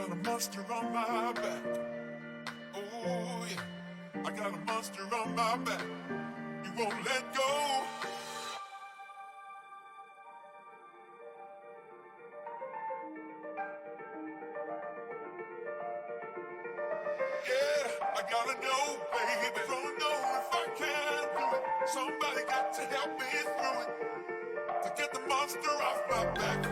got a monster on my back. Oh yeah, I got a monster on my back. You won't let go. Yeah, I gotta know, baby. Don't know if I can do it. Somebody got to help me through it to get the monster off my back.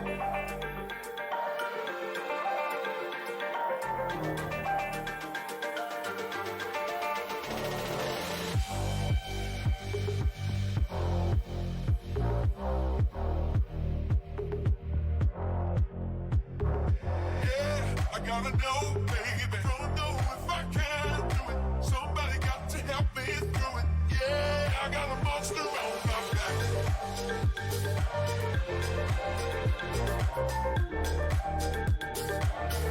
Gotta know, baby. Don't know if I can do it. Somebody got to help me through it. Yeah, I got a monster on my back.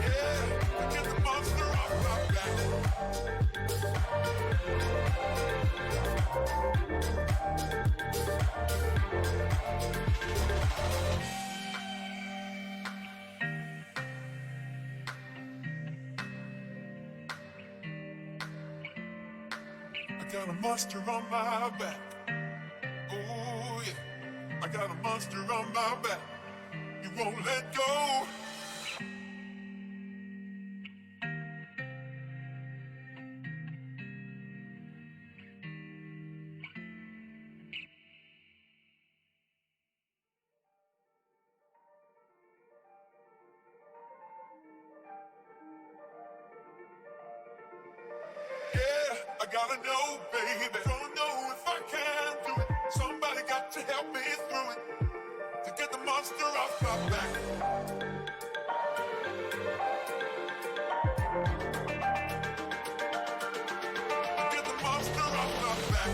Yeah, get the monster off my back. I got a monster on my back. Oh yeah, I got a monster on my back. You won't let go. Yeah, I gotta know, baby. Don't know if I can do it. Somebody got to help me through it to get the monster off my back. Get the monster off my back.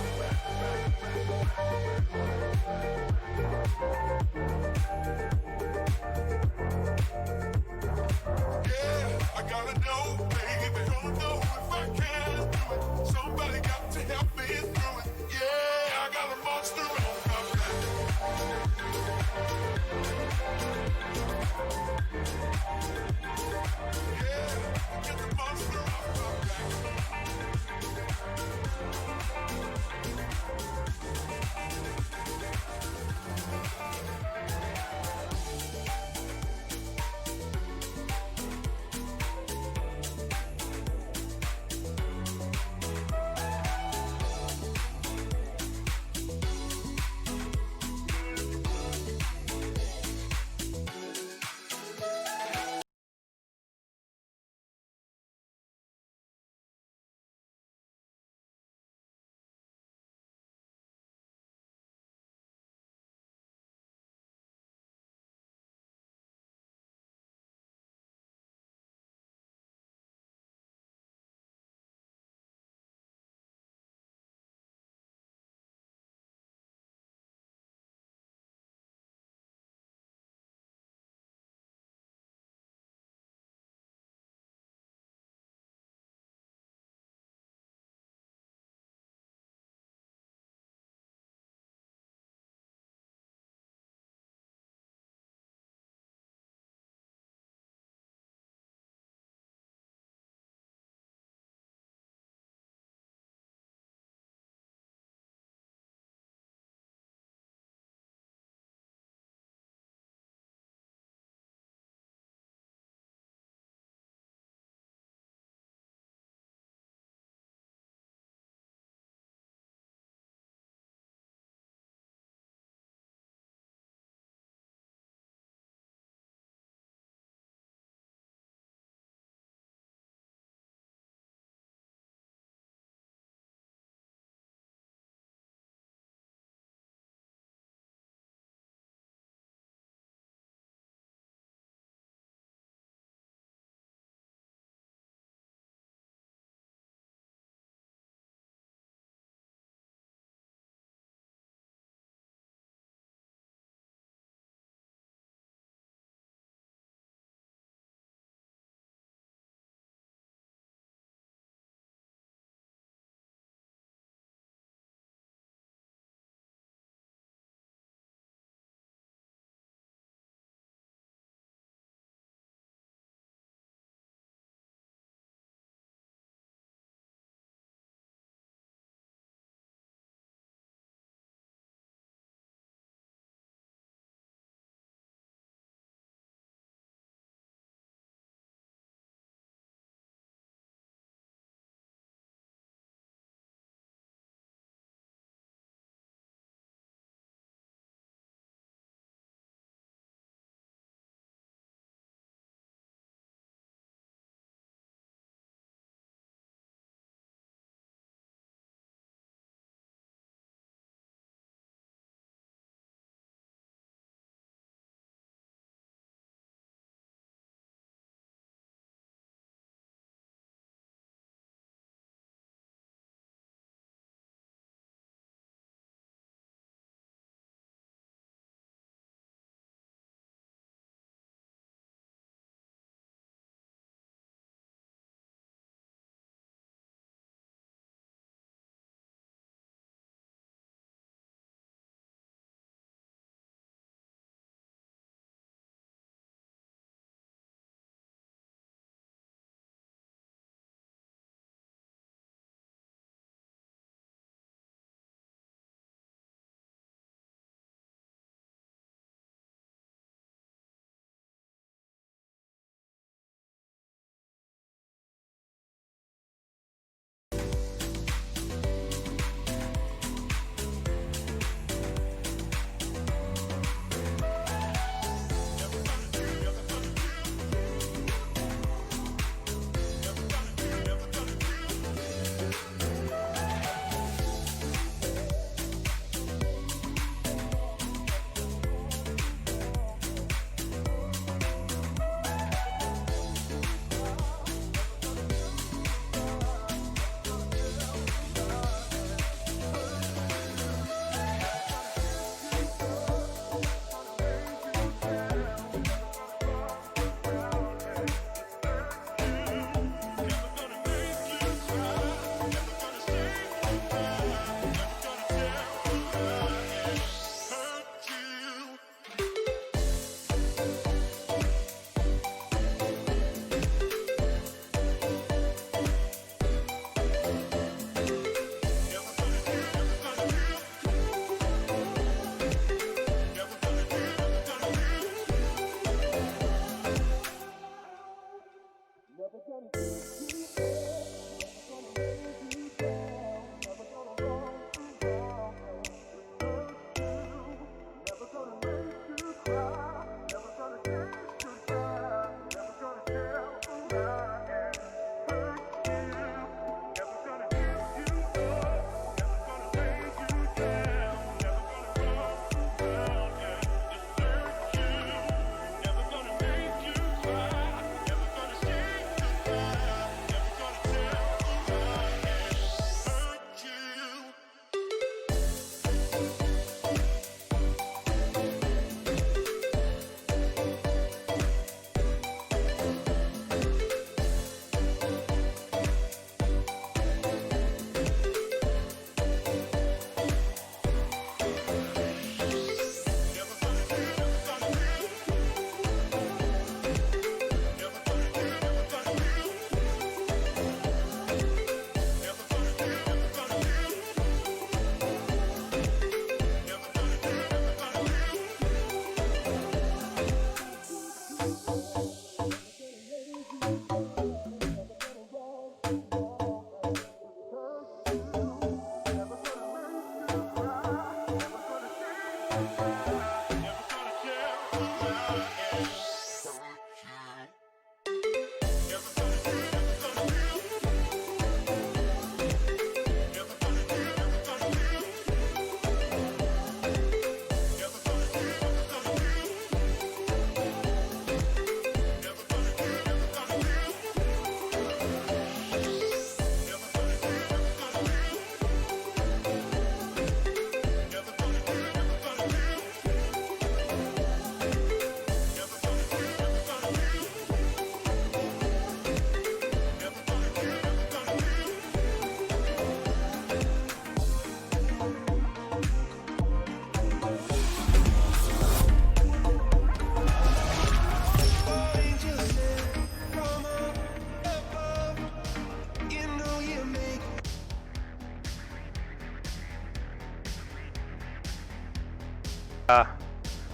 Yeah, I gotta know, baby. Don't know if I can do it. Somebody got to help me through it. Yeah, I got a monster on my back. Yeah, get the monster off my back.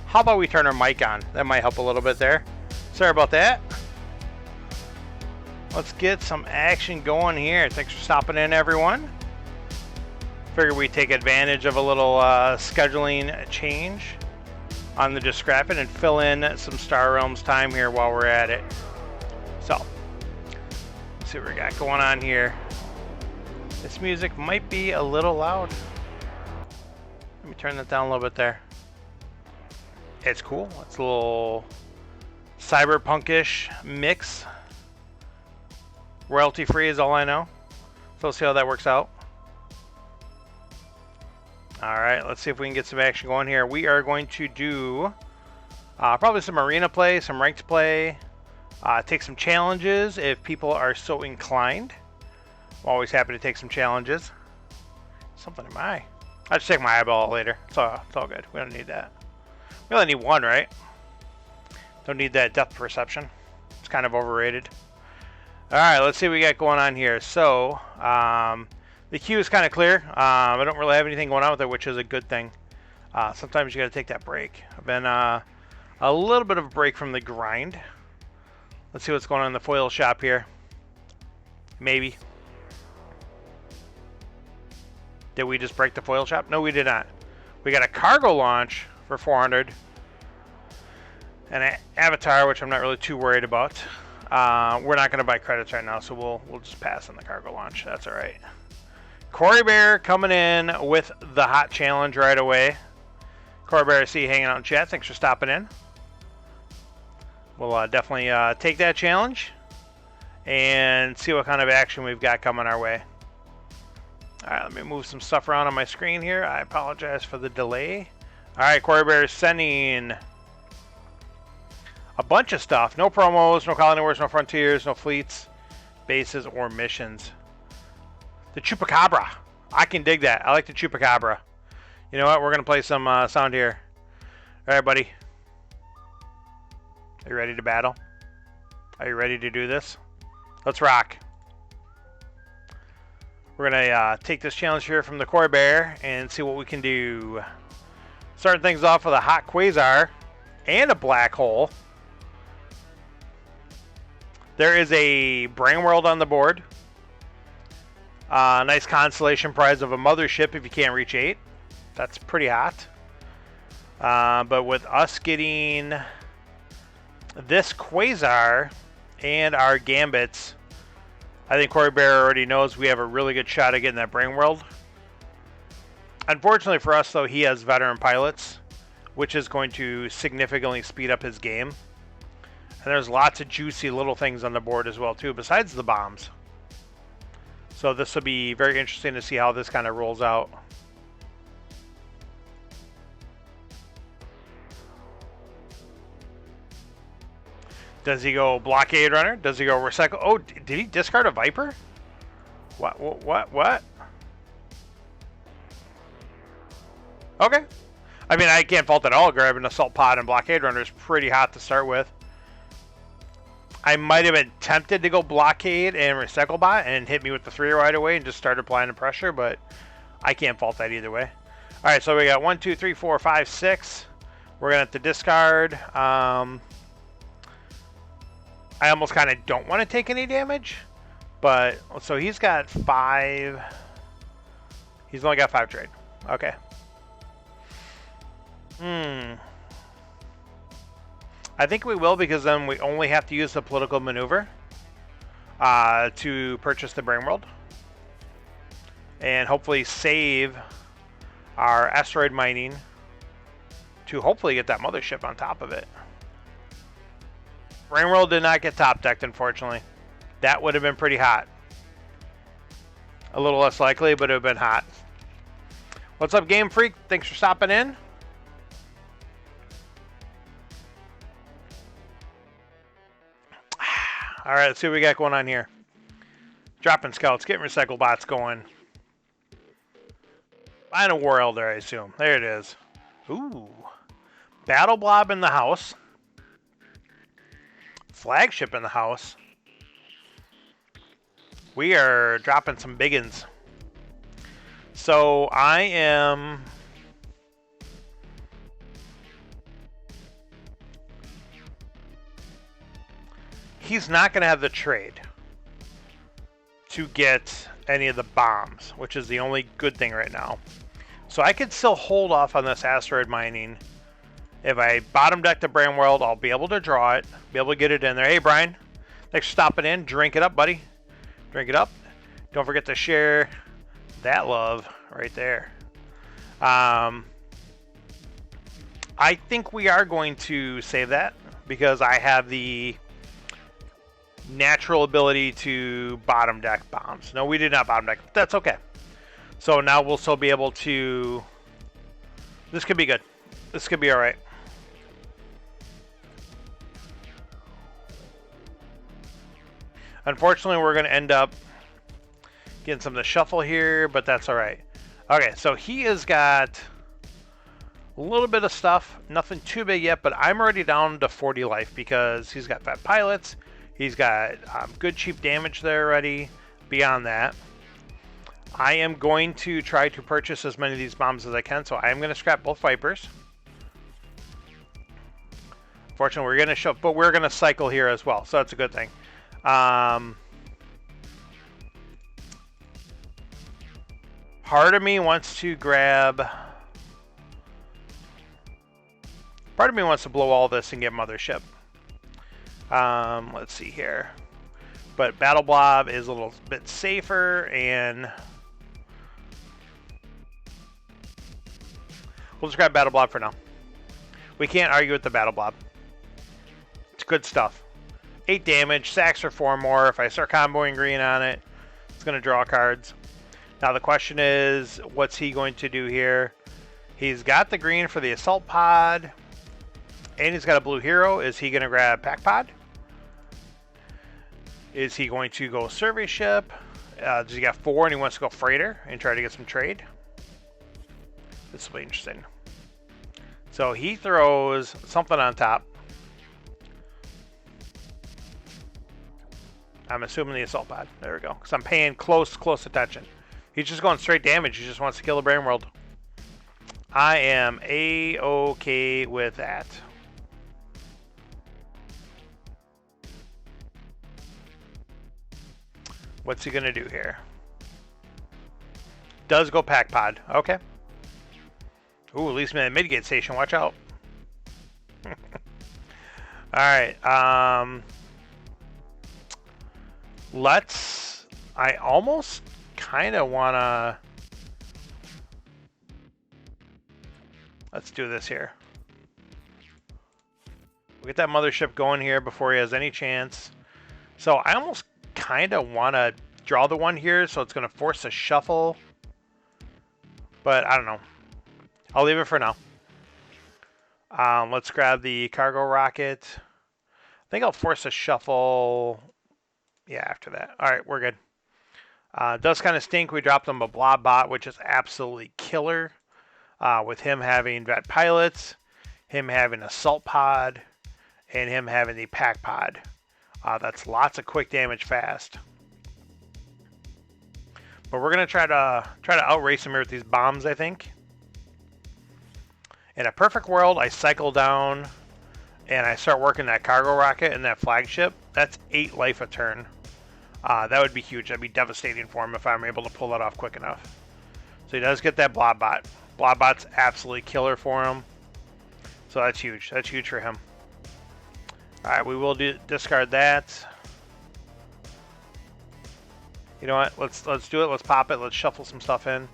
How about we turn our mic on? That might help a little bit there. Sorry about that. Let's get some action going here. Thanks for stopping in, everyone. Figured we'd take advantage of a little scheduling change on the Discrepant and fill in some Star Realms time here while we're at it. So, let's see what we got going on here. This music might be a little loud. Let me turn that down a little bit there. It's cool. It's a little cyberpunkish mix. Royalty free is all I know. So we'll see how that works out. Alright, let's see if we can get some action going here. We are going to do probably some arena play, some ranked play, take some challenges if people are so inclined. I'm always happy to take some challenges. Something in my eye. I'll just take my eyeball later. It's all good. We don't need that. We only need one, right? Don't need that depth perception. It's kind of overrated. Alright, let's see what we got going on here. So, the queue is kind of clear. I don't really have anything going on with it, which is a good thing. Sometimes you got to take that break. I've been a little bit of a break from the grind. Let's see what's going on in the foil shop here. Maybe. Did we just break the foil shop? No, we did not. We got a cargo launch for 400. And an avatar, which I'm not really too worried about. We're not going to buy credits right now, so we'll just pass on the cargo launch. That's all right. Corey Bear coming in with the hot challenge right away. Corey Bear, I see you hanging out in chat. Thanks for stopping in. We'll definitely take that challenge and see what kind of action we've got coming our way. All right, let me move some stuff around on my screen here. I apologize for the delay. All right, Corey Bear is sending a bunch of stuff. No promos, no colony wars, no frontiers, no fleets, bases, or missions. The Chupacabra. I can dig that. I like the Chupacabra. You know what? We're going to play some sound here. All right, buddy. Are you ready to battle? Are you ready to do this? Let's rock. We're going to take this challenge here from the Corey Bear and see what we can do. Starting things off with a hot quasar and a black hole. There is a brain world on the board. Nice consolation prize of a mothership if you can't reach 8. That's pretty hot. But with us getting this quasar and our gambits, I think Corey Bear already knows we have a really good shot at getting that brain world. Unfortunately for us, though, he has veteran pilots, which is going to significantly speed up his game. And there's lots of juicy little things on the board as well, too, besides the bombs. So this will be very interesting to see how this kind of rolls out. Does he go blockade runner? Does he go recycle? Oh, did he discard a Viper? What? Okay. I mean, I can't fault at all. Grabbing assault pod and blockade runner is pretty hot to start with. I might have been tempted to go blockade and recycle bot and hit me with the 3 right away and just start applying the pressure, but I can't fault that either way. All right, so we got 1, 2, 3, 4, 5, 6. We're gonna have to discard. I almost kind of don't want to take any damage, but so he's got 5. He's only got 5 trade. Okay. I think we will, because then we only have to use the political maneuver to purchase the brain world. And hopefully save our asteroid mining to hopefully get that mothership on top of it. Brain world did not get top decked, unfortunately. That would have been pretty hot. A little less likely, but it would have been hot. What's up, Game Freak? Thanks for stopping in. All right, let's see what we got going on here. Dropping scouts, getting recycle bots going. Find a war elder, I assume. There it is. Ooh. Battle blob in the house. Flagship in the house. We are dropping some biggins. So I am... He's not going to have the trade to get any of the bombs, which is the only good thing right now. So I could still hold off on this asteroid mining. If I bottom deck the Brain World, I'll be able to draw it, be able to get it in there. Hey, Brian, thanks for stopping in. Drink it up, buddy. Drink it up. Don't forget to share that love right there. I think we are going to save that because I have the natural ability to bottom deck bombs. No, we did not bottom deck. That's okay. So now we'll still be able to... This could be good. This could be alright. Unfortunately, we're going to end up getting some of the shuffle here, but that's alright. Okay, so he has got a little bit of stuff. Nothing too big yet, but I'm already down to 40 life because he's got fat pilots. He's got good cheap damage there already. Beyond that, I am going to try to purchase as many of these bombs as I can, so I am going to scrap both Vipers. Fortunately, we're going to show, but we're going to cycle here as well, so that's a good thing. Part of me wants to grab... Part of me wants to blow all this and get Mothership. Let's see here. But Battle Blob is a little bit safer, and we'll just grab Battle Blob for now. We can't argue with the Battle Blob. It's good stuff. 8 damage, sacks for 4 more. If I start comboing green on it, it's going to draw cards. Now the question is, what's he going to do here? He's got the green for the Assault Pod, and he's got a blue hero. Is he going to grab Pack Pod? Is he going to go Survey Ship? Does he got 4 and he wants to go Freighter and try to get some trade? This will be interesting. So he throws something on top. I'm assuming the Assault Pod. There we go. Because I'm paying close attention. He's just going straight damage. He just wants to kill the Brain World. I am A-okay with that. What's he going to do here? Does go Pack Pod. Okay. Ooh, at least in the mid-gate station. Watch out. Alright. I almost kind of want to... Let's do this here. We'll get that Mothership going here before he has any chance. So I almost kind of want to draw the one here, so it's going to force a shuffle. But I don't know. I'll leave it for now. Let's grab the cargo rocket. I think I'll force a shuffle. Yeah, after that. All right, we're good. Does kind of stink. We dropped him a Blob Bot, which is absolutely killer. With him having Vet Pilots, him having Assault Pod, and him having the Pack Pod. That's lots of quick damage fast. But we're gonna try to outrace him here with these bombs, I think. In a perfect world, I cycle down and I start working that cargo rocket and that flagship. That's 8 life a turn. That would be huge. That'd be devastating for him if I'm able to pull that off quick enough. So he does get that Blob Bot. Blob Bot's absolutely killer for him. So that's huge. That's huge for him. All right, we will discard that. You know what? Let's do it. Let's pop it. Let's shuffle some stuff in.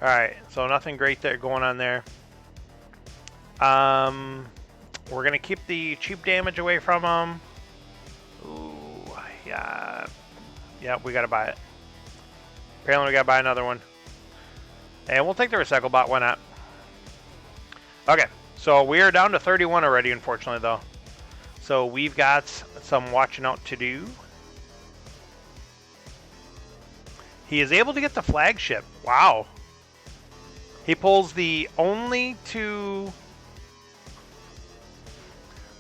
All right, so nothing great there going on there. We're gonna keep the cheap damage away from them. Ooh, yeah, yeah, we gotta buy it. Apparently, we gotta buy another one, and we'll take the recycle bot. Why not? Okay, so we are down to 31 already. Unfortunately, though, so we've got some watching out to do. He is able to get the flagship. Wow. He pulls the only two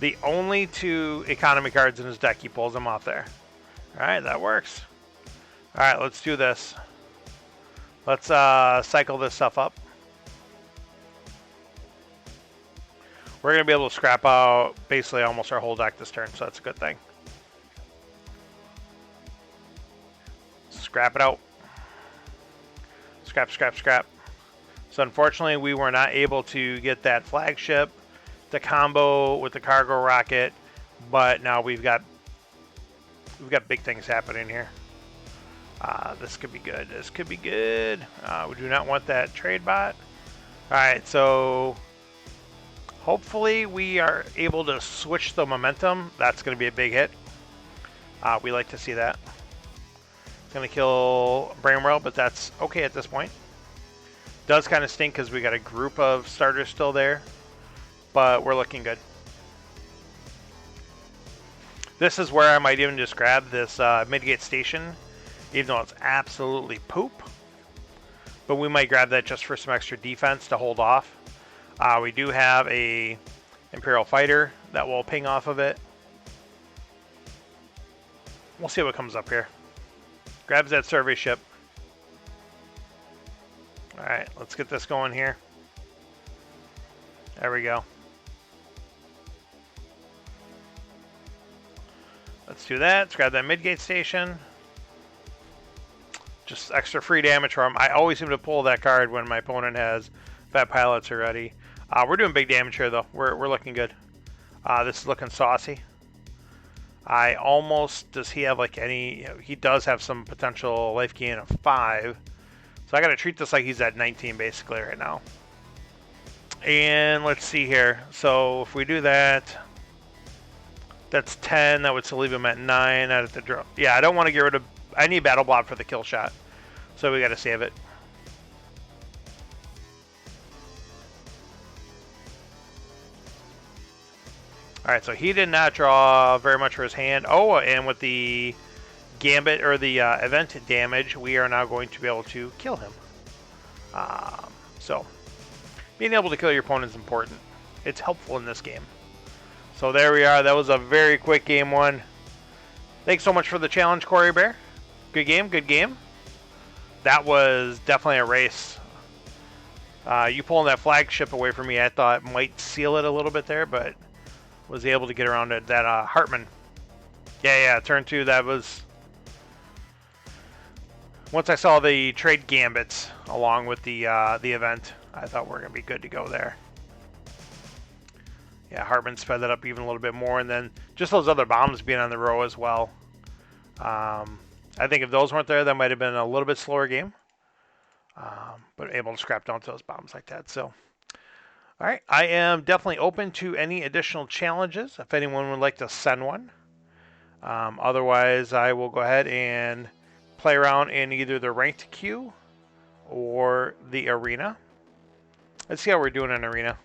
economy cards in his deck. He pulls them off there. All right, that works. All right, let's do this. Let's cycle this stuff up. We're going to be able to scrap out basically almost our whole deck this turn, so that's a good thing. Scrap it out. Scrap, scrap, scrap. So unfortunately, we were not able to get that flagship, the combo with the cargo rocket, but now we've got big things happening here. This could be good. This could be good. We do not want that trade bot. All right, so hopefully we are able to switch the momentum. That's going to be a big hit. We like to see that. Going to kill Bramwell, but that's okay at this point. Does kind of stink because we got a group of starters still there, but we're looking good. This is where I might even just grab this Midgate Station, even though it's absolutely poop. But we might grab that just for some extra defense to hold off. We do have a Imperial Fighter that will ping off of it. We'll see what comes up here. Grabs that survey ship. All right, let's get this going here. There we go. Let's do that. Let's grab that Midgate Station. Just extra free damage from him. I always seem to pull that card when my opponent has Fat Pilots already. We're doing big damage here, though. We're looking good. This is looking saucy. I almost... Does he have, like, any... He does have some potential life gain of 5. So I got to treat this like he's at 19, basically, right now. And let's see here. So if we do that... That's 10. That would still leave him at 9. Out of the draw. Yeah, I don't want to get rid of... I need Battle Blob for the kill shot. So we got to save it. Alright, so he did not draw very much for his hand. Oh, and with the Gambit, or the event damage, we are now going to be able to kill him. So, being able to kill your opponent is important. It's helpful in this game. So there we are. That was a very quick game one. Thanks so much for the challenge, Corey Bear. Good game, good game. That was definitely a race. You pulling that flagship away from me, I thought might seal it a little bit there, but was able to get around it. That Hartman. Yeah, turn 2, that was... Once I saw the trade gambits along with the event, I thought we're going to be good to go there. Yeah, Hartman sped that up even a little bit more, and then just those other bombs being on the row as well. I think if those weren't there, that might have been a little bit slower game. But able to scrap down to those bombs like that. So, all right, I am definitely open to any additional challenges if anyone would like to send one. Otherwise, I will go ahead and play around in either the ranked queue or the arena. Let's see how we're doing in arena.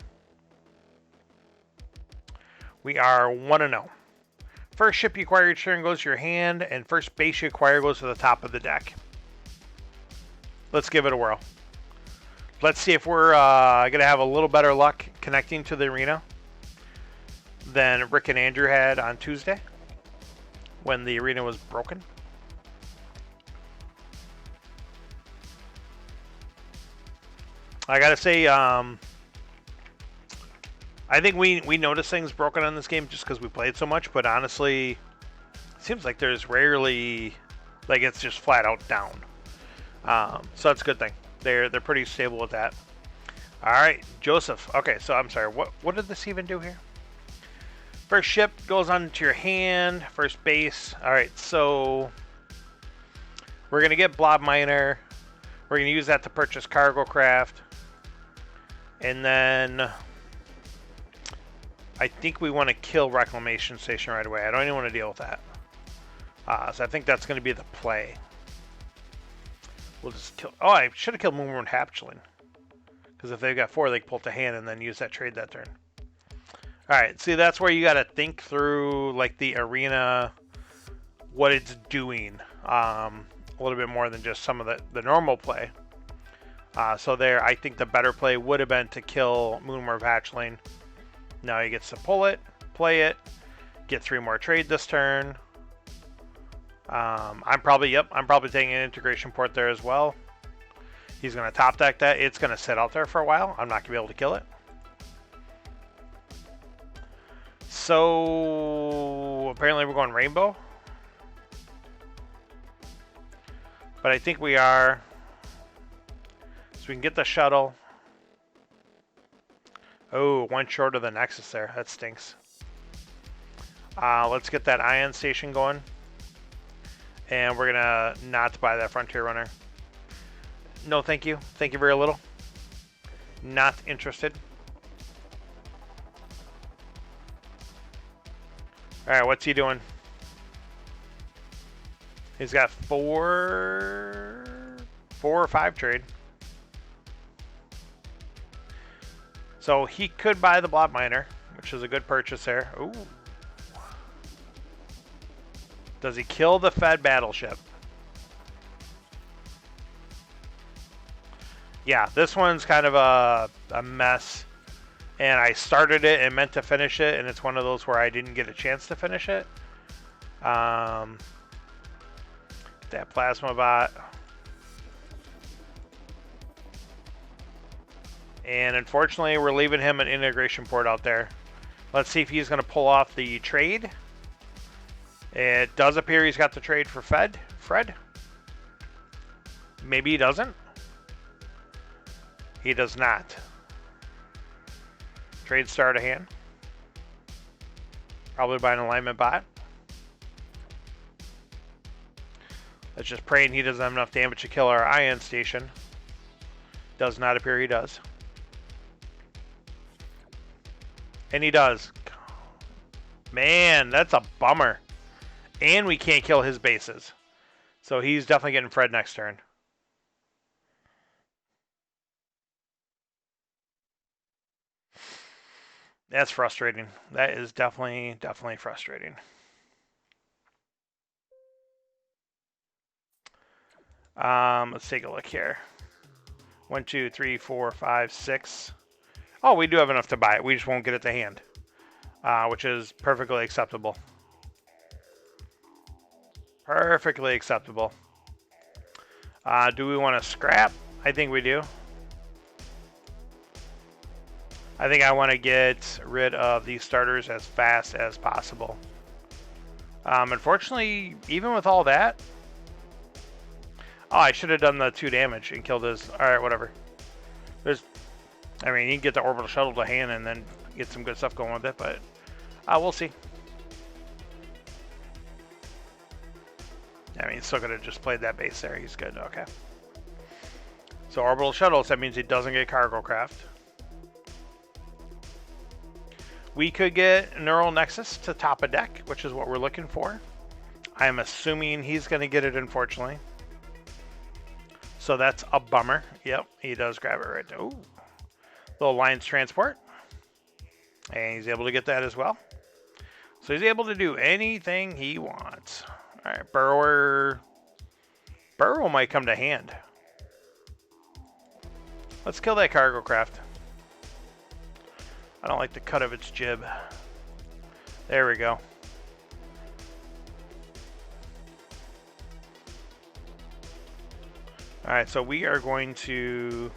We are 1-0. First ship you acquire each turn goes to your hand, and first base you acquire goes to the top of the deck. Let's give it a whirl. Let's see if we're going to have a little better luck connecting to the arena than Rick and Andrew had on Tuesday when the arena was broken. I got to say, I think we notice things broken on this game just because we played so much, but honestly, it seems like there's rarely, like it's just flat out down. So that's a good thing. They're pretty stable with that. All right, Joseph. Okay, so I'm sorry. What did this even do here? First ship goes onto your hand, first base. All right, so we're gonna get Blob Miner. We're gonna use that to purchase cargo craft, and then I think we want to kill Reclamation Station right away. I don't even want to deal with that. So I think that's gonna be the play. We'll just kill. Oh, I should have killed Moonworm Hatchling, because if they've got 4, they can pull to hand and then use that trade that turn. All right, see, that's where you got to think through like the arena, what it's doing, a little bit more than just some of the normal play. So there, I think the better play would have been to kill Moonworm Hatchling. Now he gets to pull it, play it, get 3 more trade this turn. I'm probably taking an integration port there as well. He's going to top deck that. It's going to sit out there for a while. I'm not going to be able to kill it. So apparently we're going rainbow. But I think we are. So we can get the shuttle. Oh, 1 short of the Nexus there. That stinks. Let's get that ion station going. And we're going to not buy that Frontier Runner. No, thank you. Thank you very little. Not interested. Alright, what's he doing? He's got 4 or 5 trade. So he could buy the Blob Miner, which is a good purchase there. Ooh. Does he kill the Fed battleship? Yeah, this one's kind of a mess. And I started it and meant to finish it, and it's one of those where I didn't get a chance to finish it. That plasma bot. And unfortunately, we're leaving him an integration port out there. Let's see if he's going to pull off the trade. It does appear he's got the trade for Fred. Maybe he doesn't. He does not. Trade star to hand. Probably by an alignment bot. Let's just praying he doesn't have enough damage to kill our ion station. Does not appear he does. And he does. Man, that's a bummer. And we can't kill his bases. So he's definitely getting Fred next turn. That's frustrating. That is definitely frustrating. Let's take a look here. 1, 2, 3, 4, 5, 6. Oh, we do have enough to buy it. We just won't get it to hand, which is perfectly acceptable. Perfectly acceptable. Do we want to scrap? I think we do. I think I want to get rid of these starters as fast as possible. Unfortunately, even with all that... Oh, I should have done the 2 damage and killed his... Alright, whatever. I mean, you can get the orbital shuttle to hand and then get some good stuff going with it, but... we'll see. I mean, he's still could have just played that base there. He's good. Okay. So orbital shuttles, that means he doesn't get cargo craft. We could get Neural Nexus to top a deck, which is what we're looking for. I'm assuming he's going to get it, unfortunately. So that's a bummer. Yep, he does grab it right there. Ooh. Little Alliance Transport. And he's able to get that as well. So he's able to do anything he wants. All right, Burrow might come to hand. Let's kill that cargo craft. I don't like the cut of its jib. There we go. Alright, so we are going to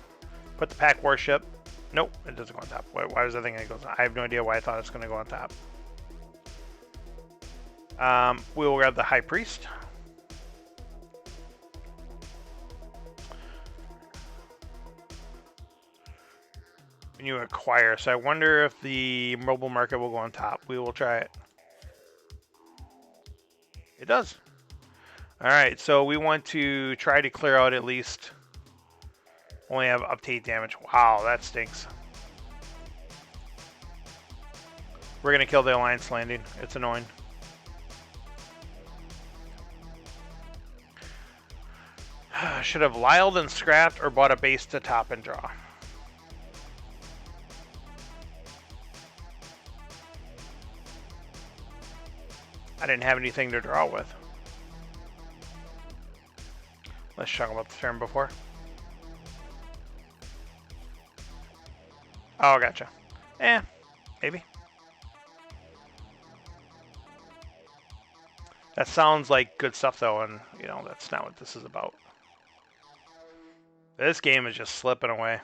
put the pack warship. Nope, it doesn't go on top. Why does that thing go on top? I have no idea why I thought it's going to go on top. We will grab the High Priest. when you acquire. So I wonder if the mobile market will go on top. We will try it. It does. All right, so we want to try to clear out at least. Only have up to 8 damage. Wow, that stinks. We're going to kill the Alliance landing. It's annoying. Should have Lyled and scrapped or bought a base to top and draw. I didn't have anything to draw with. Let's talk about the turn before. Oh, gotcha. Maybe. That sounds like good stuff, though, and, you know, that's not what this is about. This game is just slipping away.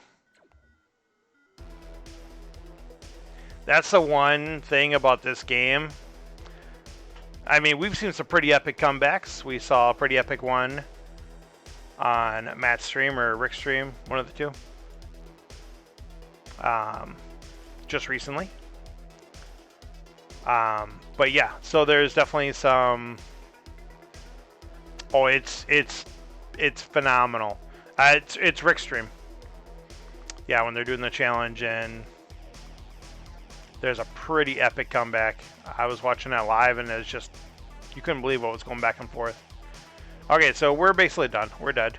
That's the one thing about this game. I mean, we've seen some pretty epic comebacks. We saw a pretty epic one on Matt's stream or Rick's stream, one of the two. Just recently. But yeah, so there's definitely some. Oh, it's phenomenal. It's Rick's stream. Yeah, when they're doing the challenge and there's a pretty epic comeback. I was watching that live and it's just you couldn't believe what was going back and forth. Okay, so we're basically done. We're dead.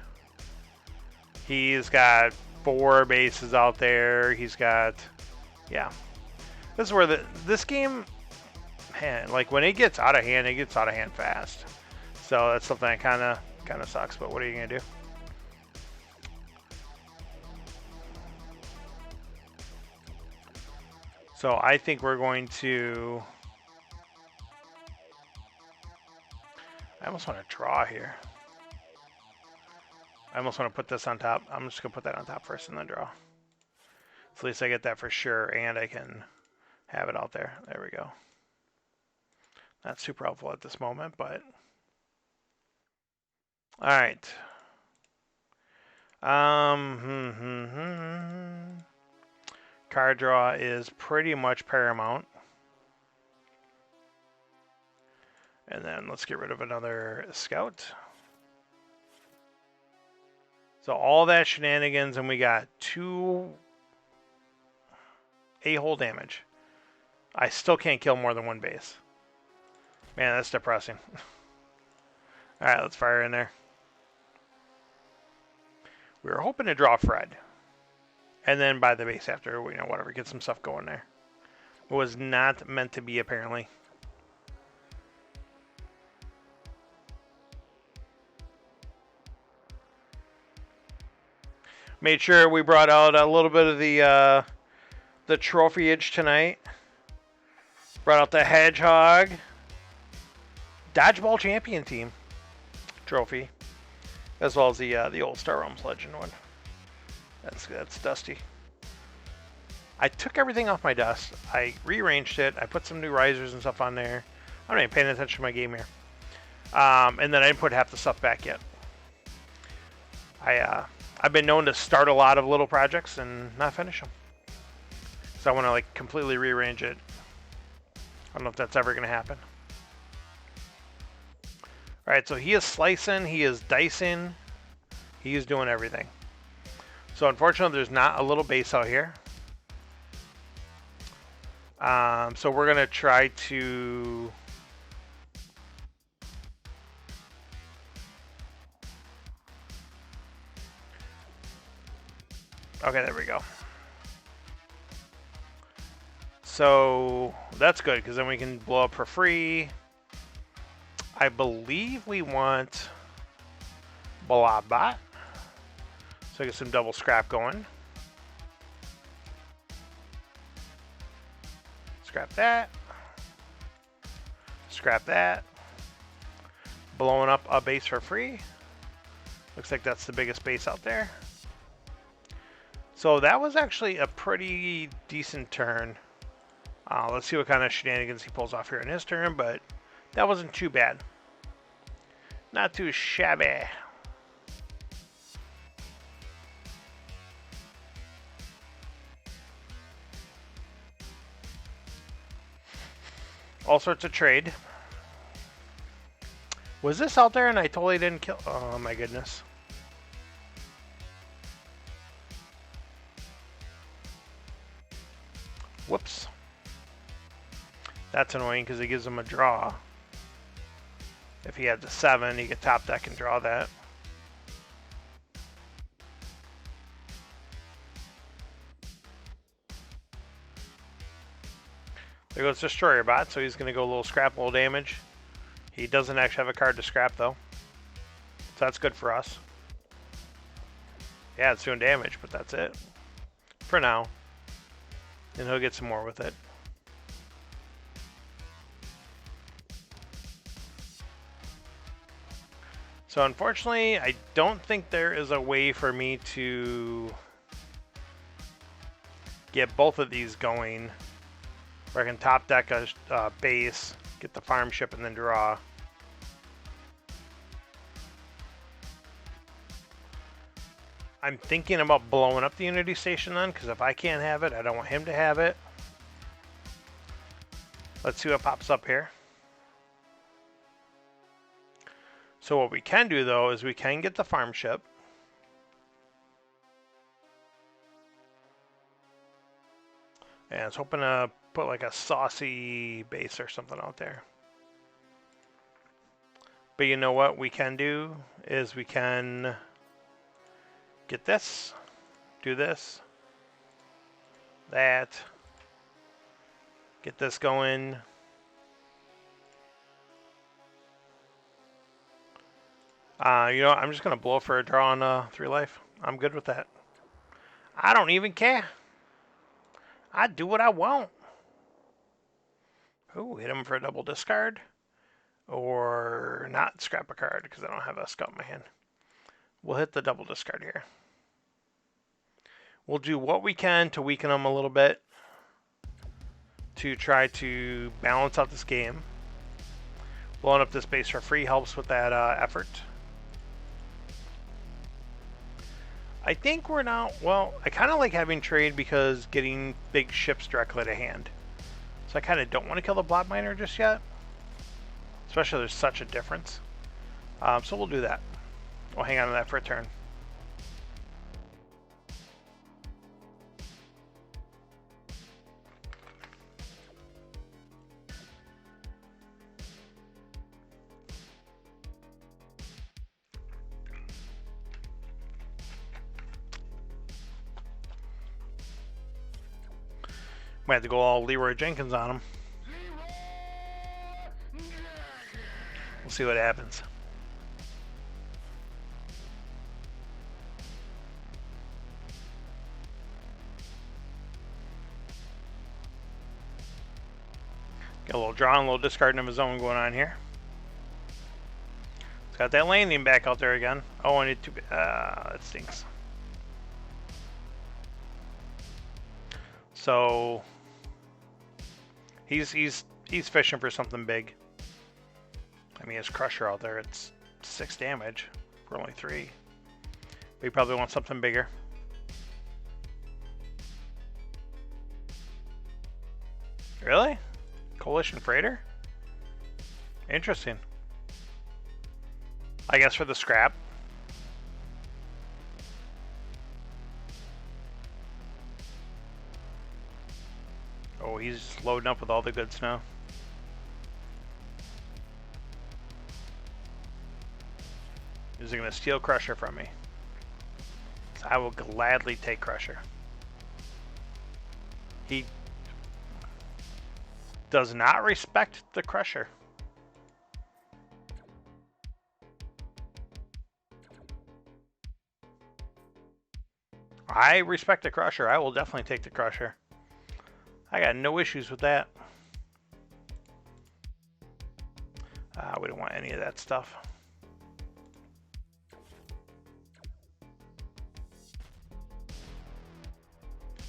He's got 4 bases out there. He's got, yeah. This is where this game, man, like when it gets out of hand, it gets out of hand fast. So that's something that kind of sucks. But what are you gonna do? So I think we're going to. I almost want to draw here. I almost want to put this on top. I'm just going to put that on top first and then draw. So at least I get that for sure, and I can have it out there. There we go. Not super helpful at this moment, but... All right. Card draw is pretty much paramount. And then let's get rid of another scout. So all that shenanigans, and we got 2 a-hole damage. I still can't kill more than 1 base. Man, that's depressing. All right, let's fire in there. We were hoping to draw Fred. And then buy the base after, you know, whatever, get some stuff going there. It was not meant to be, apparently. Made sure we brought out a little bit of the trophyage tonight. Brought out the Hedgehog Dodgeball Champion Team trophy, as well as the Old Star Realms Legend one. That's dusty. I took everything off my desk. I rearranged it. I put some new risers and stuff on there. I'm not even paying attention to my game here. And then I didn't put half the stuff back yet. I've been known to start a lot of little projects and not finish them. So I want to like completely rearrange it. I don't know if that's ever going to happen. All right, so he is slicing, he is dicing, he is doing everything. So unfortunately, there's not a little base out here. So we're going to try to... Okay, there we go. So that's good, because then we can blow up for free. I believe we want Balabot. So get some double scrap going. Scrap that. Scrap that. Blowing up a base for free. Looks like that's the biggest base out there. So that was actually a pretty decent turn. Let's see what kind of shenanigans he pulls off here in his turn, but that wasn't too bad. Not too shabby. All sorts of trade. Was this out there and I totally didn't kill? Oh my goodness. Whoops. That's annoying because it gives him a draw. If he had the 7, he could top deck and draw that. There goes Destroyer Bot, so he's going to go a little scrap, a little damage. He doesn't actually have a card to scrap, though. So that's good for us. Yeah, it's doing damage, but that's it. For now. And he'll get some more with it. So unfortunately, I don't think there is a way for me to get both of these going. Where I can top deck a base, get the farm ship, and then draw. I'm thinking about blowing up the Unity Station then, because if I can't have it, I don't want him to have it. Let's see what pops up here. So what we can do, though, is we can get the farm ship. And I was hoping to put like a saucy base or something out there. But you know what we can do is we can get this, do this, that, get this going. You know what? I'm just going to blow for a draw on 3 life. I'm good with that. I don't even care. I do what I want. Ooh, hit him for a double discard. Or not scrap a card because I don't have a scout in my hand. We'll hit the double discard here. We'll do what we can to weaken him a little bit to try to balance out this game. Blowing up this base for free helps with that effort. I think we're now, well, I kind of like having trade because getting big ships directly to hand. So I kind of don't want to kill the blob miner just yet. Especially there's such a difference. So we'll do that. We'll hang on to that for a turn. Might have to go all Leroy Jenkins on him. We'll see what happens. Got a little draw and a little discarding of his own going on here. He's got that landing back out there again. Oh, I need to. That stinks. So he's fishing for something big. I mean, his Crusher out there, it's 6 damage for only 3. But he probably wants something bigger. Really? Coalition Freighter? Interesting. I guess for the scrap. Oh, he's loading up with all the goods now. Is he going to steal Crusher from me? So I will gladly take Crusher. He does not respect the Crusher. I respect the Crusher. I will definitely take the Crusher. I got no issues with that. We don't want any of that stuff.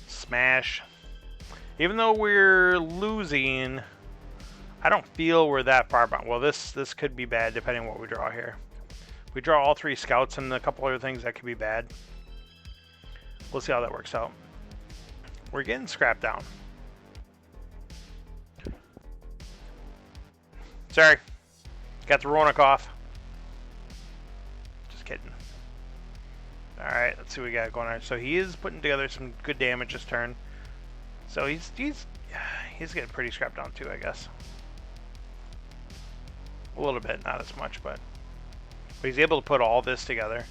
Smash. Even though we're losing, I don't feel we're that far behind. Well, this could be bad depending on what we draw here. If we draw all 3 scouts and a couple other things, that could be bad. We'll see how that works out. We're getting scrapped down. Sorry. Got the Rona cough. Just kidding. Alright, let's see what we got going on. So he is putting together some good damage this turn. So he's getting pretty scrapped on too, I guess. A little bit, not as much, but he's able to put all this together.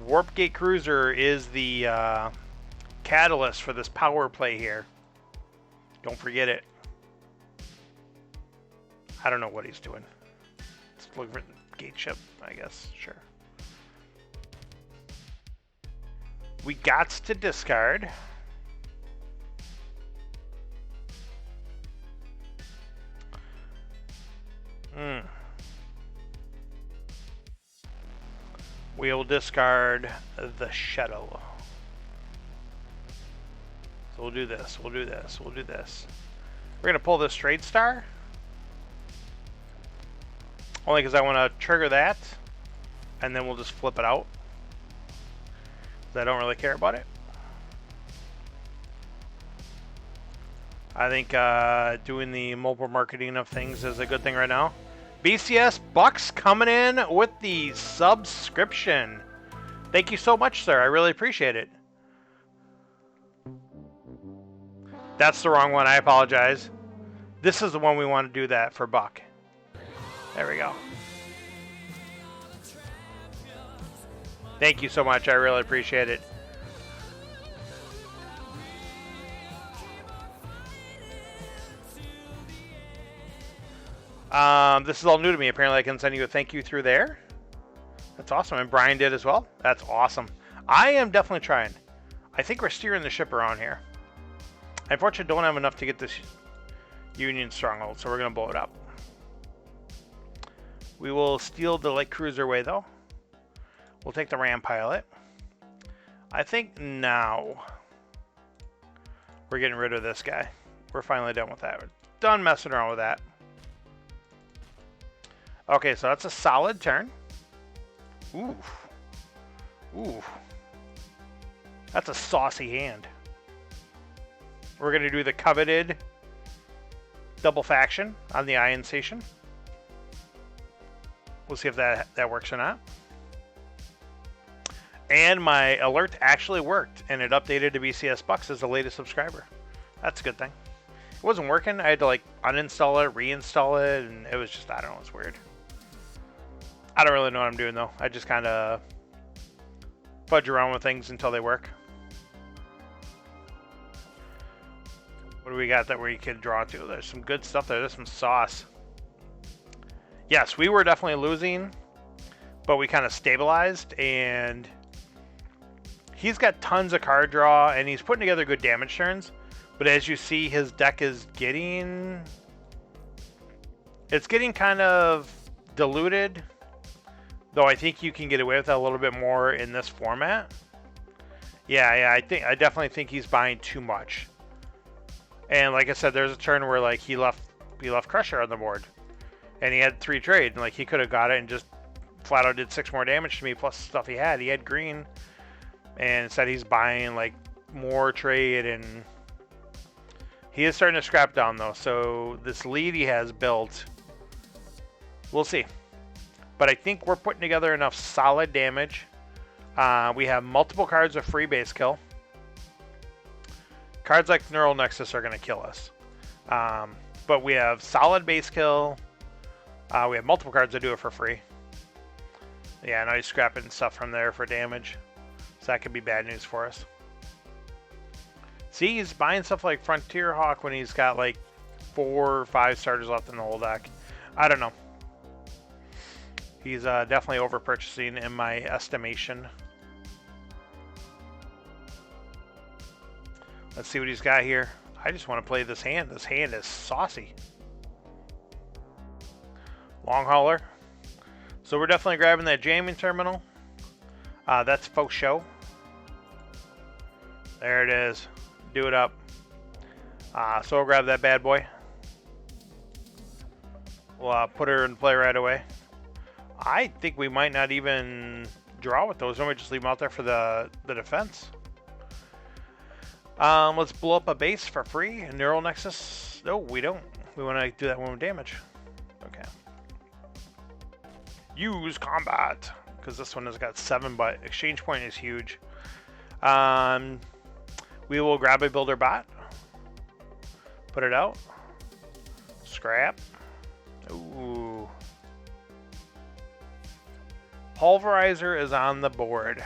Warp Gate Cruiser is the catalyst for this power play here. Don't forget it. I don't know what he's doing. Let's look for the gate ship, I guess. Sure. We got to discard. We'll discard the Shadow. So we'll do this, we'll do this, we'll do this. We're going to pull this Trade Star. Only because I want to trigger that. And then we'll just flip it out. I don't really care about it. I think doing the mobile marketing of things is a good thing right now. BCS Bucks coming in with the subscription. Thank you so much, sir. I really appreciate it. That's the wrong one. I apologize. This is the one we want to do that for Buck. There we go. Thank you so much. I really appreciate it. This is all new to me. Apparently I can send you a thank you through there. That's awesome. And Brian did as well. That's awesome. I am definitely trying. I think we're steering the ship around here. I unfortunately don't have enough to get this Union stronghold, so we're going to blow it up. We will steal the light cruiser away, though. We'll take the ram pilot. I think now we're getting rid of this guy. We're finally done with that. We're done messing around with that. Okay, so that's a solid turn. Ooh. Ooh. That's a saucy hand. We're going to do the coveted double faction on the Ion Station. We'll see if that works or not. And my alert actually worked, and it updated to BCS Bucks as the latest subscriber. That's a good thing. It wasn't working. I had to like uninstall it, reinstall it, and it was just, I don't know, it's weird. I don't really know what I'm doing though. I just kind of fudge around with things until they work. What do we got that we can draw to? There's some good stuff there. There's some sauce. Yes, we were definitely losing, but we kind of stabilized, and he's got tons of card draw, and he's putting together good damage turns. But as you see, his deck is getting... It's getting kind of diluted. Though I think you can get away with that a little bit more in this format. Yeah, I definitely think he's buying too much. And like I said, there's a turn where like he left Crusher on the board, and he had 3 trade, and like he could have got it and just flat out did 6 more damage to me plus the stuff he had. He had green, and instead he's buying like more trade, and he is starting to scrap down though. So this lead he has built, we'll see. But I think we're putting together enough solid damage. We have multiple cards of free base kill. Cards like Neural Nexus are going to kill us. But we have solid base kill. We have multiple cards that do it for free. Yeah, now he's scrapping stuff from there for damage. So that could be bad news for us. See, he's buying stuff like Frontier Hawk when he's got like 4 or 5 starters left in the whole deck. I don't know. He's definitely over purchasing in my estimation. Let's see what he's got here. I just want to play this hand. This hand is saucy. Long hauler. So we're definitely grabbing that jamming terminal. That's faux show. There it is. Do it up. So we'll grab that bad boy. We'll put her in play right away. I think we might not even draw with those. Then we just leave them out there for the defense. Let's blow up a base for free. Neural Nexus. No, we don't. We want to do that one with damage. Okay. Use combat, because this one has got 7, but exchange point is huge. We will grab a builder bot. Put it out. Scrap. Ooh. Pulverizer is on the board.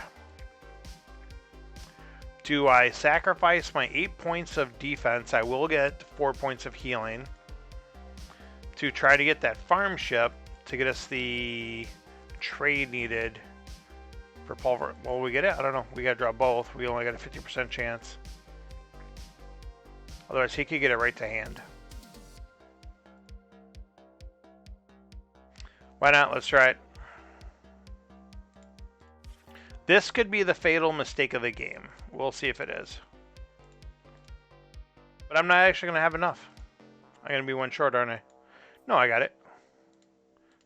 Do I sacrifice my 8 points of defense? I will get 4 points of healing to try to get that farm ship to get us the trade needed for pulver. Will we get it? I don't know. We gotta draw both. We only got a 50% chance. Otherwise, he could get it right to hand. Why not? Let's try it. This could be the fatal mistake of the game. We'll see if it is. But I'm not actually going to have enough. I'm going to be one short, aren't I? No, I got it.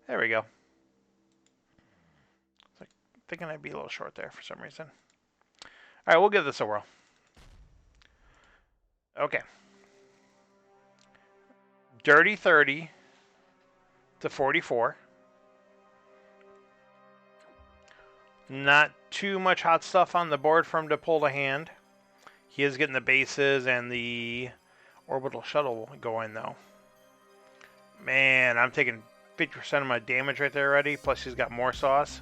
There we go. Thinking I'd be a little short there for some reason. Alright, we'll give this a whirl. Okay. Dirty 30 to 44. Not too much hot stuff on the board for him to pull to hand. He is getting the bases and the orbital shuttle going, though. Man, I'm taking 50% of my damage right there already. Plus, he's got more sauce.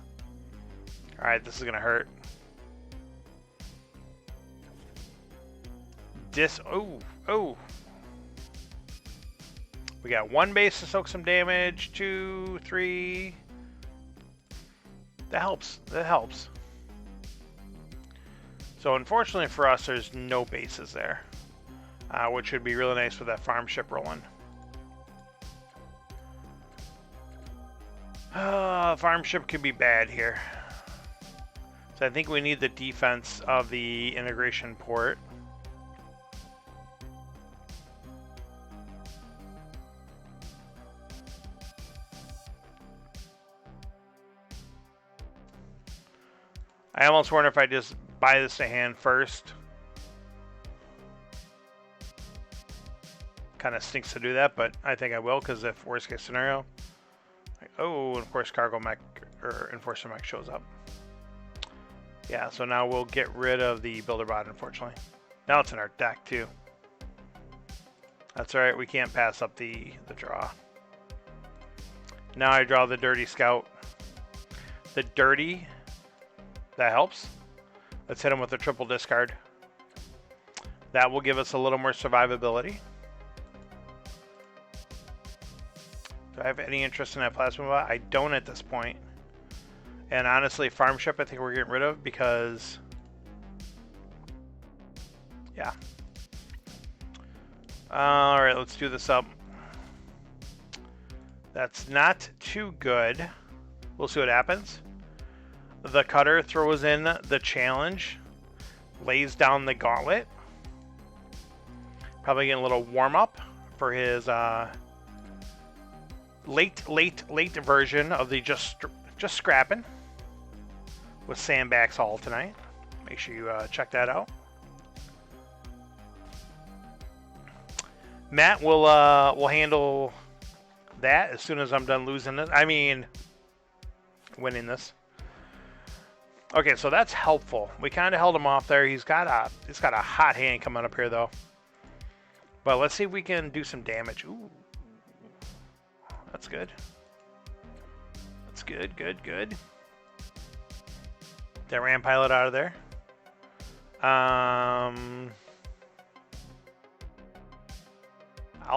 Alright, this is going to hurt. Oh. We got 1 base to soak some damage. 2, 3. That helps. That helps. So unfortunately for us, there's no bases there, which would be really nice with that farm ship rolling. Farm ship could be bad here. So I think we need the defense of the integration port. I almost wonder if I just buy this to hand first. Kind of stinks to do that, but I think I will, because if worst case scenario. Oh, and of course cargo mech or enforcer mech shows up. Yeah, so now we'll get rid of the builder bot, unfortunately. Now it's in our deck too. That's alright, we can't pass up the draw. Now I draw the dirty scout. The dirty. That helps. Let's hit him with a triple discard. That will give us a little more survivability. Do I have any interest in that plasma bot? I don't at this point. And honestly, farm ship I think we're getting rid of because... yeah. Alright, let's do this up. That's not too good. We'll see what happens. The cutter throws in the challenge, lays down the gauntlet. Probably getting a little warm up for his late version of the just scrapping with Sandbags Hall tonight. Make sure you check that out. Matt will handle that as soon as I'm done losing it. I mean, winning this. Okay, so that's helpful. We kind of held him off there. He's got a hot hand coming up here, though. But let's see if we can do some damage. Ooh, that's good. That's good, good, good. That ram pilot out of there. I'll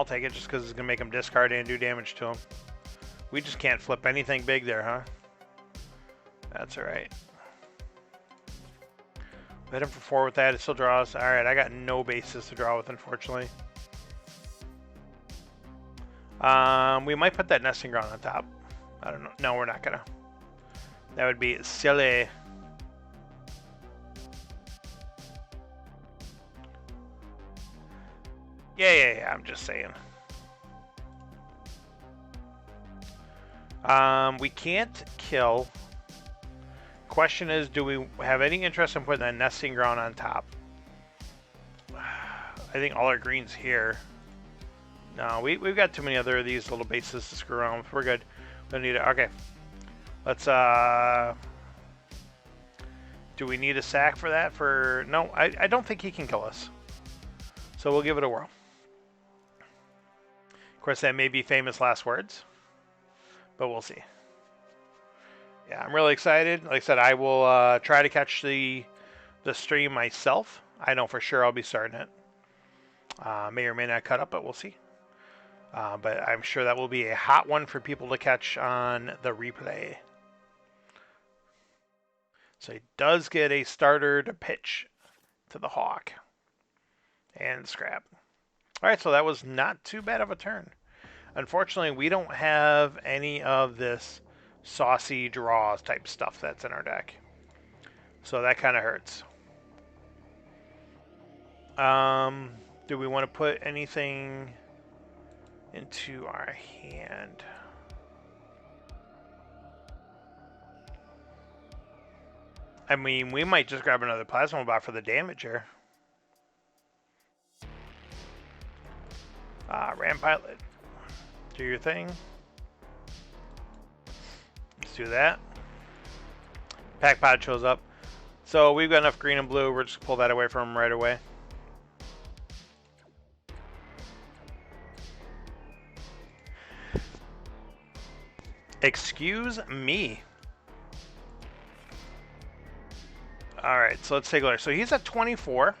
take it just because it's gonna make him discard and do damage to him. We just can't flip anything big there, huh? That's all right. Hit him for 4 with that. It still draws. All right, I got no bases to draw with, unfortunately. We might put that nesting ground on top. I don't know. No, we're not gonna. That would be silly. Yeah. I'm just saying. We can't kill. Question is, do we have any interest in putting that nesting ground on top? I think all our green's here. No, we've got too many other of these little bases to screw around with. We're good. We don't need it. Okay. Let's, do we need a sack for that? No, I don't think he can kill us. So we'll give it a whirl. Of course, that may be famous last words, but we'll see. Yeah, I'm really excited. Like I said, I will try to catch the stream myself. I know for sure I'll be starting it. May or may not cut up, but we'll see. But I'm sure that will be a hot one for people to catch on the replay. So he does get a starter to pitch to the Hawk. And scrap. All right, so that was not too bad of a turn. Unfortunately, we don't have any of this saucy draws type stuff that's in our deck. So that kind of hurts. Do we want to put anything into our hand? I mean, we might just grab another Plasma Bot for the damage here. Ram Pilot, do your thing. Let's do that. Pack Pod shows up. So we've got enough green and blue. We're just going to pull that away from him right away. Excuse me. Alright, so let's take a look. So he's at 24.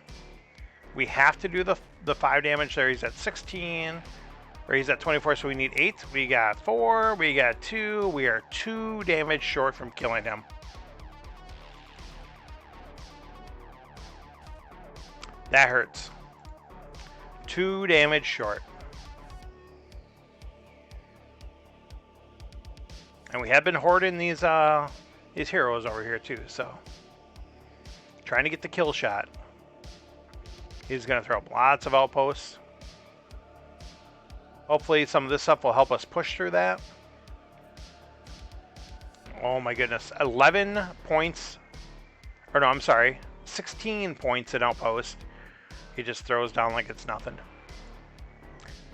We have to do the 5 damage there. He's at 16. Or he's at 24, so we need 8. We got 4. We got 2. We are 2 damage short from killing him. That hurts. 2 damage short. And we have been hoarding these heroes over here too, so trying to get the kill shot. He's going to throw up lots of outposts. Hopefully some of this stuff will help us push through that. Oh my goodness. 11 points. Or no, I'm sorry. 16 points in outpost. He just throws down like it's nothing.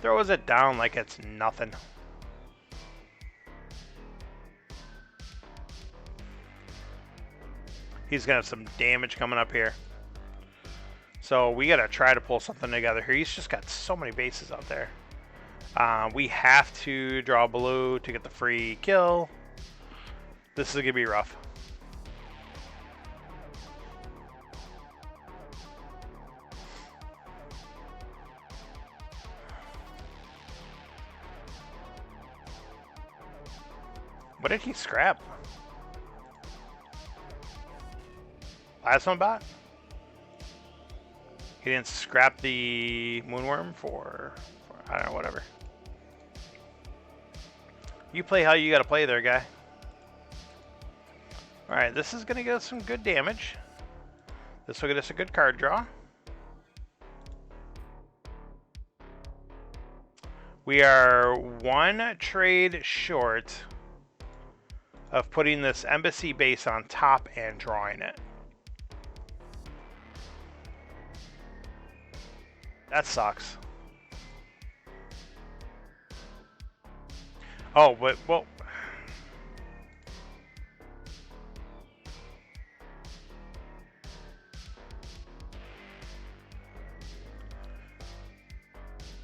Throws it down like it's nothing. He's going to have some damage coming up here. So we got to try to pull something together here. He's just got so many bases out there. We have to draw blue to get the free kill. This is going to be rough. What did he scrap? Plasma Bot? He didn't scrap the Moonworm for I don't know, whatever. You play how you gotta play there, guy. Alright, this is gonna get us some good damage. This will get us a good card draw. We are 1 trade short of putting this embassy base on top and drawing it. That sucks. Oh, but, well...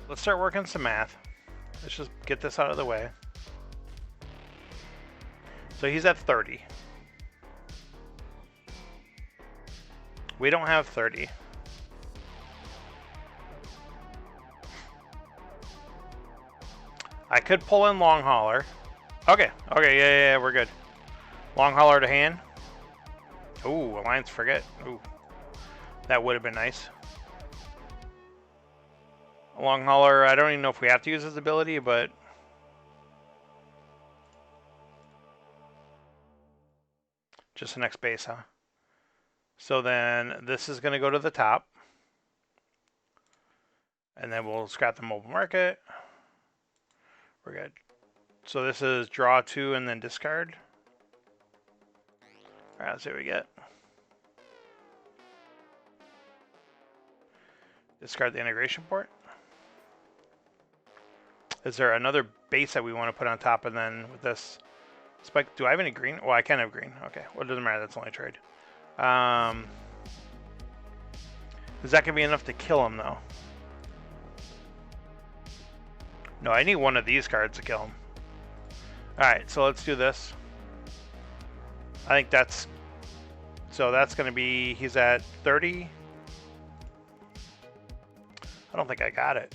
Let's start working some math. Let's just get this out of the way. So he's at 30. We don't have 30. I could pull in Long Hauler. Okay, yeah, we're good. Long Hauler to hand. Ooh, Alliance Frigate. Ooh, that would have been nice. Long Hauler, I don't even know if we have to use his ability, but... Just the next base, huh? So then this is going to go to the top. And then we'll scrap the mobile market. We're good. So this is draw 2 and then discard. Alright, let's see what we get. Discard the integration port. Is there another base that we want to put on top, and then with this spike, do I have any green? Well, I can have green. Okay, well, it doesn't matter. That's only trade. Is that gonna be enough to kill him though? No, I need one of these cards to kill him. All right, so let's do this. I think that's so. That's gonna be. He's at 30. I don't think I got it.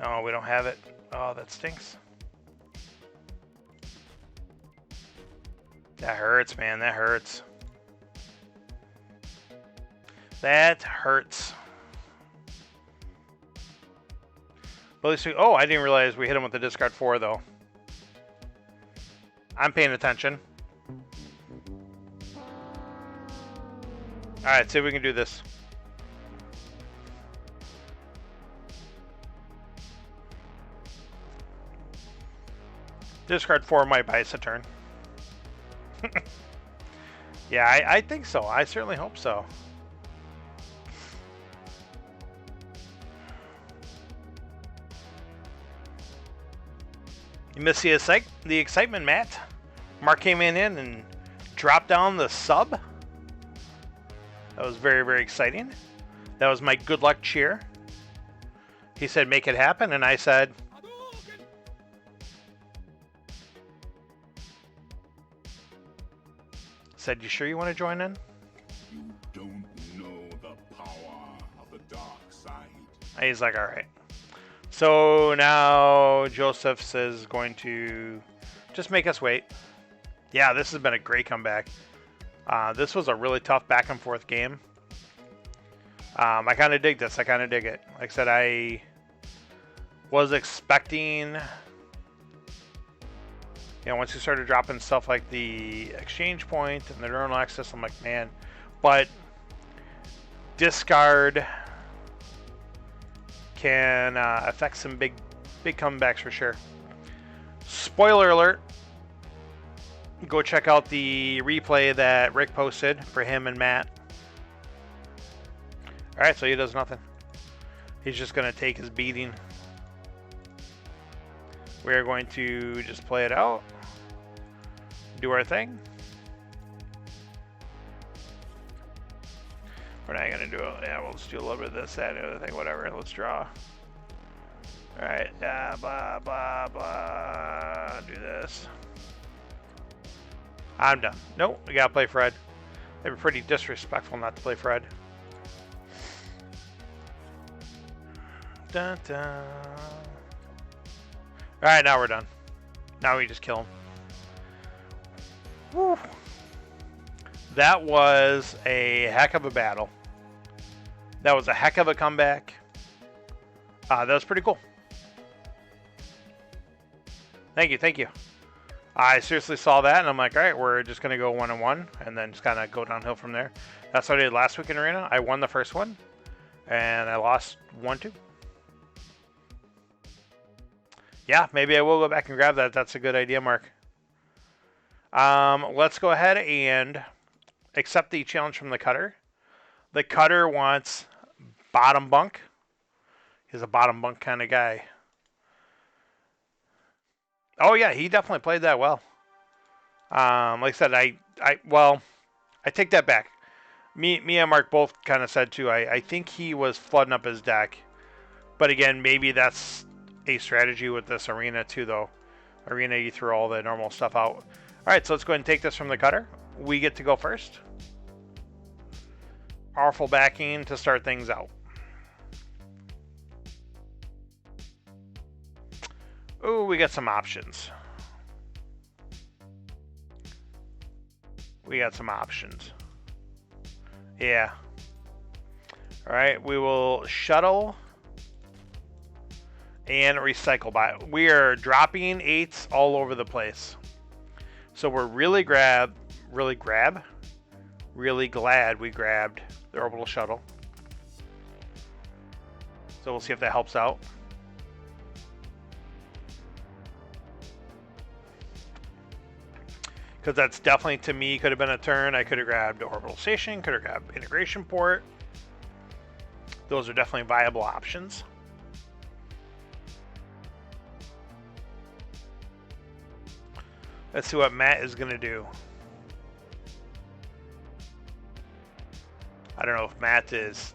No, we don't have it. Oh, that stinks. That hurts, man. That hurts. That hurts. But at least we, oh, I didn't realize we hit him with the discard 4, though. I'm paying attention. Alright, see if we can do this. Discard 4 might buy us a turn. Yeah, I think so. I certainly hope so. You missed the excitement, Matt. Mark came in and dropped down the sub. That was very, very exciting. That was my good luck cheer. He said, make it happen, and I said... you sure you want to join in? You don't know the power of the dark side. And he's like, all right. So now Joseph's is going to just make us wait. Yeah, this has been a great comeback. This was a really tough back and forth game. I kind of dig this. I kind of dig it. Like I said, I was expecting... You know, once you started dropping stuff like the exchange point and the neural access, I'm like, man. But discard can affect some big comebacks for sure. Spoiler alert. Go check out the replay that Rick posted for him and Matt. Alright, so he does nothing. He's just going to take his beating. We're going to just play it out. Do our thing. We're not going to do it. Yeah, we'll just do a little bit of this, that, and the other thing, whatever. Let's draw. Alright, blah, blah, blah. Do this. I'm done. Nope, we got to play Fred. It'd be pretty disrespectful not to play Fred. Dun, dun. Alright, now we're done. Now we just kill him. Woo. That was a heck of a battle. That was a heck of a comeback. That was pretty cool. Thank you, thank you. I seriously saw that, and I'm like, alright, we're just going to go 1-1, and then just kind of go downhill from there. That's what I did last week in Arena. I won the first one, and I lost 1-2. Yeah, maybe I will go back and grab that. That's a good idea, Mark. Let's go ahead and accept the challenge from the cutter. The cutter wants bottom bunk. He's a bottom bunk kind of guy. Oh yeah, he definitely played that well. Like I said, I take that back. Me and Mark both kind of said too. I think he was flooding up his deck, but again, maybe that's a strategy with this arena too, though. Arena, you throw all the normal stuff out. All right, so let's go ahead and take this from the cutter. We get to go first. Powerful backing to start things out. Ooh, we got some options. We got some options. Yeah. All right, we will shuttle and recycle by. We are dropping 8s all over the place. So we're really glad we grabbed the orbital shuttle. So we'll see if that helps out. Because that's definitely, to me, could have been a turn. I could have grabbed Orbital Station, could have grabbed Integration Port. Those are definitely viable options. Let's see what Matt is going to do. I don't know if Matt is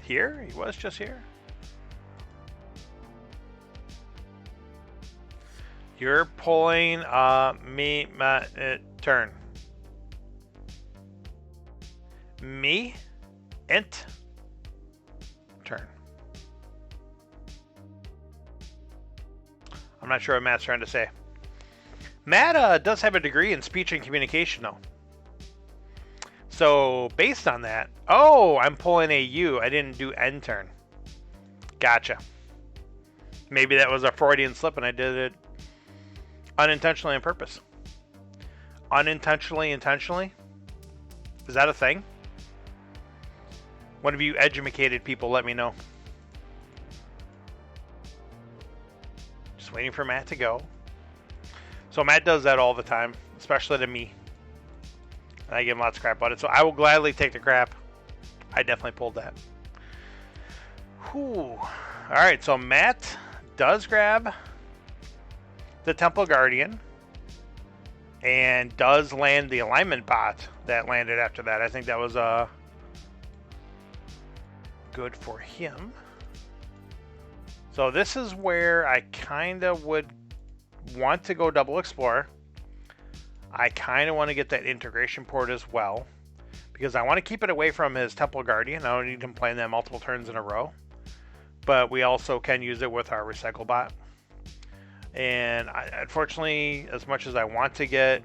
here. He was just here. You're pulling me, Matt, turn. Me, int, turn. I'm not sure what Matt's trying to say. Matt does have a degree in speech and communication, though. So, based on that... Oh, I'm pulling a U. I didn't do end turn. Gotcha. Maybe that was a Freudian slip and I did it unintentionally on purpose. Unintentionally, intentionally? Is that a thing? One of you educated people, let me know. Just waiting for Matt to go. So Matt does that all the time, especially to me. And I give him lots of crap about it. So I will gladly take the crap. I definitely pulled that. Whew. Alright, so Matt does grab the Temple Guardian. And does land the alignment bot that landed after that. I think that was good for him. So this is where I kind of would want to go double Explorer. I kind of want to get that integration port as well, because I want to keep it away from his Temple Guardian. I don't need him playing that multiple turns in a row. But we also can use it with our Recycle Bot. And unfortunately, as much as I want to get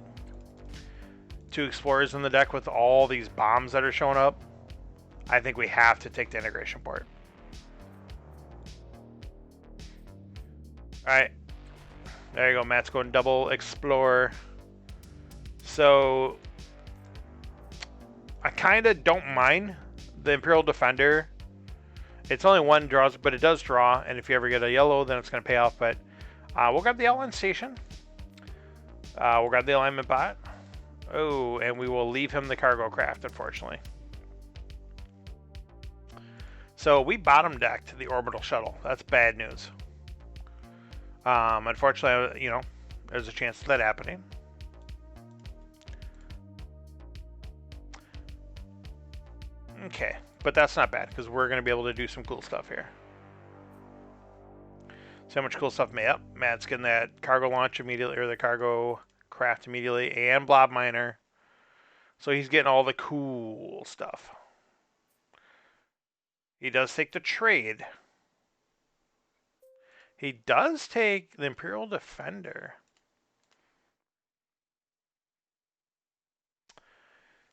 2 Explorers in the deck with all these bombs that are showing up, I think we have to take the integration port. Alright. There you go, Matt's going double Explorer. So, I kind of don't mind the Imperial Defender. It's only 1 draws, but it does draw, and if you ever get a yellow, then it's going to pay off. But we'll grab the Outland Station. We'll grab the Alignment Bot. Oh, and we will leave him the Cargo Craft, unfortunately. So, we bottom decked the Orbital Shuttle. That's bad news. Unfortunately, there's a chance of that happening. Okay, but that's not bad, because we're going to be able to do some cool stuff here. So much cool stuff made up. Matt's getting that cargo launch immediately, or the cargo craft immediately, and blob miner. So he's getting all the cool stuff. He does take the trade. He does take the Imperial Defender.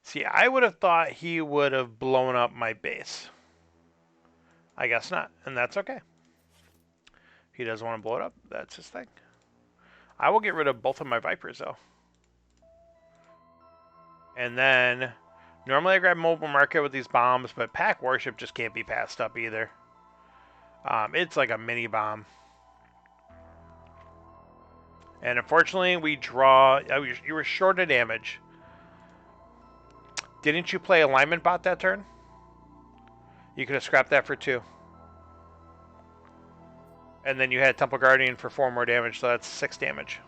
See, I would have thought he would have blown up my base. I guess not, and that's okay. If he doesn't want to blow it up, that's his thing. I will get rid of both of my Vipers, though. And then, normally I grab Mobile Market with these bombs, but Pack Warship just can't be passed up either. It's like a mini bomb. And unfortunately, we draw... You were short of damage. Didn't you play Alignment Bot that turn? You could have scrapped that for 2. And then you had Temple Guardian for 4 more damage, so that's 6 damage.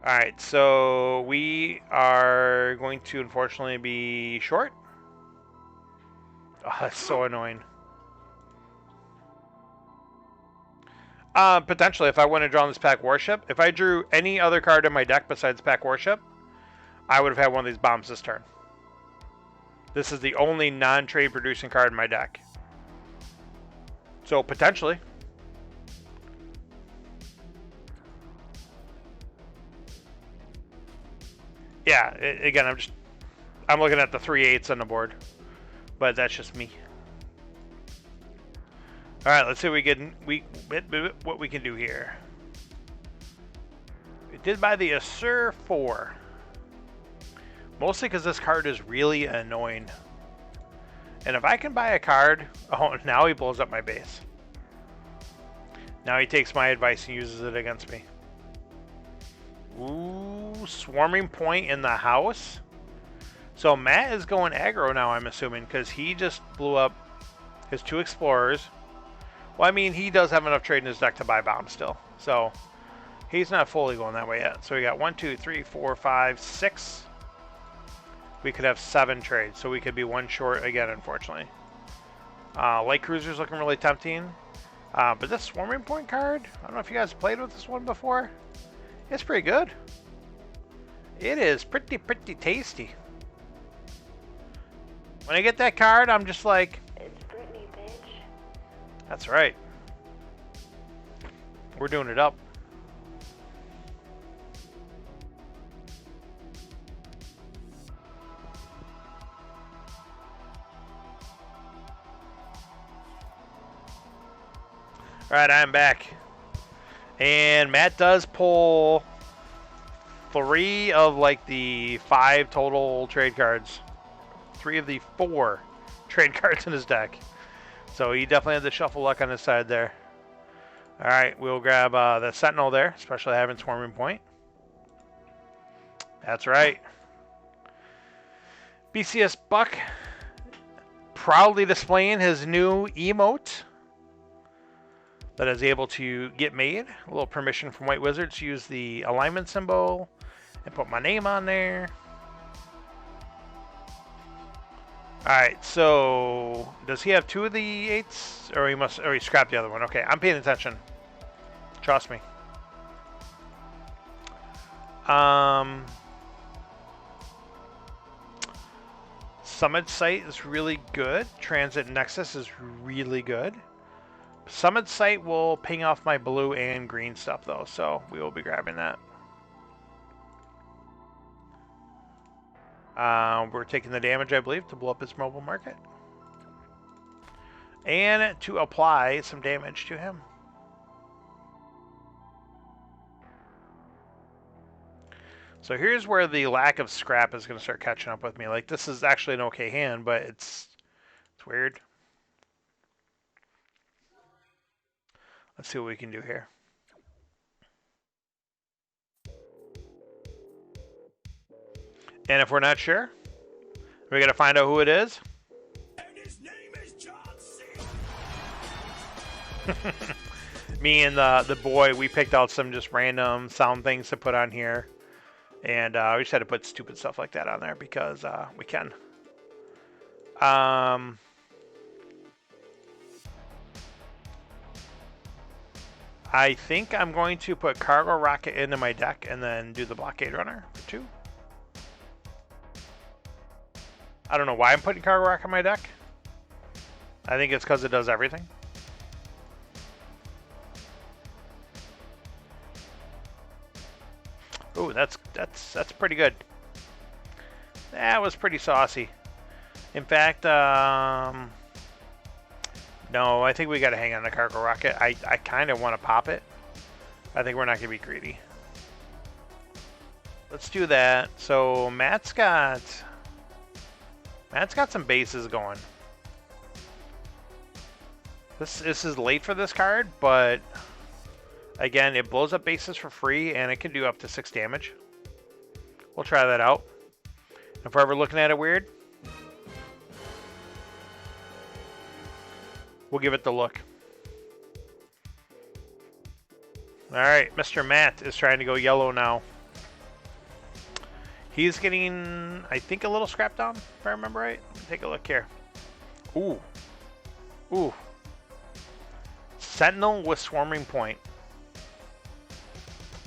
Alright, so we are going to unfortunately be short. Oh, that's so annoying. Potentially, if I wouldn't have drawn this Pack Warship, if I drew any other card in my deck besides Pack Warship, I would have had one of these bombs this turn. This is the only non-trade producing card in my deck. So, potentially. Yeah, again, I'm looking at the 3/8s on the board. But that's just me. Alright, let's see what we can do here. We did buy the Assur 4. Mostly because this card is really annoying. And if I can buy a card... Oh, now he blows up my base. Now he takes my advice and uses it against me. Ooh, swarming point in the house. So Matt is going aggro now, I'm assuming, because he just blew up his 2 explorers. Well, I mean, he does have enough trade in his deck to buy bombs still. So he's not fully going that way yet. So we got 1, 2, 3, 4, 5, 6. We could have 7 trades, so we could be 1 short again, unfortunately. Light Cruiser's looking really tempting. But this Swarming Point card, I don't know if you guys played with this one before. It's pretty good. It is pretty tasty. When I get that card, I'm just like... It's Britney, bitch. That's right. We're doing it up. Alright, I'm back. And Matt does pull 3 of like the 5 total trade cards. 3 of the 4 trade cards in his deck. So he definitely had the shuffle luck on his side there. Alright, we'll grab the Sentinel there, especially having Swarming Point. That's right. BCS Buck proudly displaying his new emote that is able to get made. A little permission from White Wizards to use the alignment symbol and put my name on there. Alright, so does he have 2 of the 8s? Or he scrapped the other one. Okay, I'm paying attention. Trust me. Summit Site is really good. Transit Nexus is really good. Summit Site will ping off my blue and green stuff though, so we will be grabbing that. We're taking the damage, I believe, to blow up his mobile market. And to apply some damage to him. So here's where the lack of scrap is going to start catching up with me. Like, this is actually an okay hand, but it's weird. Let's see what we can do here. And if we're not sure, we got to find out who it is. And his name is John C. Me and the boy, we picked out some just random sound things to put on here. And we just had to put stupid stuff like that on there because we can. I think I'm going to put Cargo Rocket into my deck and then do the Blockade Runner for 2. I don't know why I'm putting Cargo Rocket in my deck. I think it's because it does everything. Ooh, that's pretty good. That was pretty saucy. In fact, no, I think we got to hang on the Cargo Rocket. I kind of want to pop it. I think we're not going to be greedy. Let's do that. So Matt's got some bases going. This is late for this card, but again, it blows up bases for free, and it can do up to 6 damage. We'll try that out. If we're ever looking at it weird, we'll give it the look. Alright, Mr. Matt is trying to go yellow now. He's getting, I think, a little scrap down, if I remember right. Take a look here. Ooh. Ooh. Sentinel with Swarming Point.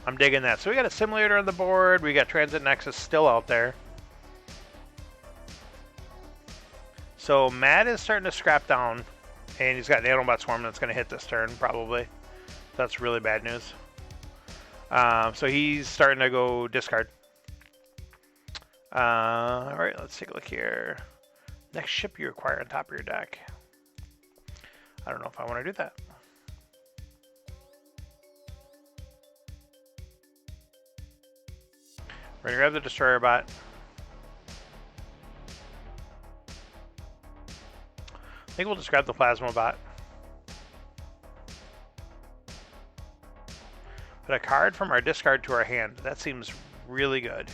I'm digging that. So we got a Simulator on the board. We got Transit Nexus still out there. So Matt is starting to scrap down. And he's got Nanobot Swarm that's going to hit this turn, probably. That's really bad news. So he's starting to go discard. Alright, let's take a look here. Next ship you acquire on top of your deck. I don't know if I want to do that. We're going to grab the Destroyer Bot. I think we'll just grab the Plasma Bot. Put a card from our discard to our hand. That seems really good.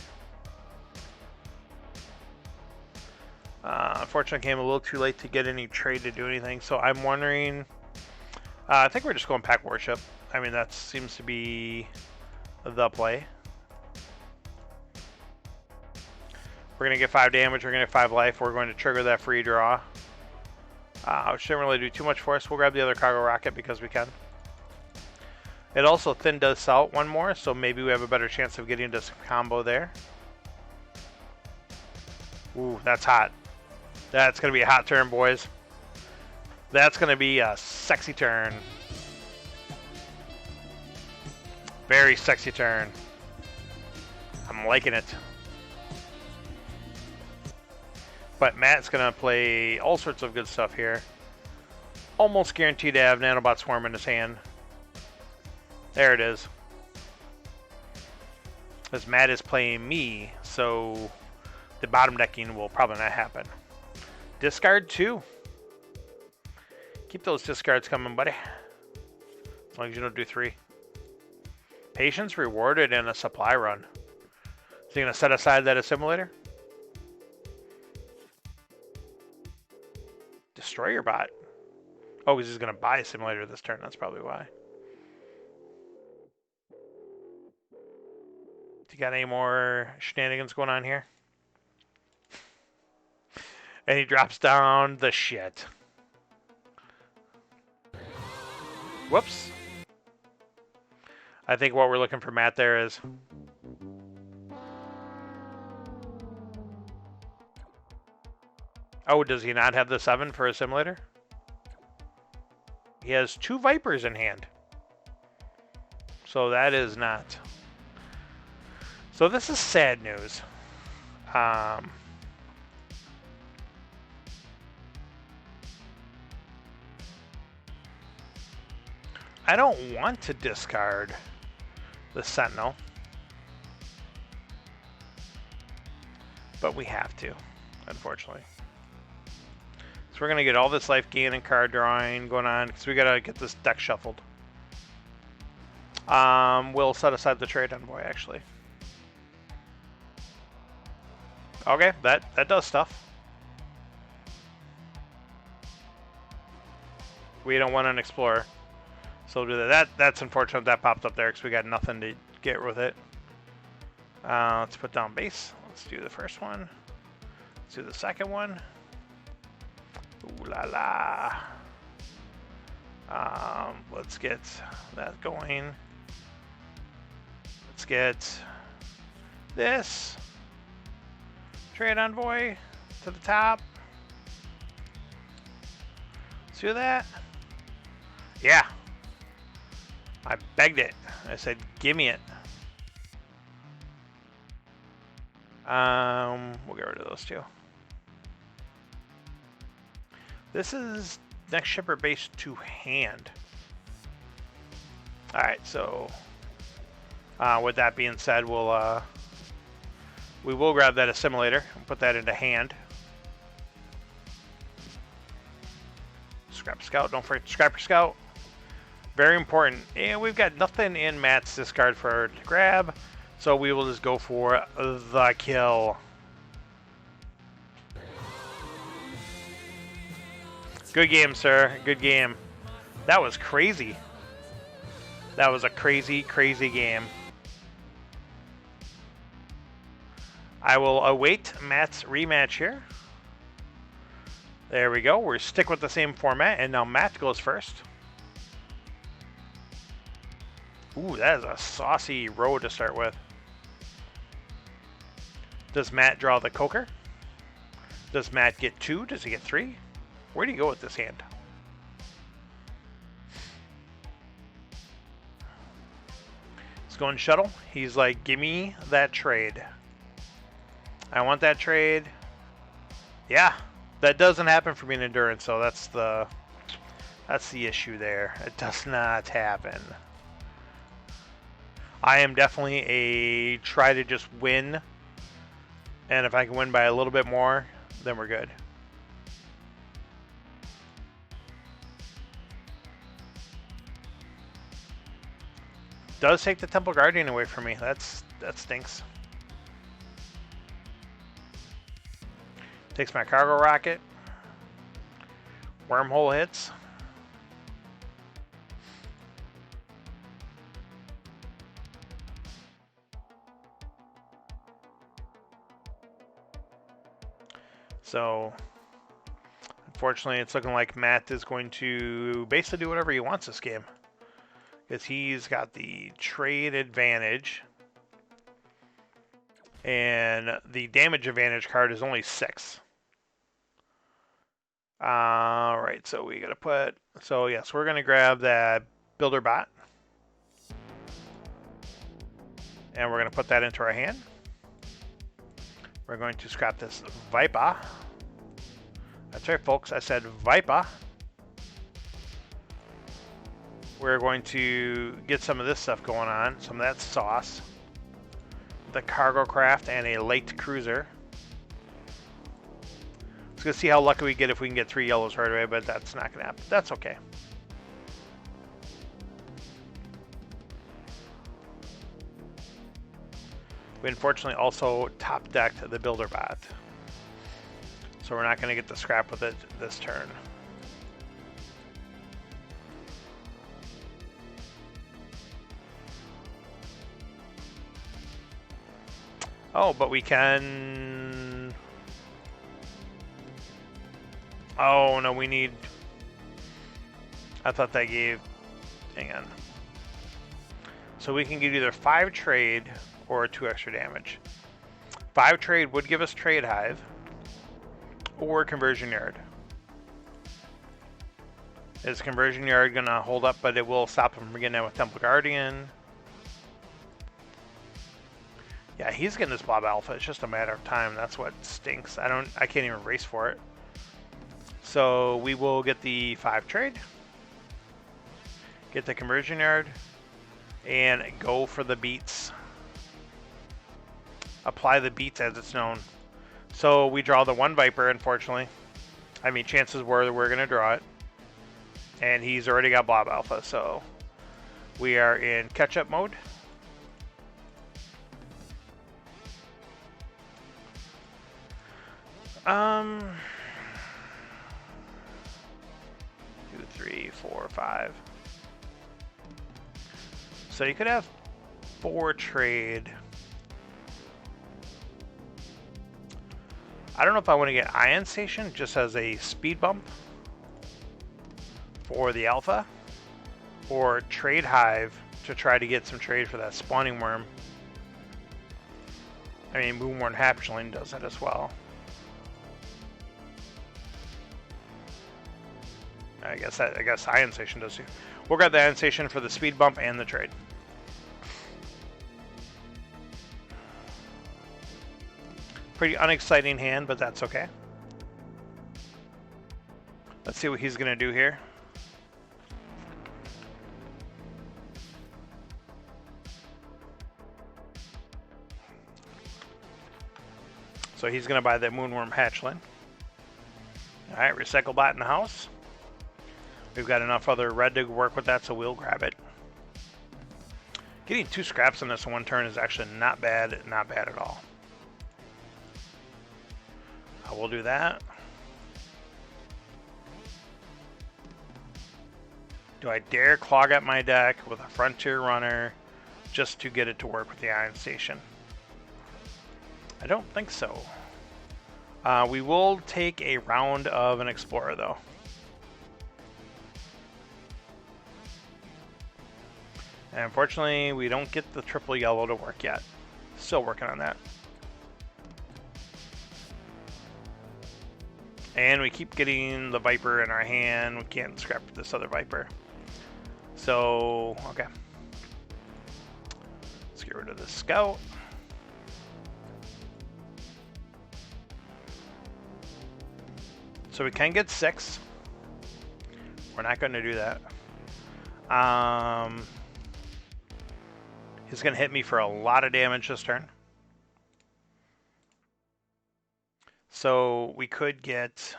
Unfortunately, I came a little too late to get any trade to do anything, so I'm wondering... I think we're just going Pack Worship. I mean, that seems to be the play. We're going to get 5 damage, we're going to get 5 life, we're going to trigger that free draw. Which didn't really do too much for us. We'll grab the other cargo rocket because we can. It also thin does out one more, so maybe we have a better chance of getting into some combo there. Ooh, that's hot. That's going to be a hot turn, boys. That's going to be a sexy turn. Very sexy turn. I'm liking it. But Matt's going to play all sorts of good stuff here. Almost guaranteed to have Nanobot Swarm in his hand. There it is. Because Matt is playing me, so the bottom decking will probably not happen. Discard 2. Keep those discards coming, buddy. As long as you don't do 3. Patience rewarded in a supply run. Is he going to set aside that assimilator? Destroy your bot. Oh, because he's going to buy a simulator this turn. That's probably why. Do you got any more shenanigans going on here? And he drops down the shit. Whoops. I think what we're looking for Matt there is... Oh, does he not have the 7 for a simulator? He has 2 Vipers in hand. So that is not. So this is sad news. I don't want to discard the Sentinel. But we have to, unfortunately. So we're going to get all this life gain and card drawing going on because we got to get this deck shuffled. We'll set aside the trade envoy, actually. Okay, that does stuff. We don't want an explorer. So we'll do that. That's unfortunate that popped up there because we got nothing to get with it. Let's put down base. Let's do the first one. Let's do the second one. Ooh la la. Let's get that going. Let's get this trade envoy to the top. Let's do that. Yeah. I begged it. I said, give me it. We'll get rid of those two. This is next shipper base to hand. Alright, so with that being said, we will grab that assimilator and put that into hand. Scrap Scout, don't forget to scrap your Scout. Very important. And we've got nothing in Matt's discard for her to grab, so we will just go for the kill. Good game, sir. Good game. That was crazy. That was a crazy, crazy game. I will await Matt's rematch here. There we go. We're stick with the same format, and now Matt goes first. Ooh, that is a saucy row to start with. Does Matt draw the Coker? Does Matt get 2? Does he get 3? Where do you go with this hand? He's going shuttle. He's like, give me that trade. I want that trade. Yeah, that doesn't happen for me in Endurance, so that's the issue there. It does not happen. I am definitely a try to just win, and if I can win by a little bit more, then we're good. Does take the Temple Guardian away from me. That stinks. Takes my cargo rocket. Wormhole hits. So, unfortunately, it's looking like Matt is going to basically do whatever he wants this game. Because he's got the trade advantage. And the damage advantage card is only 6. Alright, so we gotta put... So, yes, we're gonna grab that Builder Bot. And we're gonna put that into our hand. We're going to scrap this Viper. That's right, folks. I said Viper. We're going to get some of this stuff going on. Some of that sauce. The cargo craft and a light cruiser. Let's go see how lucky we get if we can get 3 yellows right away, but that's not going to happen. That's okay. We unfortunately also top decked the Builder Bot. So we're not going to get the scrap with it this turn. Oh, but we can... Oh, no, we need... I thought that gave... Hang on. So we can get either 5 trade or 2 extra damage. 5 trade would give us Trade Hive or Conversion Yard. Is Conversion Yard going to hold up, but it will stop him from getting in with Temple Guardian? Yeah, he's getting this Blob Alpha. It's just a matter of time. That's what stinks. I can't even race for it. So we will get the 5 trade. Get the Conversion Yard. And go for the beats. Apply the beats as it's known. So we draw the 1 Viper, unfortunately. I mean, chances were that we're going to draw it. And he's already got Blob Alpha, so we are in catch-up mode. Um, 2, 3, 4, 5. So you could have 4 trade. I don't know if I want to get Ion Station just as a speed bump for the Alpha, or Trade Hive to try to get some trade for that Spawning Worm. I mean, Moonworn Hatchling does that as well. I guess Ion Station does too. We'll grab the Ion Station for the speed bump and the trade. Pretty unexciting hand, but that's okay. Let's see what he's going to do here. So he's going to buy the Moonworm Hatchling. Alright, Recycle Bot in the house. We've got enough other red to work with that, so we'll grab it. Getting 2 scraps on this one turn is actually not bad at all. We'll do that. Do I dare clog up my deck with a Frontier Runner just to get it to work with the Ion Station? I don't think so. We will take a round of an Explorer, though. And unfortunately, we don't get the triple yellow to work yet. Still working on that. And we keep getting the Viper in our hand. We can't scrap this other Viper. So, okay. Let's get rid of the Scout. So we can get 6. We're not going to do that. He's going to hit me for a lot of damage this turn. So we could get...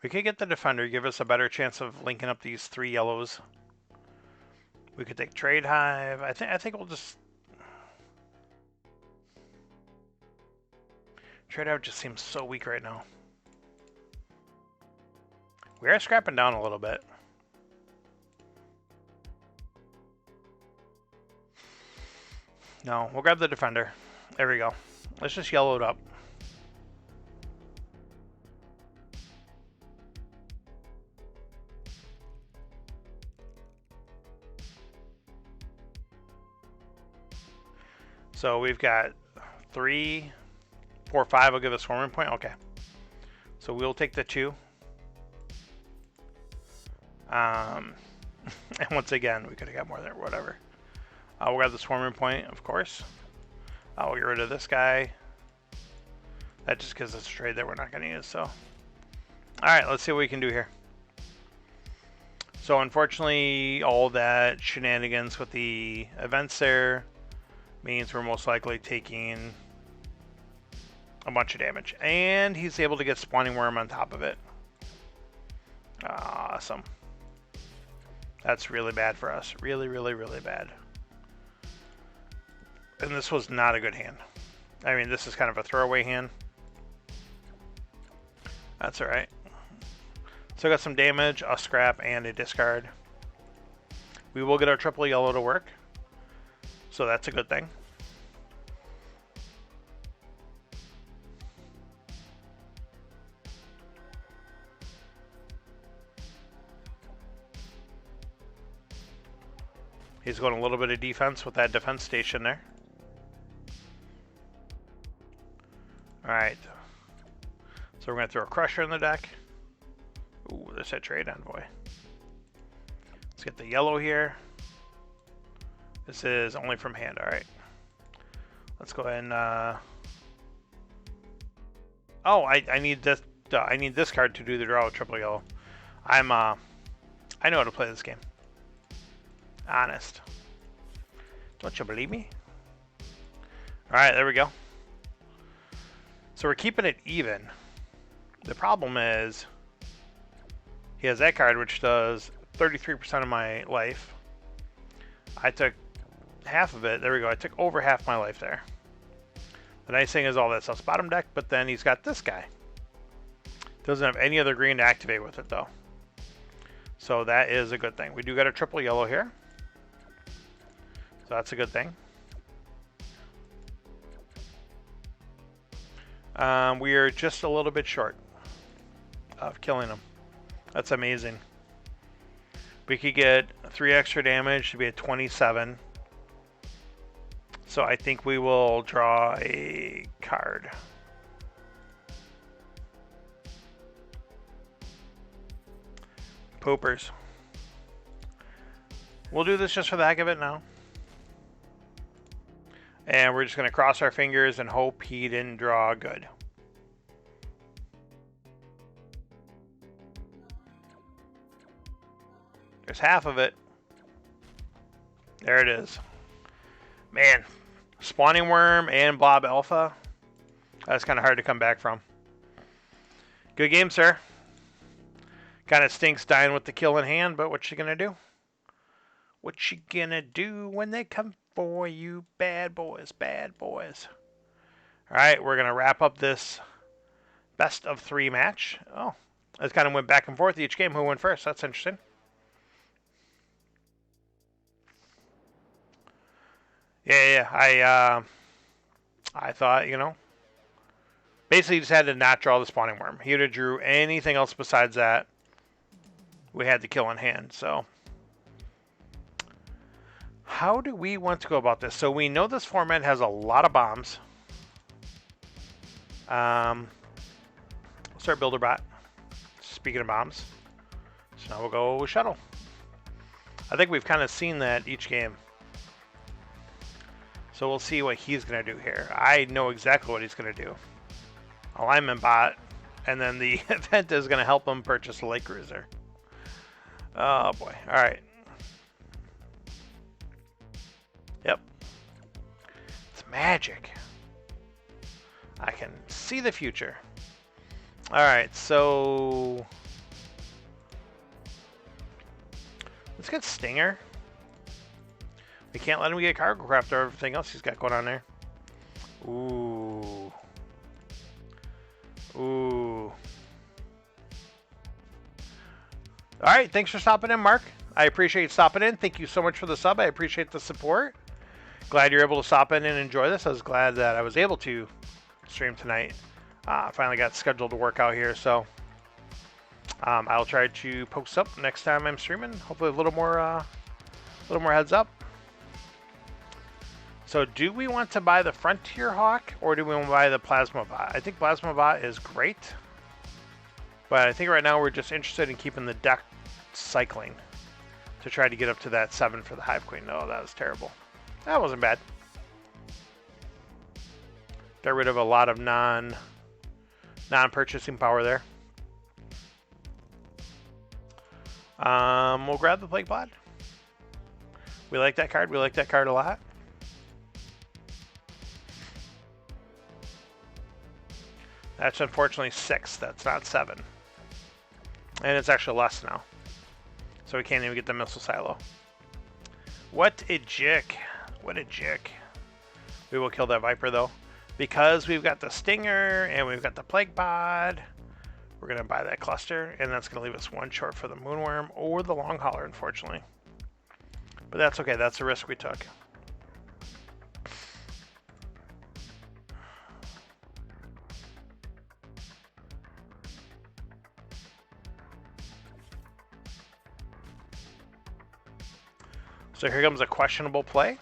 We could get the defender, give us a better chance of linking up these 3 yellows. We could take Trade Hive. I think we'll just... Trade Hive just seems so weak right now. We are scrapping down a little bit. No, we'll grab the defender. There we go. Let's just yellow it up. So we've got 3, 4, 5 will give us swarming point. Okay. So we'll take the 2. And once again, we could have got more there, whatever. We'll grab the swarming point, of course. We'll get rid of this guy. That just gives us a trade that we're not going to use, so. Alright, let's see what we can do here. So unfortunately, all that shenanigans with the events there means we're most likely taking a bunch of damage. And he's able to get spawning worm on top of it. Awesome. That's really bad for us. Really, really, really bad. And this was not a good hand. I mean, this is kind of a throwaway hand. That's alright. So I got some damage, a scrap, and a discard. We will get our triple yellow to work. So that's a good thing. He's going a little bit of defense with that defense station there. Alright. So we're going to throw a crusher in the deck. Ooh, there's that trade envoy. Let's get the yellow here. This is only from hand, alright. Let's go ahead and oh, I need this I need this card to do the draw with triple yellow. I know how to play this game. Honest. Don't you believe me? Alright, there we go. So we're keeping it even. The problem is he has that card which does 33% of my life. I took half of it. There we go. I took over half my life there. The nice thing is all that stuff's bottom deck, but then he's got this guy. Doesn't have any other green to activate with it though. So that is a good thing. We do got a triple yellow here. So that's a good thing. We are just a little bit short of killing him. That's amazing. We could get 3 extra damage to be at 27. So I think we will draw a card. Poopers. We'll do this just for the heck of it now. And we're just going to cross our fingers and hope he didn't draw good. There's half of it. There it is. Man, spawning worm and blob alpha. That's kind of hard to come back from. Good game, sir. Kind of stinks dying with the kill in hand, but what you gonna do? What you gonna do when they come for you, bad boys, bad boys? All right, we're gonna wrap up this best of 3 match. Oh, it kind of went back and forth each game. Who went first? That's interesting. Yeah. I thought, you know, basically just had to not draw the spawning worm. He would have drew anything else besides that. We had the kill in hand, so. How do we want to go about this? So we know this format has a lot of bombs. We'll start Builderbot. Speaking of bombs. So now we'll go Shuttle. I think we've kind of seen that each game. So we'll see what he's going to do here. I know exactly what he's going to do. Alignment bot. And then the event is going to help him purchase a Lake Cruiser. Oh boy. Alright. Yep. It's magic. I can see the future. Alright, so Let's get Stinger. We can't let him get Cargo Craft or everything else he's got going on there. Ooh. Ooh. Alright, thanks for stopping in, Mark. I appreciate you stopping in. Thank you so much for the sub. I appreciate the support. Glad you're able to stop in and enjoy this. I was glad that I was able to stream tonight. Finally got scheduled to work out here, so I'll try to post up next time I'm streaming. Hopefully a little more heads up. So do we want to buy the Frontier Hawk or do we want to buy the Plasma Bot? I think Plasma Bot is great, but I think right now we're just interested in keeping the deck cycling to try to get up to that 7 for the Hive Queen. No, that was terrible. That wasn't bad. Got rid of a lot of non-purchasing power there. We'll grab the Plague Pod. We like that card. We like that card a lot. That's unfortunately 6. That's not 7. And it's actually less now. So we can't even get the Missile Silo. What a jick. What a jick. We will kill that Viper though. Because we've got the Stinger and we've got the Plague Pod. We're going to buy that cluster. And that's going to leave us 1 short for the Moonworm or the Long Hauler, unfortunately. But that's okay. That's the risk we took. So here comes a questionable play.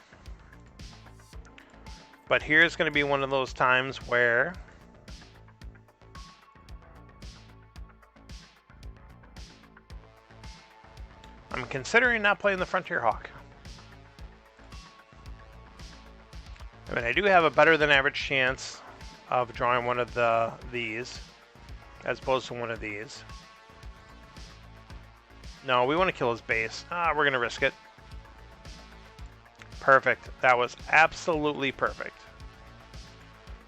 But here's going to be one of those times where I'm considering not playing the Frontier Hawk. I mean, I do have a better than average chance of drawing one of these as opposed to one of these. No, we want to kill his base. We're going to risk it. Perfect. That was absolutely perfect.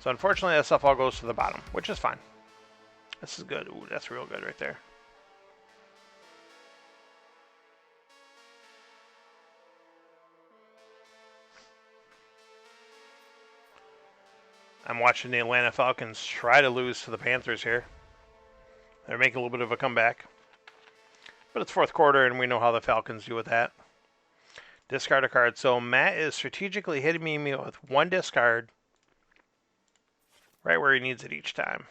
So unfortunately that stuff all goes to the bottom, which is fine. This is good. Ooh, that's real good right there. I'm watching the Atlanta Falcons try to lose to the Panthers here. They're making a little bit of a comeback. But it's fourth quarter and we know how the Falcons do with that. Discard a card. So Matt is strategically hitting me with 1 discard right where he needs it each time.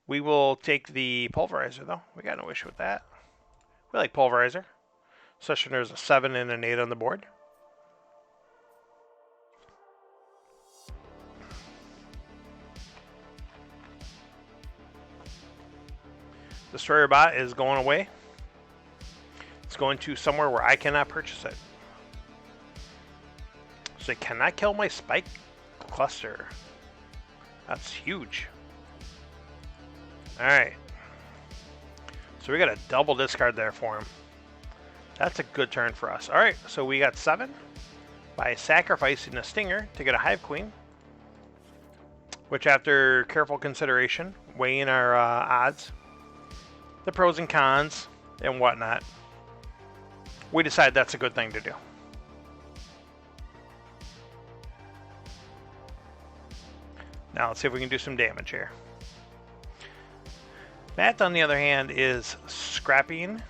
We will take the Pulverizer though. We got no issue with that. We like Pulverizer. Especially when there's a 7 and an 8 on the board. Destroyer Bot is going away. It's going to somewhere where I cannot purchase it. So it cannot kill my Spike Cluster. That's huge. Alright. So we got a double discard there for him. That's a good turn for us. Alright, so we got 7 by sacrificing a Stinger to get a Hive Queen. Which after careful consideration, weighing our odds, the pros and cons, and whatnot, we decided that's a good thing to do. Now let's see if we can do some damage here. Matt, on the other hand, is scrapping.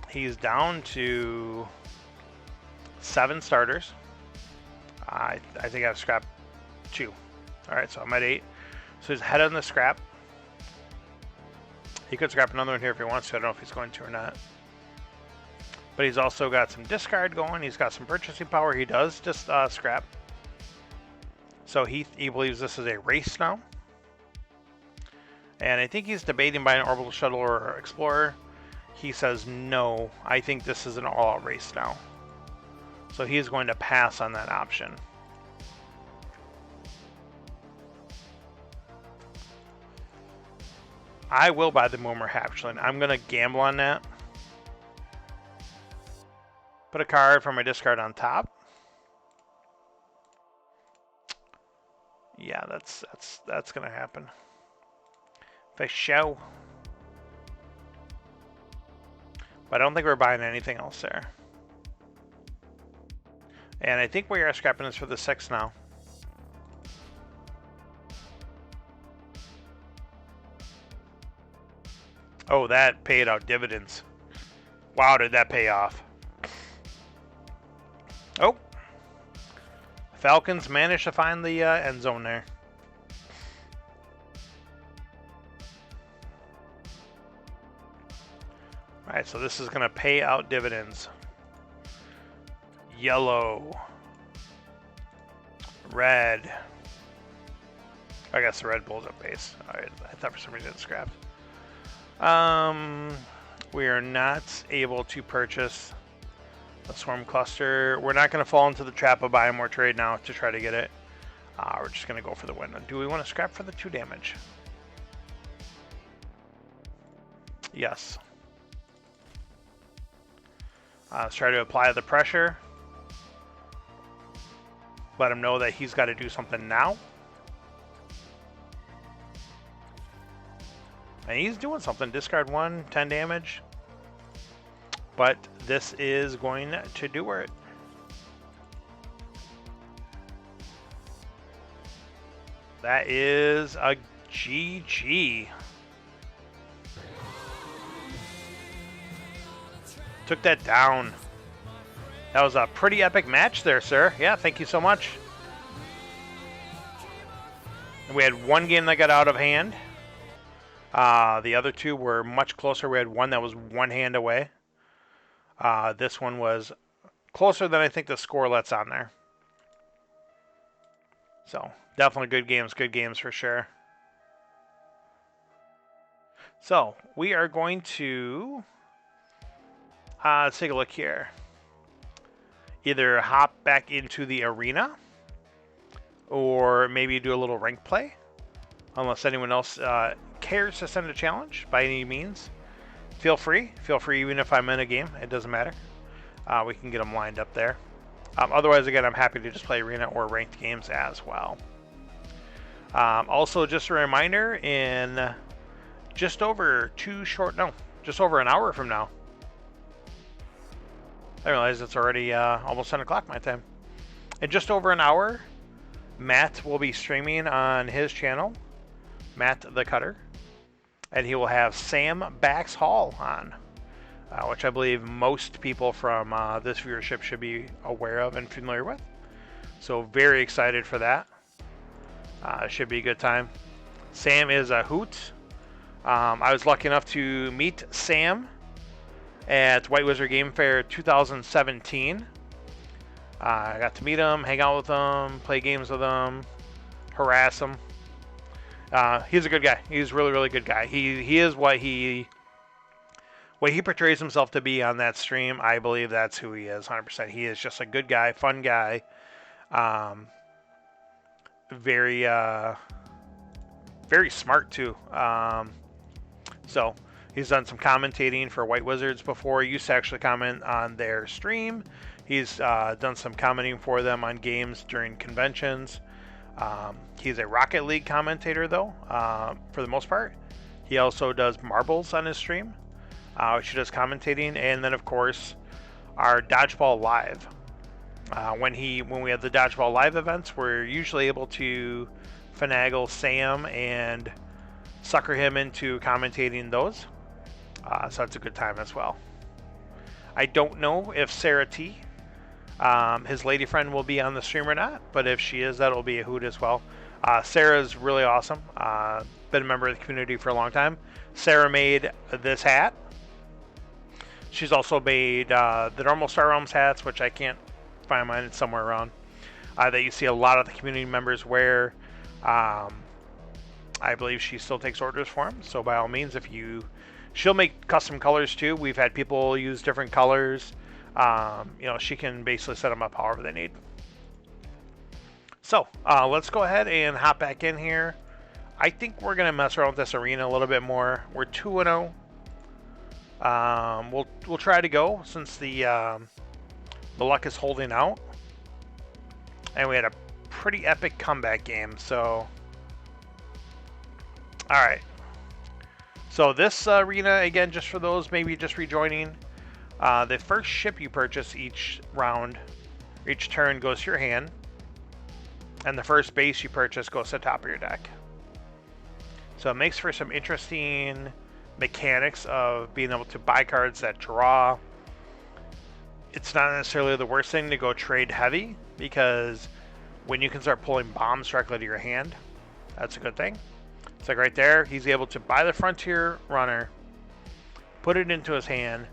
He's down to 7 starters. I think I've scrapped 2. Alright, so I'm at 8. So he's ahead on the scrap. He could scrap another one here if he wants to. I don't know if he's going to or not. But he's also got some discard going. He's got some purchasing power. He does just scrap. So he believes this is a race now. And I think he's debating buying an orbital shuttle or explorer. He says no. I think this is an all-out race now. So he's going to pass on that option. I will buy the Moomer Hatchling. I'm going to gamble on that. Put a card from my discard on top. Yeah, that's going to happen. If I show. But I don't think we're buying anything else there. And I think we are scrapping this for the 6 now. Oh, that paid out dividends. Wow, did that pay off. Oh. Falcons managed to find the end zone there. Alright, so this is going to pay out dividends. Yellow. Red. I guess the red pulls up base. Alright, I thought for some reason it scrapped. We are not able to purchase a swarm cluster. We're not going to fall into the trap of buying more trade now to try to get it. We're just going to go for the win. Do we want to scrap for the 2 damage? Yes. Let's try to apply the pressure. Let him know that he's got to do something now. And he's doing something. Discard 1, 10 damage. But this is going to do it. That is a GG. Took that down. That was a pretty epic match there, sir. Yeah, thank you so much. And we had 1 game that got out of hand. The other 2 were much closer. We had 1 that was 1 hand away. This one was closer than I think the score lets on there. So, definitely good games for sure. So, we are going to let's take a look here. Either hop back into the arena or maybe do a little rank play. Unless anyone else cares to send a challenge by any means. Feel free even if I'm in a game, it doesn't matter. We can get them lined up there. Otherwise, again, I'm happy to just play arena or ranked games as well. Also, just a reminder, in just over just over an hour from now. I realize it's already almost 10 o'clock my time. In just over an hour, Matt will be streaming on his channel, Matt the Cutter. And he will have Sam Bax Hall on, which I believe most people from this viewership should be aware of and familiar with. So very excited for that. Should be a good time. Sam is a hoot. I was lucky enough to meet Sam at White Wizard Game Fair 2017. I got to meet him, hang out with him, play games with him, harass him. He's a good guy. He's a really, really good guy. He is what he portrays himself to be on that stream. I believe that's who he is, 100%. He is just a good guy, fun guy. Very, very smart too. So he's done some commentating for White Wizards before. He used to actually comment on their stream. He's done some commenting for them on games during conventions. He's a Rocket League commentator, though, for the most part. He also does marbles on his stream, which he does commentating, and then, of course, our Dodgeball Live. When we have the Dodgeball Live events, we're usually able to finagle Sam and sucker him into commentating those. So that's a good time as well. I don't know if Sarah T, his lady friend, will be on the stream or not, but if she is, that'll be a hoot as well. Sarah's really awesome. Been a member of the community for a long time. Sarah made this hat. She's also made the normal Star Realms hats, which I can't find mine. It's somewhere around. That you see a lot of the community members wear. I believe she still takes orders for them. So by all means, she'll make custom colors too. We've had people use different colors. She can basically set them up however they need. So let's go ahead and hop back in here. I think we're gonna mess around with this arena a little bit more. We're 2-0. We'll try to go since the luck is holding out, and we had a pretty epic comeback game. So, all right. So this arena, again, just for those maybe just rejoining, The first ship you purchase each round, each turn, goes to your hand, and the first base you purchase goes to the top of your deck. So it makes for some interesting mechanics of being able to buy cards that draw. It's not necessarily the worst thing to go trade heavy, because when you can start pulling bombs directly to your hand, that's a good thing. It's like right there, he's able to buy the Frontier Runner, put it into his hand,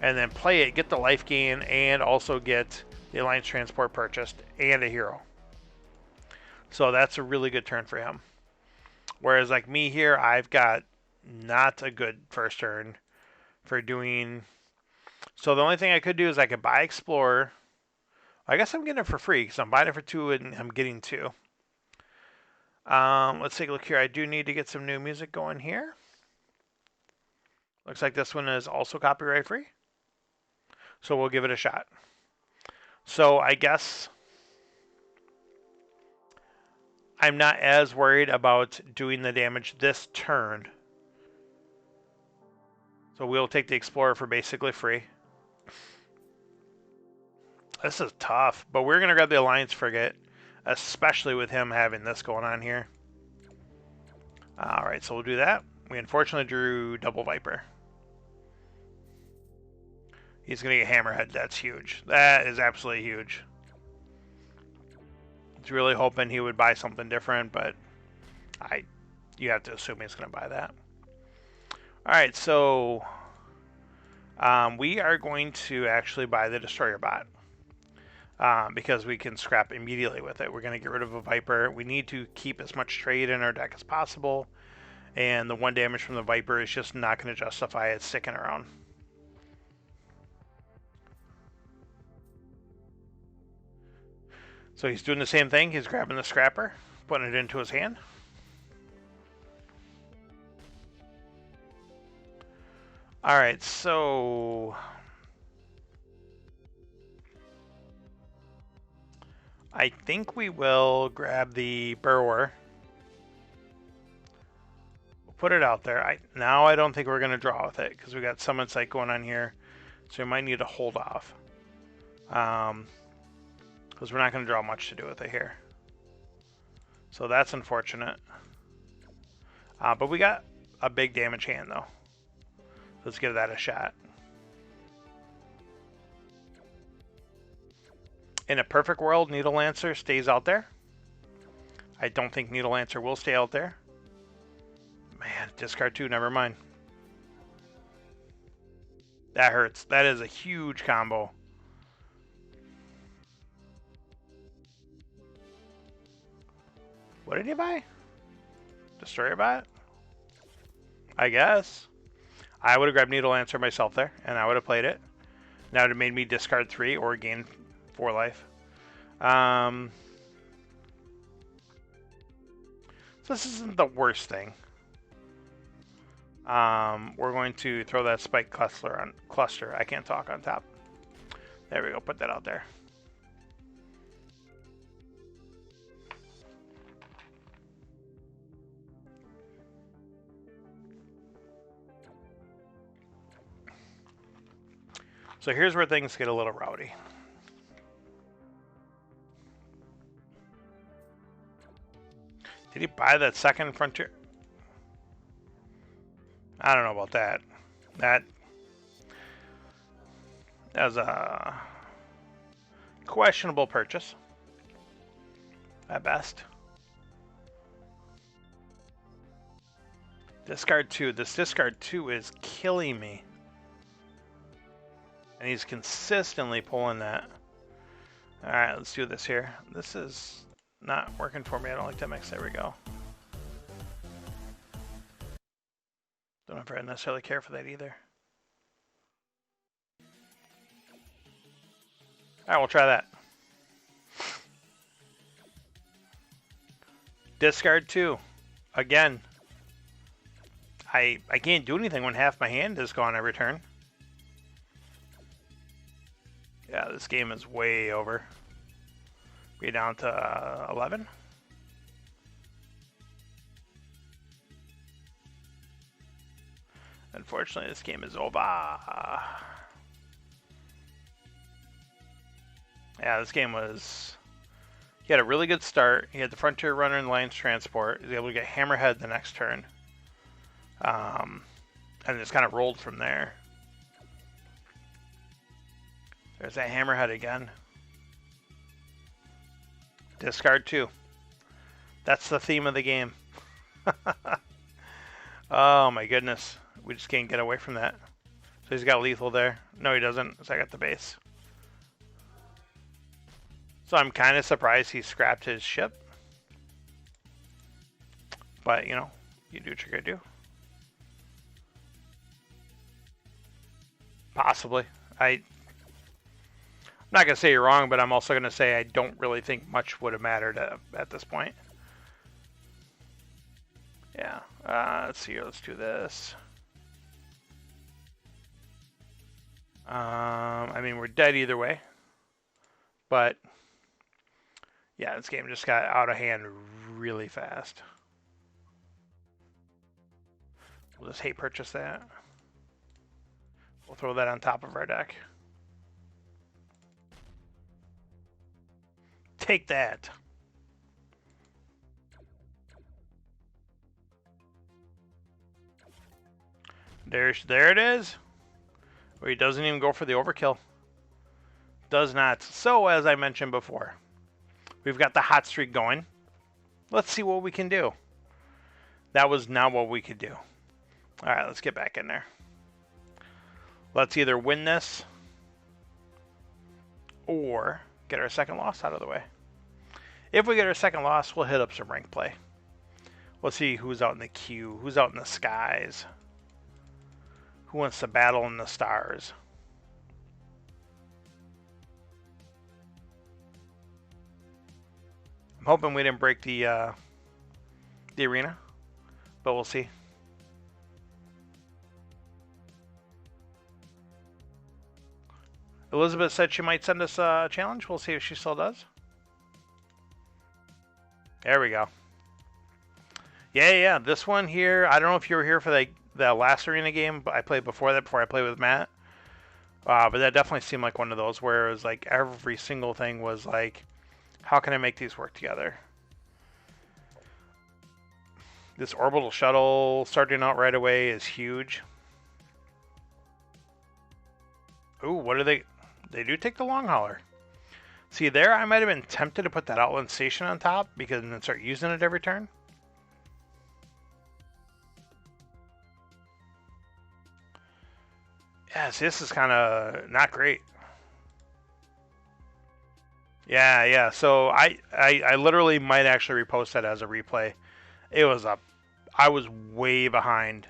and then play it, get the life gain, and also get the Alliance Transport purchased, and a hero. So that's a really good turn for him. Whereas like me here, I've got not a good first turn for doing... So the only thing I could do is I could buy Explorer. I guess I'm getting it for free, because I'm buying it for 2 and I'm getting 2. Let's take a look here. I do need to get some new music going here. Looks like this one is also copyright free. So we'll give it a shot. So I guess I'm not as worried about doing the damage this turn. So we'll take the Explorer for basically free. This is tough, but we're going to grab the Alliance Frigate, especially with him having this going on here. Alright, so we'll do that. We unfortunately drew Double Viper. He's going to get Hammerhead. That's huge. That is absolutely huge. I was really hoping he would buy something different, but you have to assume he's going to buy that. Alright, so we are going to actually buy the Destroyer Bot. Because we can scrap immediately with it. We're going to get rid of a Viper. We need to keep as much trade in our deck as possible. And the 1 damage from the Viper is just not going to justify it sticking around. So he's doing the same thing. He's grabbing the Scrapper, putting it into his hand. Alright, so I think we will grab the Burrower. We'll put it out there. Now I don't think we're going to draw with it, because we got Summon Sight going on here. So we might need to hold off. Because we're not going to draw much to do with it here. So that's unfortunate. But we got a big damage hand, though. Let's give that a shot. In a perfect world, Needle Lancer stays out there. I don't think Needle Lancer will stay out there. Man, discard 2, never mind. That hurts. That is a huge combo. What did he buy? Destroyer Bot? I guess. I would have grabbed Needle Lancer myself there, and I would have played it. That would have made me discard 3 or gain 4 life. So this isn't the worst thing. We're going to throw that Spike Cluster. I can't talk on top. There we go. Put that out there. So here's where things get a little rowdy. Did he buy that second Frontier? I don't know about that. That was a questionable purchase at best. Discard 2. This discard 2 is killing me. And he's consistently pulling that. Alright, let's do this here. This is not working for me. I don't like that mix. There we go. Don't know if I necessarily care for that either. Alright, we'll try that. Discard 2. Again. I can't do anything when half my hand is gone every turn. Yeah, this game is way over. We're down to 11. Unfortunately, this game is over. Yeah, this game was... He had a really good start. He had the Frontier Runner and Lion's Transport. He was able to get Hammerhead the next turn. And just kind of rolled from there. There's that Hammerhead again. Discard 2. That's the theme of the game. Oh my goodness. We just can't get away from that. So he's got lethal there. No, he doesn't. So I got the base. So I'm kind of surprised he scrapped his ship. But, you know, you do what you're going to do. Possibly. I'm not going to say you're wrong, but I'm also going to say I don't really think much would have mattered at this point. Yeah. Let's see here. Let's do this. I mean, we're dead either way. But, yeah, this game just got out of hand really fast. We'll just hate purchase that. We'll throw that on top of our deck. Take that. There it is. Where he doesn't even go for the overkill. Does not. So, as I mentioned before, we've got the hot streak going. Let's see what we can do. That was not what we could do. All right, let's get back in there. Let's either win this or get our second loss out of the way. If we get our second loss, we'll hit up some rank play. We'll see who's out in the queue, who's out in the skies, who wants to battle in the stars. I'm hoping we didn't break the arena, but we'll see. Elizabeth said she might send us a challenge. We'll see if she still does. There we go. Yeah. This one here, I don't know if you were here for the last arena game, but I played before that, before I played with Matt. But that definitely seemed like one of those where it was like every single thing was like, how can I make these work together? This orbital shuttle starting out right away is huge. Ooh, what are they? They do take the long hauler. See there, I might have been tempted to put that outland station on top because then start using it every turn. Yeah, see, this is kind of not great. Yeah. So I literally might actually repost that as a replay. I was way behind,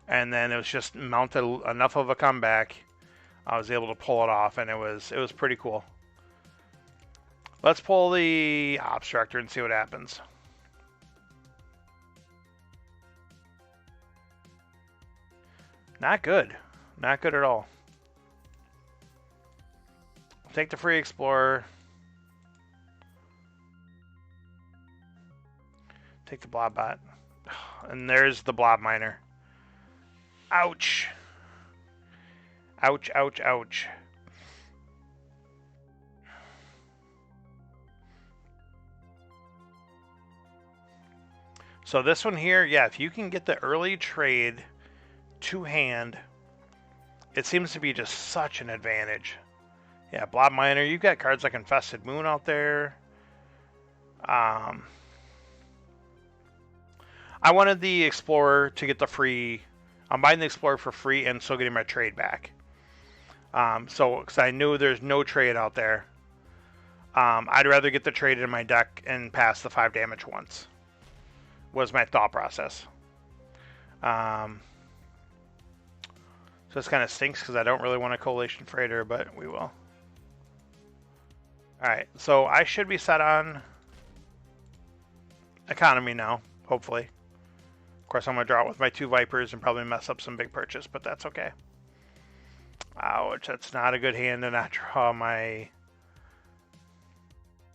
and then it was just mounted enough of a comeback. I was able to pull it off, and it was pretty cool. Let's pull the Ops Director and see what happens. Not good. Not good at all. Take the Free Explorer. Take the Blob Bot. And there's the Blob Miner. Ouch. Ouch. So this one here, yeah, if you can get the early trade to hand, it seems to be just such an advantage. Yeah, Blob Miner, you've got cards like Infested Moon out there. I wanted the Explorer to get the free. I'm buying the Explorer for free and still getting my trade back. Because I knew there's no trade out there. I'd rather get the trade in my deck and pass the 5 damage once. Was my thought process. So this kind of stinks because I don't really want a Coalition Freighter, but we will. Alright, so I should be set on economy now, hopefully. Of course, I'm going to draw it with my 2 Vipers and probably mess up some big purchase, but that's okay. Ouch, that's not a good hand to not draw my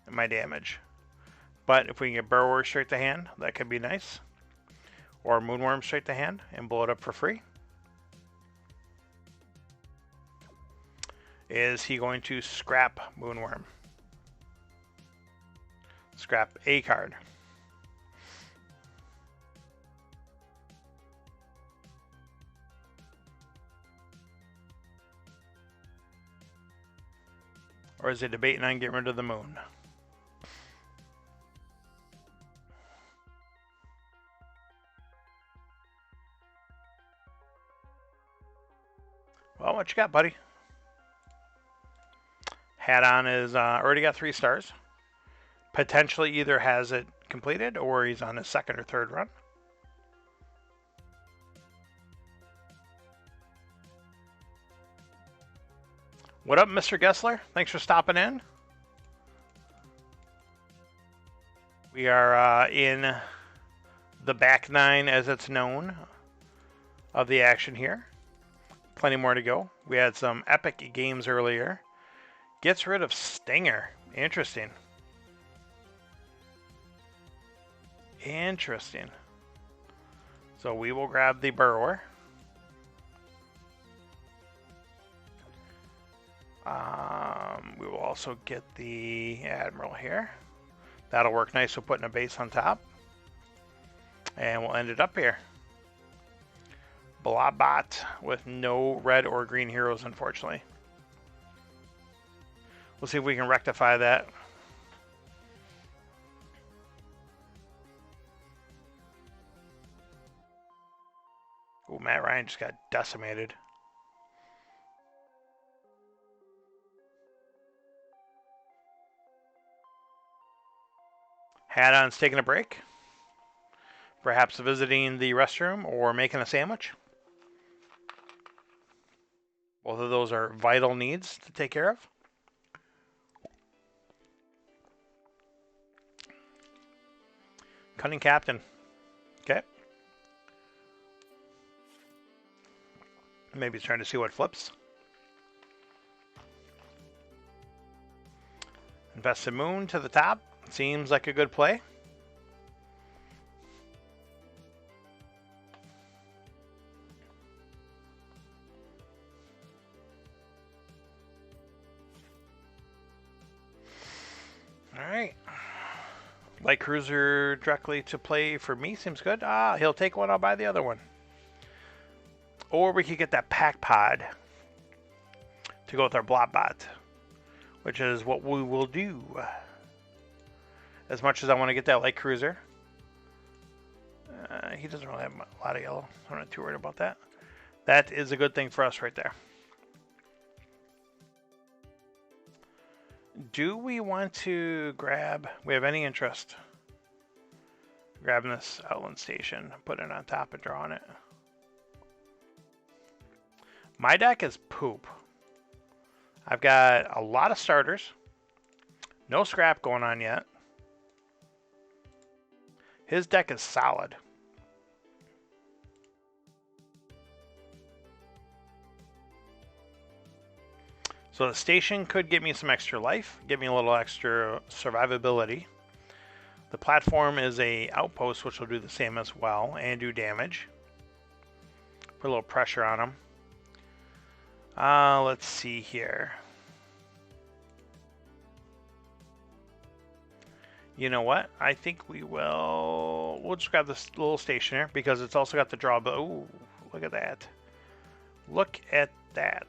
damage. But if we can get Burrower straight to hand, that could be nice. Or Moonworm straight to hand and blow it up for free. Is he going to scrap Moonworm? Scrap a card. Or is he debating on getting rid of the moon? Well, what you got, buddy? Hat on is already got 3 stars. Potentially either has it completed or he's on his second or third run. What up, Mr. Gessler? Thanks for stopping in. We are in the back 9, as it's known, of the action here. Plenty more to go. We had some epic games earlier. Gets rid of Stinger. Interesting. Interesting. So we will grab the Burrower. We will also get the Admiral here. That'll work nice with putting a base on top. And we'll end it up here. Blobot with no red or green heroes, unfortunately. We'll see if we can rectify that. Ooh, Matt Ryan just got decimated. Hat-on's taking a break. Perhaps visiting the restroom or making a sandwich. Both of those are vital needs to take care of. Cunning Captain. Okay. Maybe he's trying to see what flips. Invested Moon to the top. Seems like a good play. Alright. Light Cruiser directly to play for me seems good. He'll take one, I'll buy the other one. Or we could get that Pack Pod to go with our Blobot, which is what we will do. As much as I want to get that Light Cruiser. He doesn't really have a lot of yellow. I'm not too worried about that. That is a good thing for us right there. Do we want to grab... We have any interest? Grabbing this Outland Station, putting it on top and drawing it. My deck is poop. I've got a lot of starters. No scrap going on yet. His deck is solid. So the station could give me some extra life, give me a little extra survivability. The platform is a outpost, which will do the same as well and do damage. Put a little pressure on him. Let's see here. You know what? I think we'll just grab this little station here because it's also got the draw. Ooh, look at that. Look at that.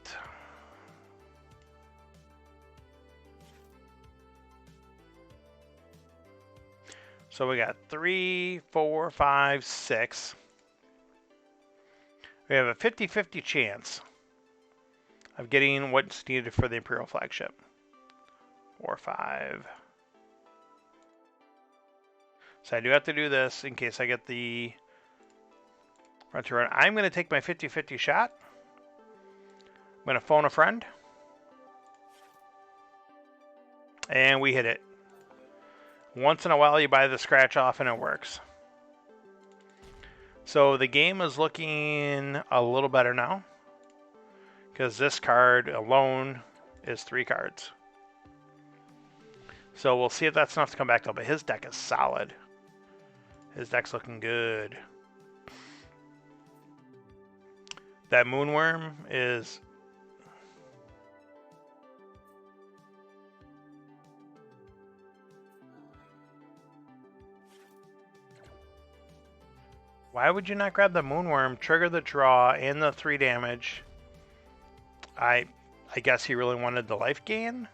So we got 3, 4, 5, 6. We have a 50-50 chance of getting what's needed for the Imperial flagship. 4, 5. So I do have to do this in case I get the run to run. I'm going to take my 50-50 shot. I'm going to phone a friend. And we hit it. Once in a while you buy the scratch off and it works. So the game is looking a little better now. Because this card alone is 3 cards. So we'll see if that's enough to come back to. But his deck is solid. His deck's looking good. That Moonworm is... Why would you not grab the Moonworm, trigger the draw, and the 3 damage? I guess he really wanted the life gain?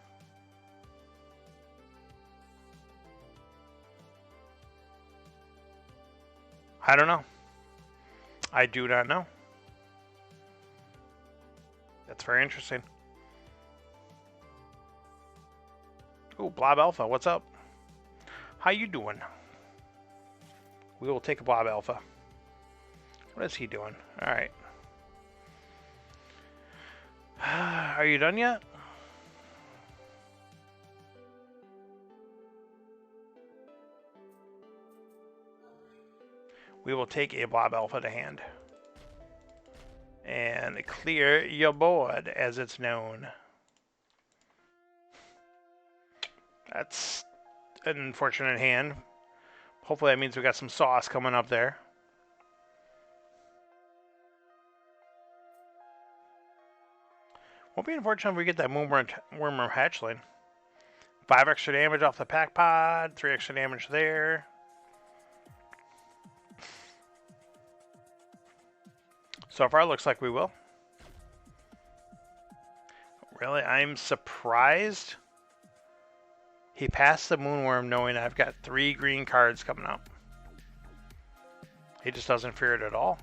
I don't know. I do not know. That's very interesting. Ooh, Blob Alpha, what's up? How you doing? We will take a Blob Alpha. What is he doing? Alright. Are you done yet? We will take a Blob Alpha to hand. And clear your board, as it's known. That's an unfortunate hand. Hopefully that means we got some sauce coming up there. Won't be unfortunate if we get that Moonworm hatchling. 5 extra damage off the pack pod, 3 extra damage there. So far, it looks like we will. Really, I'm surprised he passed the Moonworm knowing I've got 3 green cards coming up. He just doesn't fear it at all.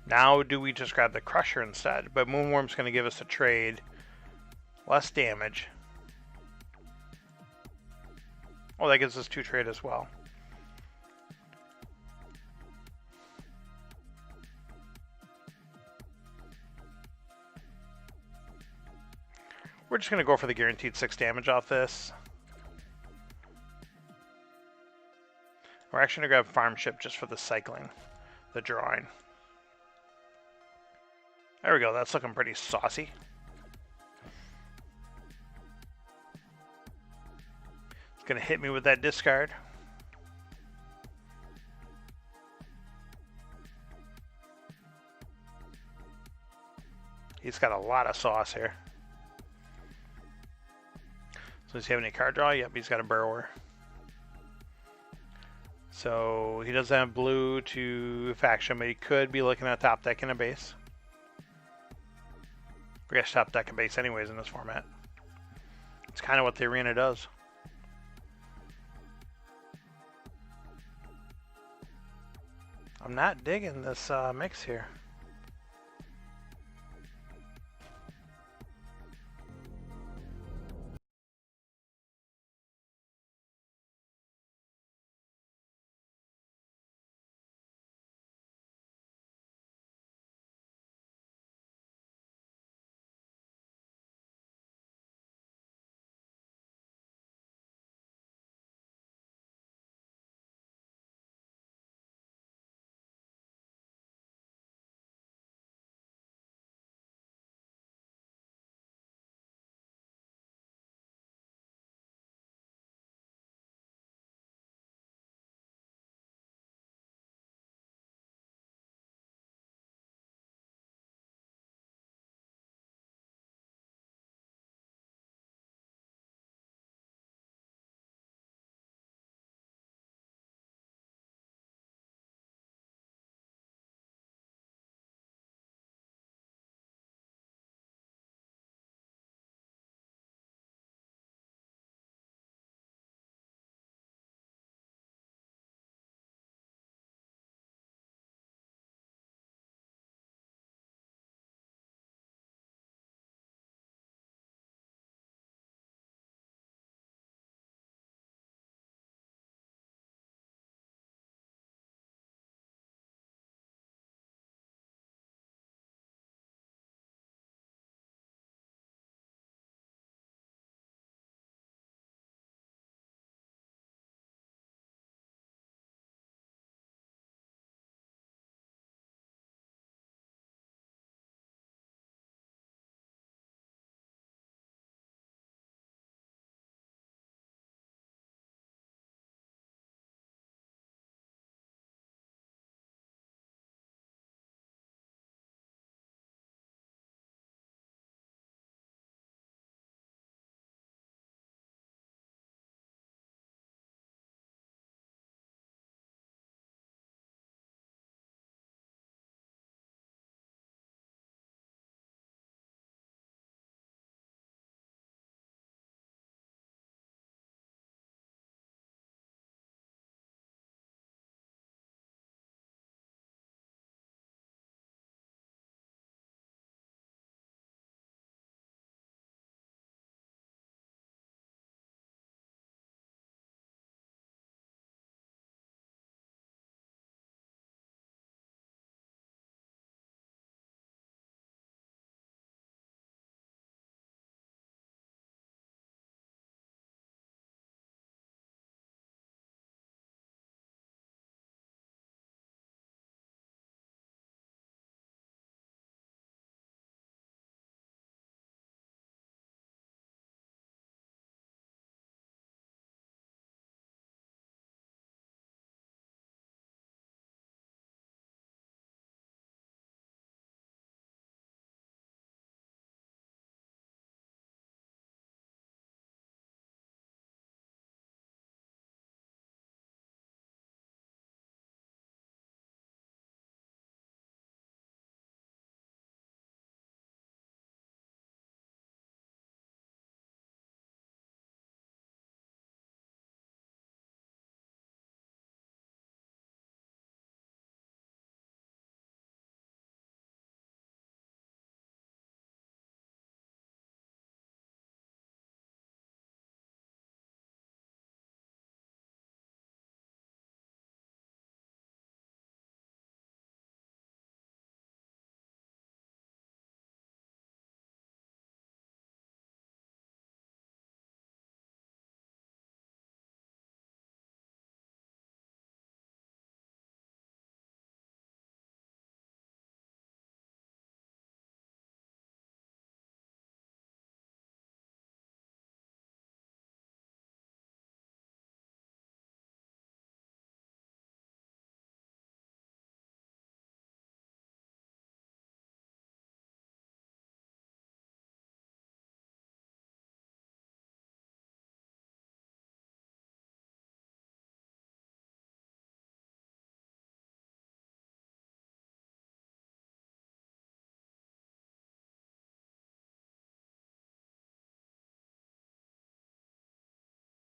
Now do we just grab the Crusher instead? But Moonworm's going to give us a trade. Less damage. Oh, that gives us 2 trade as well. We're just going to go for the guaranteed 6 damage off this. We're actually going to grab Farm Ship just for the cycling, the drawing. There we go, that's looking pretty saucy. It's going to hit me with that discard. He's got a lot of sauce here. So does he have any card draw? Yep, he's got a Burrower. So he doesn't have blue to faction, but he could be looking at top deck and a base. I guess top deck and base anyways in this format. It's kind of what the arena does. I'm not digging this mix here.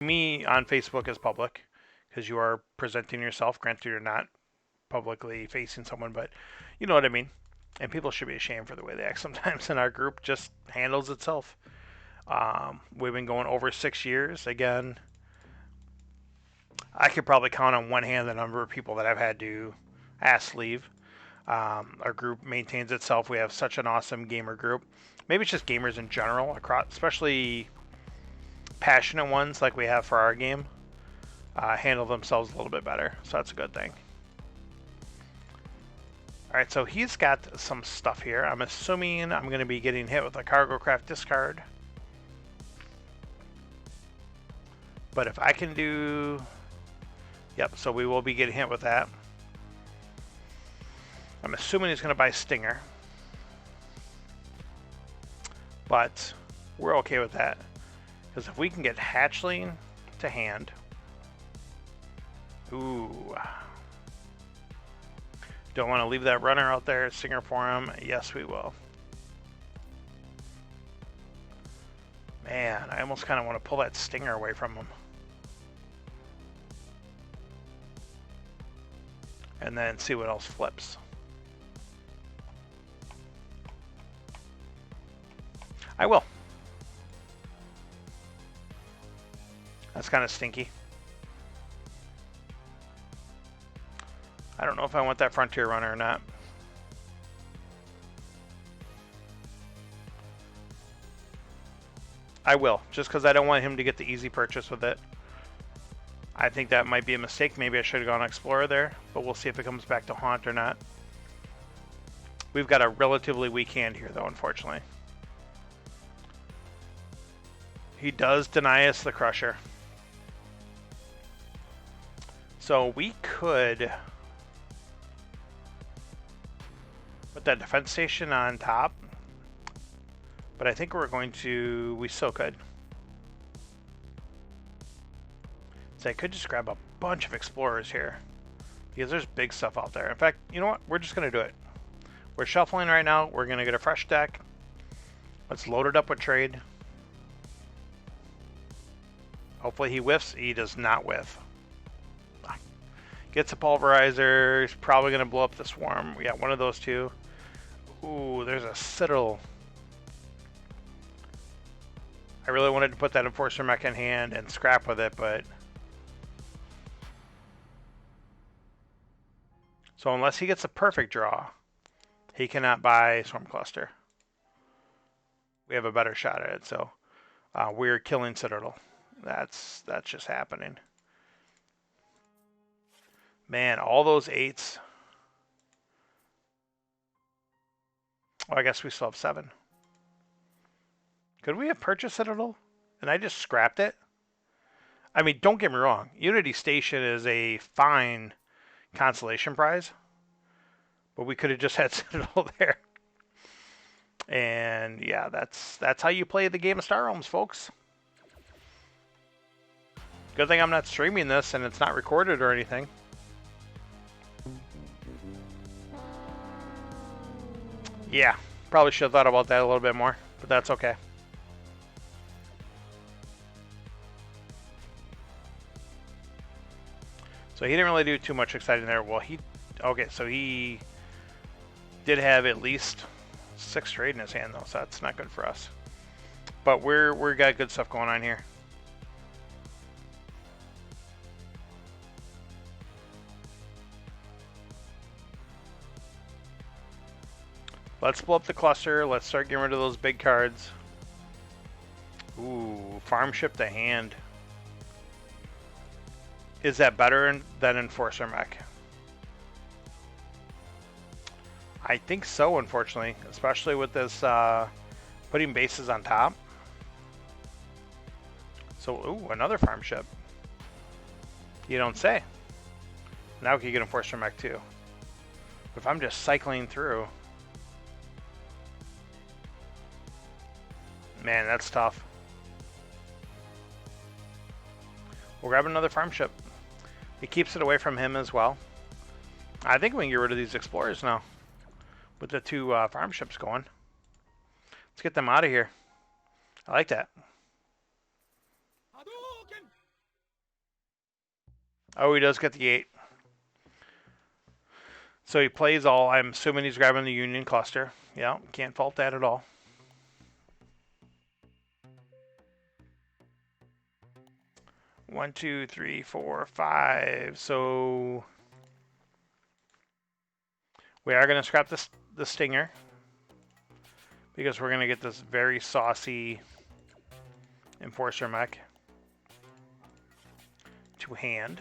Me on Facebook is public because you are presenting yourself. Granted, you're not publicly facing someone, but you know what I mean. And people should be ashamed for the way they act sometimes. And our group just handles itself. We've been going over 6 years. Again, I could probably count on one hand the number of people that I've had to ask leave. Our group maintains itself. We have such an awesome gamer group. Maybe it's just gamers in general, across, especially passionate ones like we have for our game, handle themselves a little bit better. So that's a good thing. All right, so he's got some stuff here. I'm assuming I'm going to be getting hit with a cargo craft discard. But if I can do... Yep, so we will be getting hit with that. I'm assuming he's going to buy Stinger. But we're okay with that. Because if we can get Hatchling to hand... Ooh... Don't want to leave that runner out there, Stinger for him. Yes, we will. Man, I almost kind of want to pull that Stinger away from him. And then see what else flips. I will. That's kind of stinky. I don't know if I want that Frontier Runner or not. I will, just because I don't want him to get the easy purchase with it. I think that might be a mistake. Maybe I should have gone Explorer there, but we'll see if it comes back to haunt or not. We've got a relatively weak hand here, though, unfortunately. He does deny us the Crusher. So we could put that defense station on top, but I think we're going to, we still could. So I could just grab a bunch of Explorers here, because there's big stuff out there. In fact, you know what? We're just going to do it. We're shuffling right now. We're going to get a fresh deck. Let's load it up with trade. Hopefully he whiffs. He does not whiff. Gets a pulverizer. He's probably going to blow up the swarm. Yeah, one of those two. Ooh, there's a Citadel. I really wanted to put that Enforcer Mech in hand and scrap with it, but... So unless he gets a perfect draw, he cannot buy Swarm Cluster. We have a better shot at it, so we're killing Citadel. That's just happening. Man, all those 8s. Oh, I guess we still have 7. Could we have purchased Citadel? And I just scrapped it? I mean, don't get me wrong. Unity Station is a fine consolation prize. But we could have just had Citadel there. And yeah, that's how you play the game of Star Realms, folks. Good thing I'm not streaming this and it's not recorded or anything. Yeah, probably should have thought about that a little bit more, but that's okay. So he didn't really do too much exciting there. Well, okay, so he did have at least 6 trade in his hand though, so that's not good for us. But we're got good stuff going on here. Let's blow up the cluster. Let's start getting rid of those big cards. Ooh, farm ship to hand. Is that better than Enforcer Mech? I think so, unfortunately. Especially with this putting bases on top. So, ooh, another farm ship. You don't say. Now we can get Enforcer Mech too. But if I'm just cycling through... Man, that's tough. We'll grab another farm ship. It keeps it away from him as well. I think we can get rid of these Explorers now. With the 2 farm ships going. Let's get them out of here. I like that. Oh, he does get the 8. So he plays all. I'm assuming he's grabbing the Union cluster. Yeah, can't fault that at all. One, two, three, four, five. So we are going to scrap the Stinger because we're going to get this very saucy Enforcer mech to hand.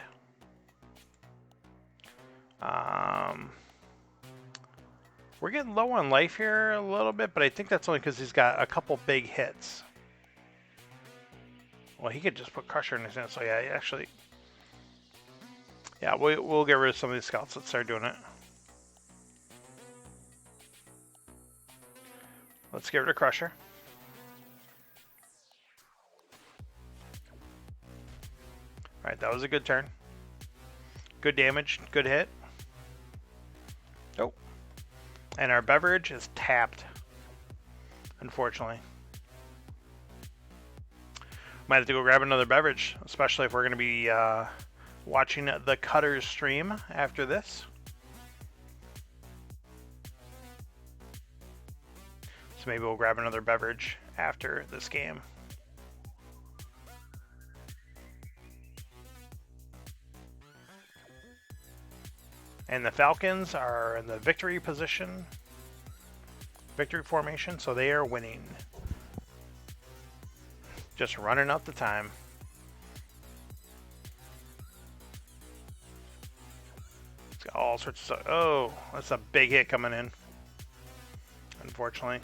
We're getting low on life here a little bit, but I think that's only because he's got a couple big hits. Well, he could just put Crusher in his hand, so yeah, actually... Yeah, we'll get rid of some of these scouts. Let's start doing it. Let's get rid of Crusher. Alright, that was a good turn. Good damage, good hit. Oh. And our beverage is tapped, unfortunately. Might have to go grab another beverage, especially if we're going to be watching the Cutters stream after this. So maybe we'll grab another beverage after this game. And the Falcons are in the victory position, victory formation, so they are winning. Just running out the time. It's got all sorts of stuff. Oh, that's a big hit coming in, unfortunately.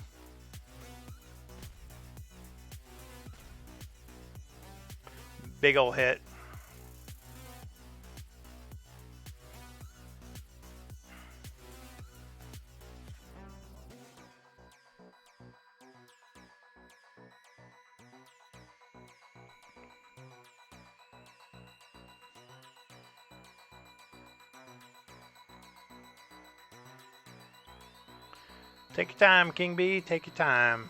Big ol' hit. Take your time, King B. Take your time.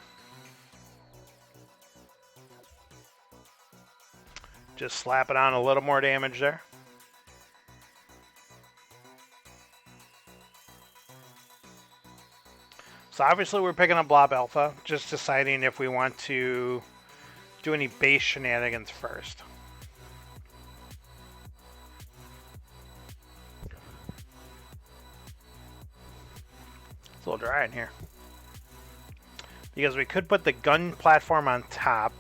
Just slap it on a little more damage there. So obviously we're picking up Blob Alpha, just deciding if we want to do any base shenanigans first. It's a little dry in here. Because we could put the gun platform on top,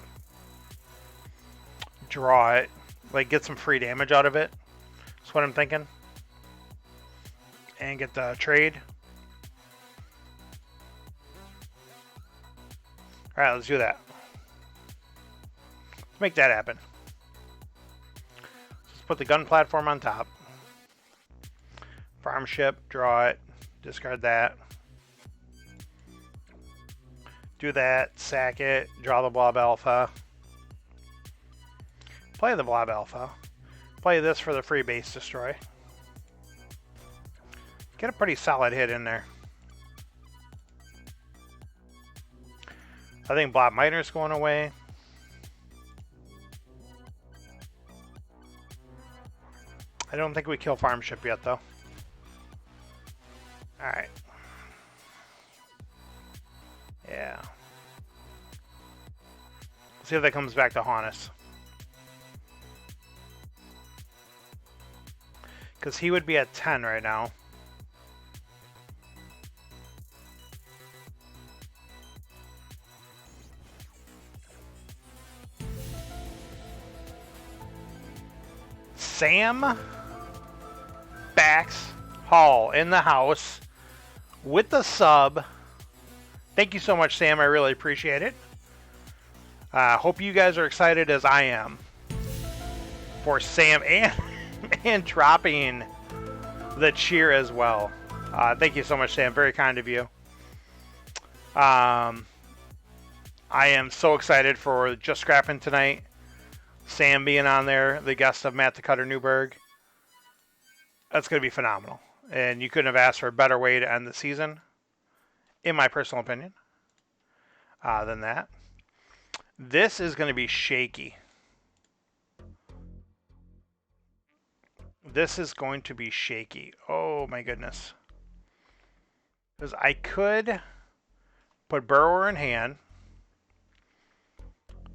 draw it, like get some free damage out of it. That's what I'm thinking. And get the trade. Alright, let's do that. Let's make that happen. Let's put the gun platform on top. Farm ship, draw it, discard that. Do that, sack it, draw the Blob Alpha. Play the Blob Alpha. Play this for the free base destroy. Get a pretty solid hit in there. I think Blob Miner's going away. I don't think we kill Farm Ship yet, though. Alright. Yeah. Let's see if that comes back to haunt us. Because he would be at 10 right now. Sam Bax Hall in the house with the sub. Thank you so much, Sam. I really appreciate it. Hope you guys are excited as I am for Sam and dropping the cheer as well. Thank you so much, Sam. Very kind of you. I am so excited for Just Scrapping tonight. Sam being on there, the guest of Matt the Cutter Newberg. That's going to be phenomenal. And you couldn't have asked for a better way to end the season, in my personal opinion, than that. This is going to be shaky. This is going to be shaky. Oh my goodness. Because I could put Burrower in hand.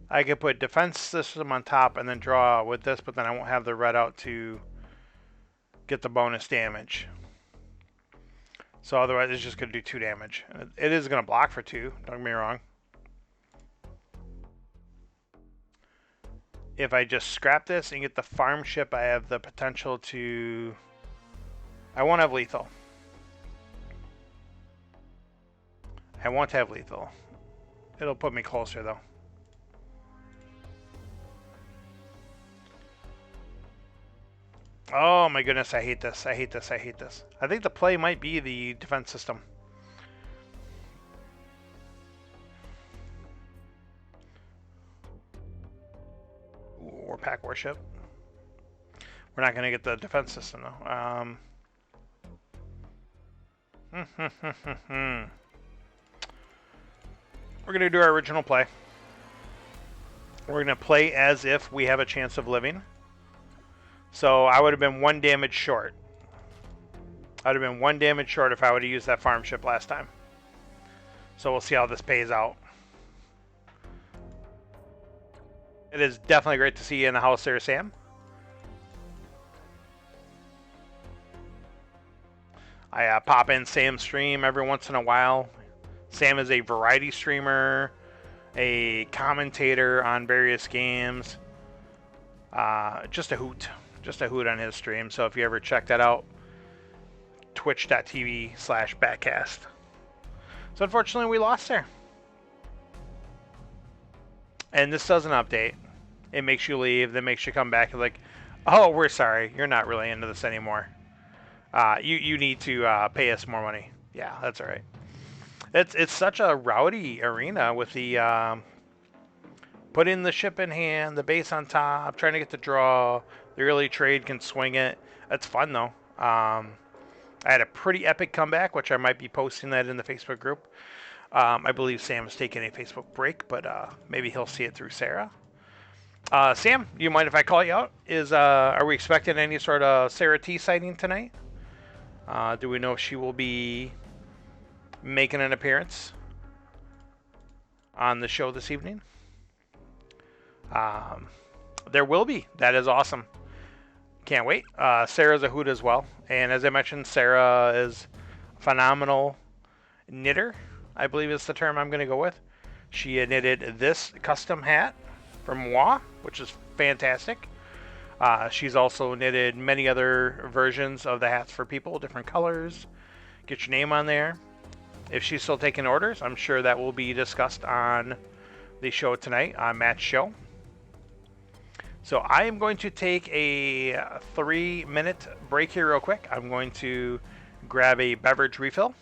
I could put defense system on top and then draw with this, but then I won't have the red out to get the bonus damage. So otherwise it's just going to do 2 damage. It is going to block for 2, don't get me wrong. If I just scrap this and get the farm ship, I have the potential to... I won't have lethal. I won't have lethal. It'll put me closer though. Oh my goodness, I hate this. I hate this. I hate this. I think the play might be the defense system. Or pack warship. We're not going to get the defense system though. We're going to do our original play. We're going to play as if we have a chance of living. So I would have been 1 damage short. I would have been 1 damage short if I would have used that farm ship last time. So we'll see how this pays out. It is definitely great to see you in the house there, Sam. I pop in Sam's stream every once in a while. Sam is a variety streamer, a commentator on various games. Just a hoot. Just a hoot on his stream. So if you ever check that out, twitch.tv/Batcast. So unfortunately we lost there. And this doesn't update. It makes you leave, then makes you come back and like, oh, we're sorry. You're not really into this anymore. You need to pay us more money. Yeah, that's all right. It's such a rowdy arena with the put in the ship in hand, the base on top, trying to get the draw. The early trade can swing it. That's fun though. I had a pretty epic comeback, which I might be posting that in the Facebook group. I believe Sam is taking a Facebook break, but maybe he'll see it through Sarah. Sam, you mind if I call you out? Are we expecting any sort of Sarah T sighting tonight? Do we know if she will be making an appearance on the show this evening? There will be. That is awesome. Can't wait. Sarah's a hoot as well. And as I mentioned, Sarah is a phenomenal knitter, I believe is the term I'm going to go with. She knitted this custom hat from Moi, which is fantastic. She's also knitted many other versions of the hats for people, different colors. Get your name on there. If she's still taking orders, I'm sure that will be discussed on the show tonight, on Matt's show. So I am going to take a 3-minute break here real quick. I'm going to grab a beverage refill,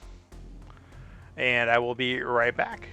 and I will be right back.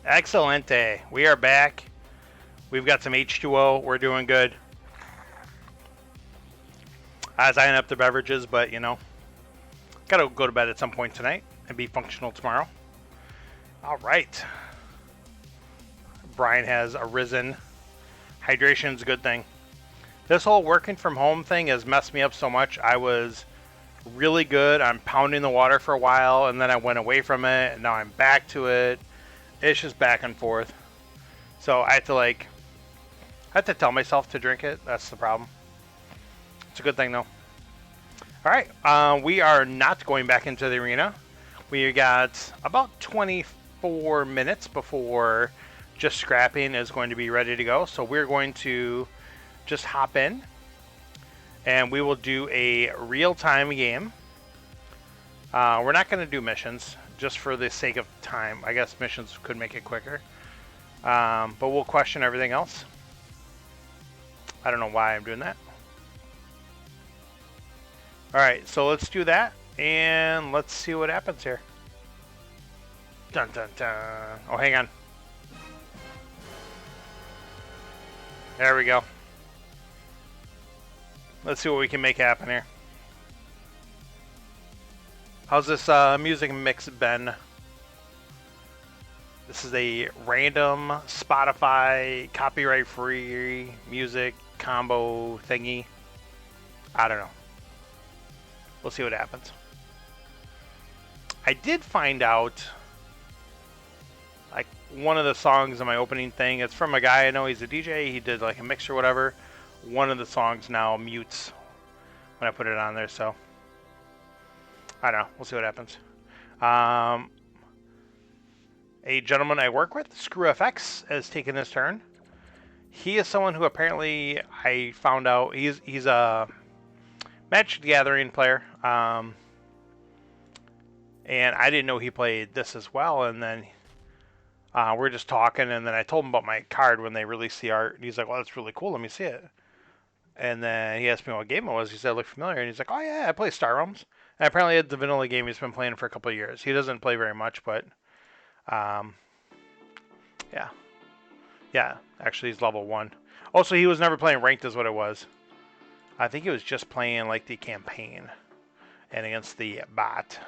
Excelente. We are back. We've got some H2O. We're doing good. I was eyeing up the beverages, but you know, gotta go to bed at some point tonight and be functional tomorrow. All right. Brian has arisen. Hydration's a good thing. This whole working from home thing has messed me up so much. I was really good on pounding the water for a while, and then I went away from it, and now I'm back to it. It's just back and forth. So I have to tell myself to drink it. That's the problem. It's a good thing, though. All right. We are not going back into the arena. We got about 24 minutes before just scrapping is going to be ready to go. So we're going to just hop in, and we will do a real-time game. We're not going to do missions, just for the sake of time. I guess missions could make it quicker. But we'll question everything else. I don't know why I'm doing that. Alright, so let's do that, and let's see what happens here. Dun dun dun. Oh, hang on. There we go. Let's see what we can make happen here. How's this music mix been? This is a random Spotify copyright-free music combo thingy. I don't know. We'll see what happens. I did find out, like, one of the songs in my opening thing, it's from a guy I know, he's a DJ, he did like a mix or whatever. One of the songs now mutes when I put it on there, so I don't know. We'll see what happens. A gentleman I work with, ScrewFX, has taken his turn. He is someone who apparently I found out he's a Magic the Gathering player, and I didn't know he played this as well. And then we're just talking, and then I told him about my card when they released the art. And he's like, "Well, that's really cool. Let me see it." And then he asked me what game it was. He said it looked familiar, and he's like, "Oh yeah, I play Star Realms." And apparently, it's the vanilla game he's been playing for a couple of years. He doesn't play very much, but yeah. Actually, he's level 1. Also, he was never playing ranked, is what it was. I think he was just playing like the campaign and against the bot.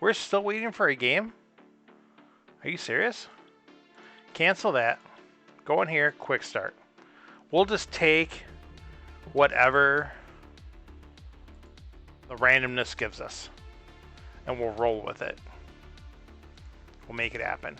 We're still waiting for a game? Are you serious? Cancel that. Go in here, quick start. We'll just take whatever the randomness gives us, and we'll roll with it. We'll make it happen.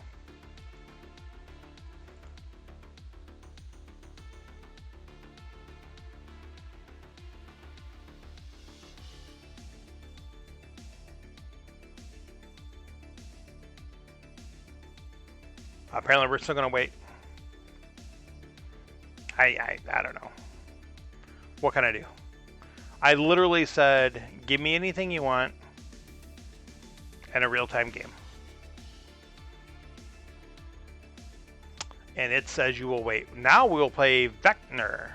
Apparently we're still gonna wait. I don't know. What can I do? I literally said, give me anything you want and a real-time game. And it says you will wait. Now we'll play Vectner.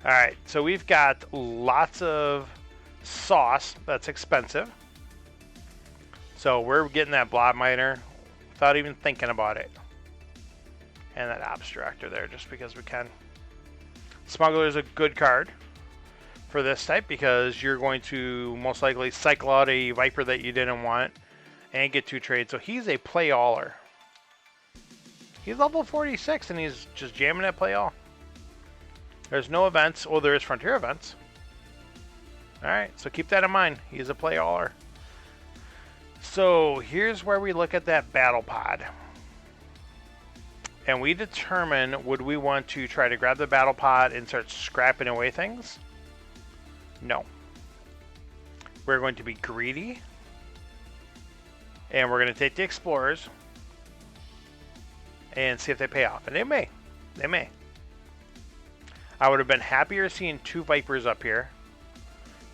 Alright, so we've got lots of sauce that's expensive. So we're getting that Blob Miner without even thinking about it. And that Ops Director there just because we can. Smuggler is a good card for this type because you're going to most likely cycle out a Viper that you didn't want and get 2 trades. So he's a play-aller. He's level 46 and he's just jamming at play all. There's no events. Oh, there is Frontier events. Alright, so keep that in mind. He's a play-aller. So here's where we look at that battle pod. And we determine, would we want to try to grab the battle pod and start scrapping away things? No. We're going to be greedy. And we're going to take the Explorers and see if they pay off. And they may. They may. I would have been happier seeing 2 Vipers up here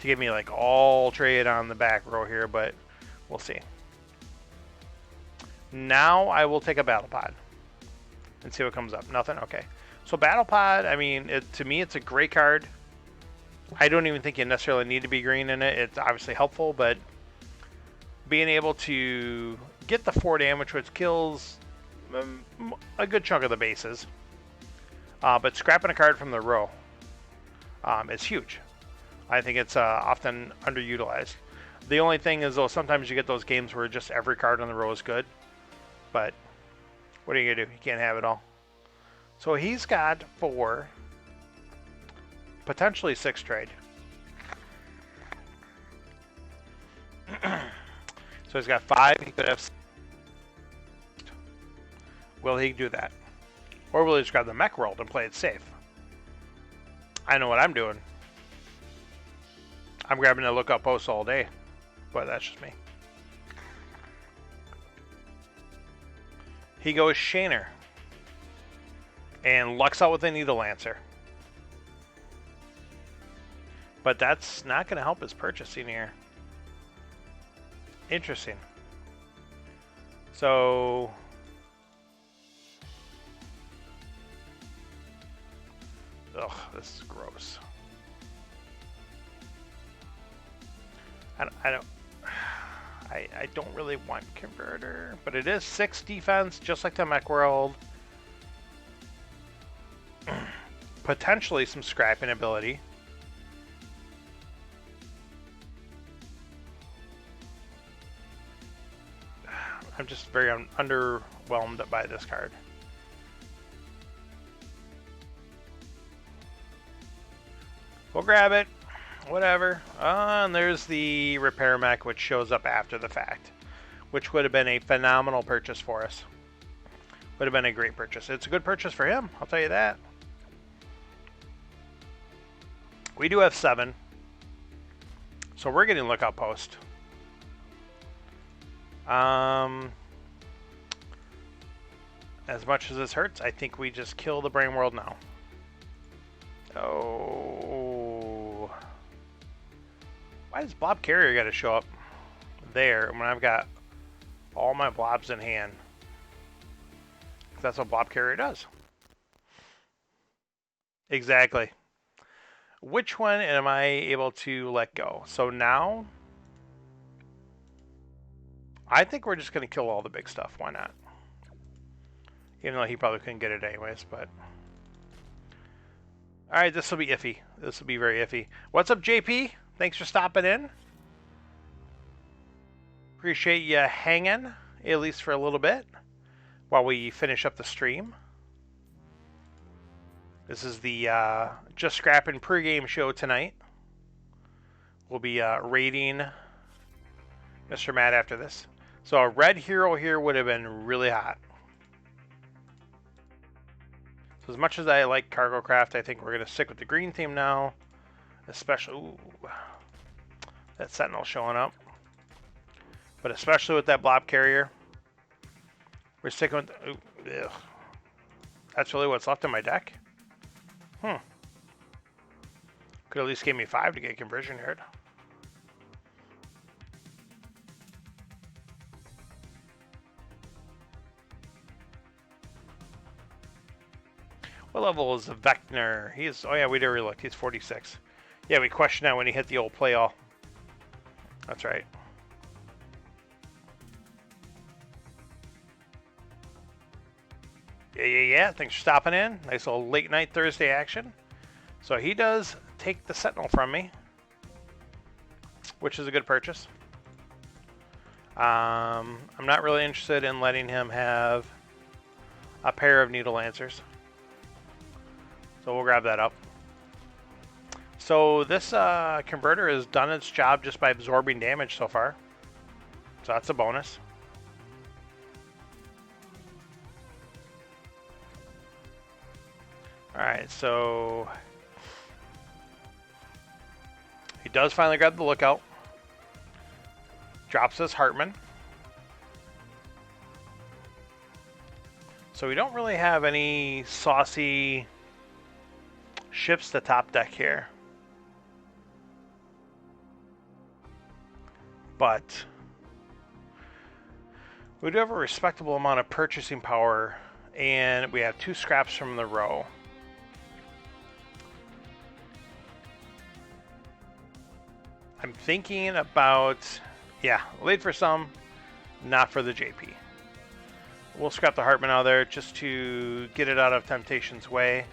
to give me like all trade on the back row here, but we'll see. Now I will take a battle pod. and see what comes up. Nothing? Okay. So Battle Pod, I mean, to me, it's a great card. I don't even think you necessarily need to be green in it. It's obviously helpful, but being able to get the 4 damage, which kills a good chunk of the bases, but scrapping a card from the row is huge. I think it's often underutilized. The only thing is, though, sometimes you get those games where just every card on the row is good, but what are you going to do? You can't have it all. So he's got 4, potentially 6 trade. So he's got 5. He could have 6. Will he do that? Or will he just grab the mech world and play it safe? I know what I'm doing. I'm grabbing the lookout post all day. But that's just me. He goes Shaner. And lucks out with a Needle Lancer. But that's not going to help his purchasing here. Interesting. So... ugh, this is gross. I don't really want Converter, but it is 6 defense, just like the Mech World. Potentially some scrapping ability. I'm just very underwhelmed by this card. We'll grab it. Whatever. And there's the repair mech, which shows up after the fact, which would have been a phenomenal purchase for us. Would have been a great purchase. It's a good purchase for him, I'll tell you that. We do have 7, so we're getting lookout post. As much as this hurts, I think we just kill the Brain World now. Oh. Why does Blob Carrier got to show up there when I've got all my blobs in hand? That's what Blob Carrier does. Exactly. Which one am I able to let go? So now, I think we're just going to kill all the big stuff. Why not? Even though he probably couldn't get it anyways, but... Alright, this will be iffy. This will be very iffy. What's up, JP? Thanks for stopping in. Appreciate you hanging, at least for a little bit, while we finish up the stream. This is the Just Scrapping pregame show tonight. We'll be raiding Mr. Matt after this. So a red hero here would have been really hot. So as much as I like Cargo Craft, I think we're going to stick with the green theme now. Especially, ooh, that Sentinel showing up. But especially with that Blob Carrier, we're sticking with, ooh, ugh. That's really what's left in my deck? Could at least give me 5 to get conversion here. What level is the Vector? He's, oh yeah, we already looked. He's 46. Yeah, we questioned that when he hit the old play all. That's right. Yeah. Thanks for stopping in. Nice little late night Thursday action. So he does take the Sentinel from me, which is a good purchase. I'm not really interested in letting him have a pair of Needle Lancers. So we'll grab that up. So this converter has done its job just by absorbing damage so far. So that's a bonus. Alright, so he does finally grab the lookout. Drops his Hartman. So we don't really have any saucy ships to top deck here. But we do have a respectable amount of purchasing power And we have 2 scraps from the row. I'm thinking about, yeah, late for some, not for the JP. We'll scrap the Hartman out of there just to get it out of Temptation's way.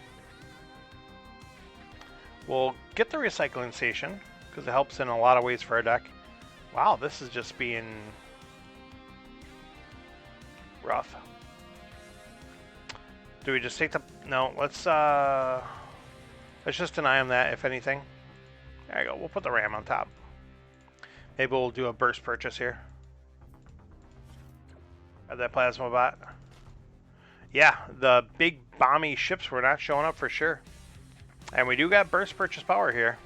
We'll get the recycling station because it helps in a lot of ways for our deck. Wow, this is just being rough. Do we just take the... No, let's just deny him that, if anything. There you go. We'll put the Ram on top. Maybe we'll do a burst purchase here. At that Plasma Bot. Yeah, the big bomby ships were not showing up for sure. And we do got burst purchase power here.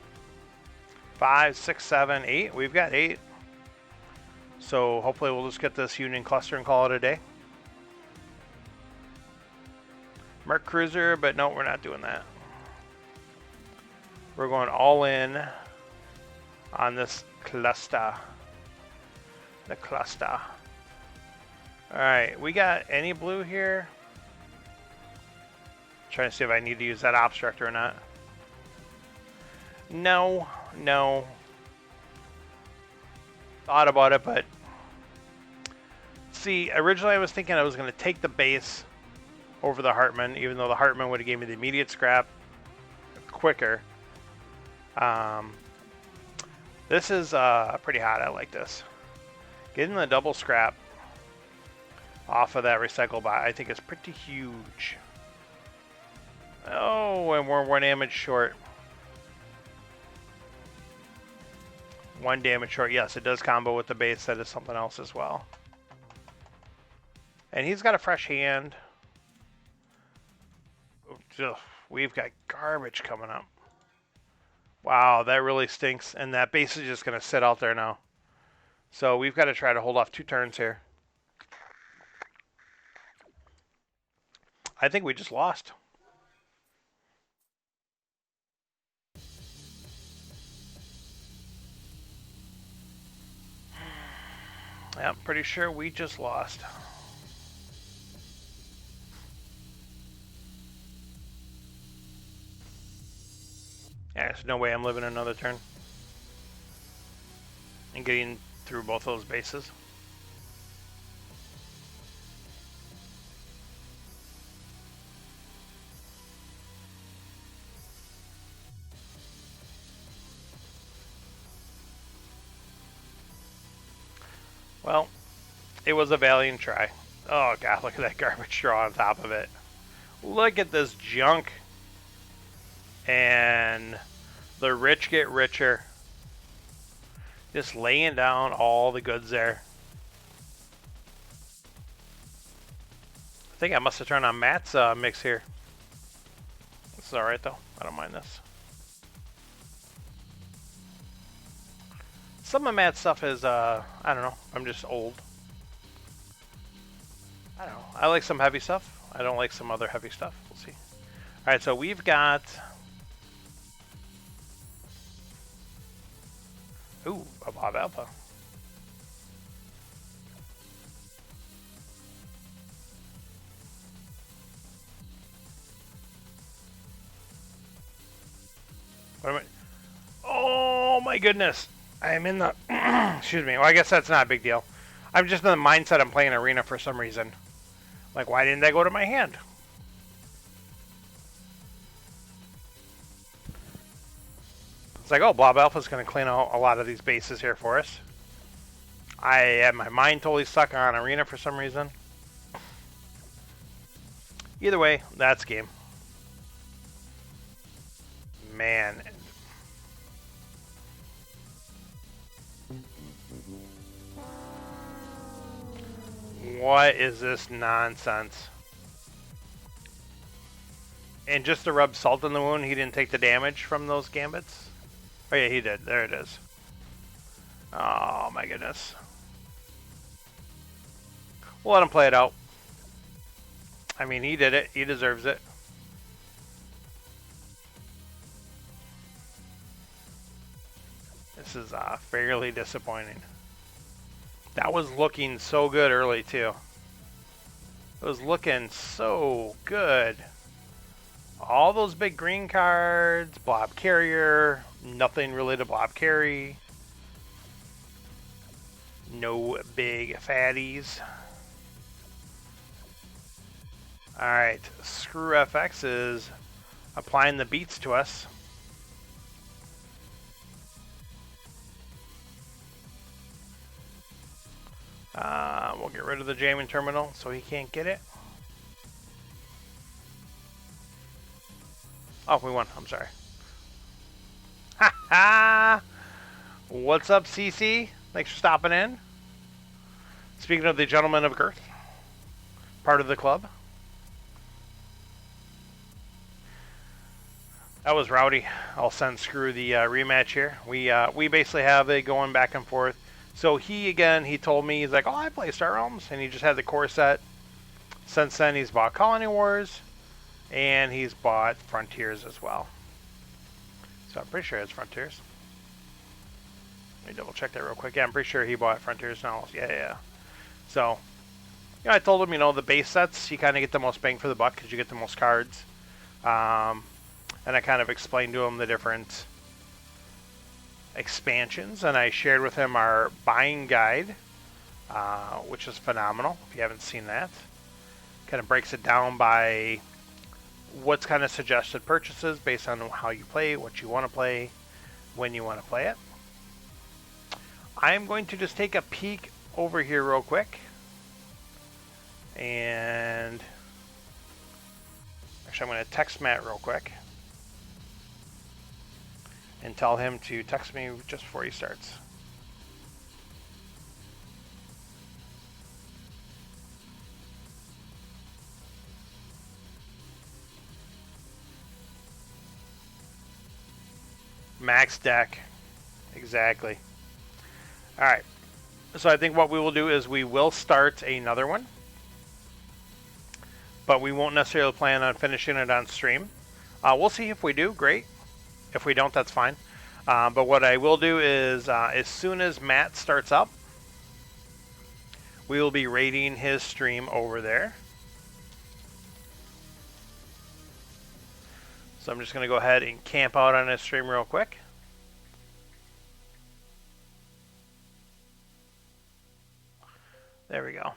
5, 6, 7, 8. We've got 8. So hopefully we'll just get this Union cluster and call it a day. Merc Cruiser, but no, we're not doing that. We're going all in on this cluster. The cluster. Alright, we got any blue here? Trying to see if I need to use that obstruct or not. No, no. Thought about it, but see, originally I was thinking I was going to take the base over the Hartman, even though the Hartman would have gave me the immediate scrap quicker. This is pretty hot. I like this. Getting the double scrap off of that recycle bot, I think is pretty huge. Oh, and we're 1 damage short. 1 damage short. Yes, it does combo with the base. That is something else as well. And he's got a fresh hand. Ugh, we've got garbage coming up. Wow, that really stinks. And that base is just going to sit out there now. So we've got to try to hold off 2 turns here. I think we just lost. Yeah, I'm pretty sure we just lost. Yeah, there's no way I'm living another turn. And getting through both those bases. Well, it was a valiant try. Oh god, look at that garbage straw on top of it. Look at this junk. And the rich get richer. Just laying down all the goods there. I think I must have turned on Matt's mix here. This is alright though. I don't mind this. Some of Matt's stuff is, I don't know. I'm just old. I don't know. I like some heavy stuff. I don't like some other heavy stuff. We'll see. Alright, so we've got... Ooh, a Bob Alpha. What am I... Oh my goodness. I'm in the... Excuse me. Well, I guess that's not a big deal. I'm just in the mindset I'm playing Arena for some reason. Like, why didn't that go to my hand? It's like, oh, Blob Alpha's going to clean out a lot of these bases here for us. I had my mind totally stuck on Arena for some reason. Either way, that's game. Man. What is this nonsense? And just to rub salt in the wound, he didn't take the damage from those gambits? Oh yeah, he did. There it is. Oh my goodness. We'll let him play it out. I mean, he did it. He deserves it. This is fairly disappointing. That was looking so good early too. It was looking so good. All those big green cards, Blob Carrier, nothing really to Blob Carry. No big fatties. Alright, Screw FX is applying the beats to us. We'll get rid of the jamming terminal so he can't get it. Oh, we won. I'm sorry. Ha ha! What's up, CC? Thanks for stopping in. Speaking of the gentleman of Girth, part of the club. That was rowdy. I'll send Screw the rematch here. We basically have it going back and forth. So he told me, he's like, oh, I play Star Realms, and he just had the core set. Since then, he's bought Colony Wars, and he's bought Frontiers as well. So I'm pretty sure it's Frontiers. Let me double check that real quick. Yeah, I'm pretty sure he bought Frontiers now. Yeah. So, I told him, the base sets, you kind of get the most bang for the buck because you get the most cards. And I kind of explained to him the different expansions, and I shared with him our buying guide, which is phenomenal if you haven't seen that. Kind of breaks it down by what's kind of suggested purchases based on how you play, what you want to play, when you want to play it. I'm going to just take a peek over here real quick, and actually I'm going to text Matt real quick and tell him to text me just before he starts. Max deck. Exactly. Alright. So I think what we will do is we will start another one, but we won't necessarily plan on finishing it on stream. We'll see if we do. Great. If we don't, that's fine. But what I will do is, as soon as Matt starts up, we will be rating his stream over there. So I'm just going to go ahead and camp out on his stream real quick. There we go. All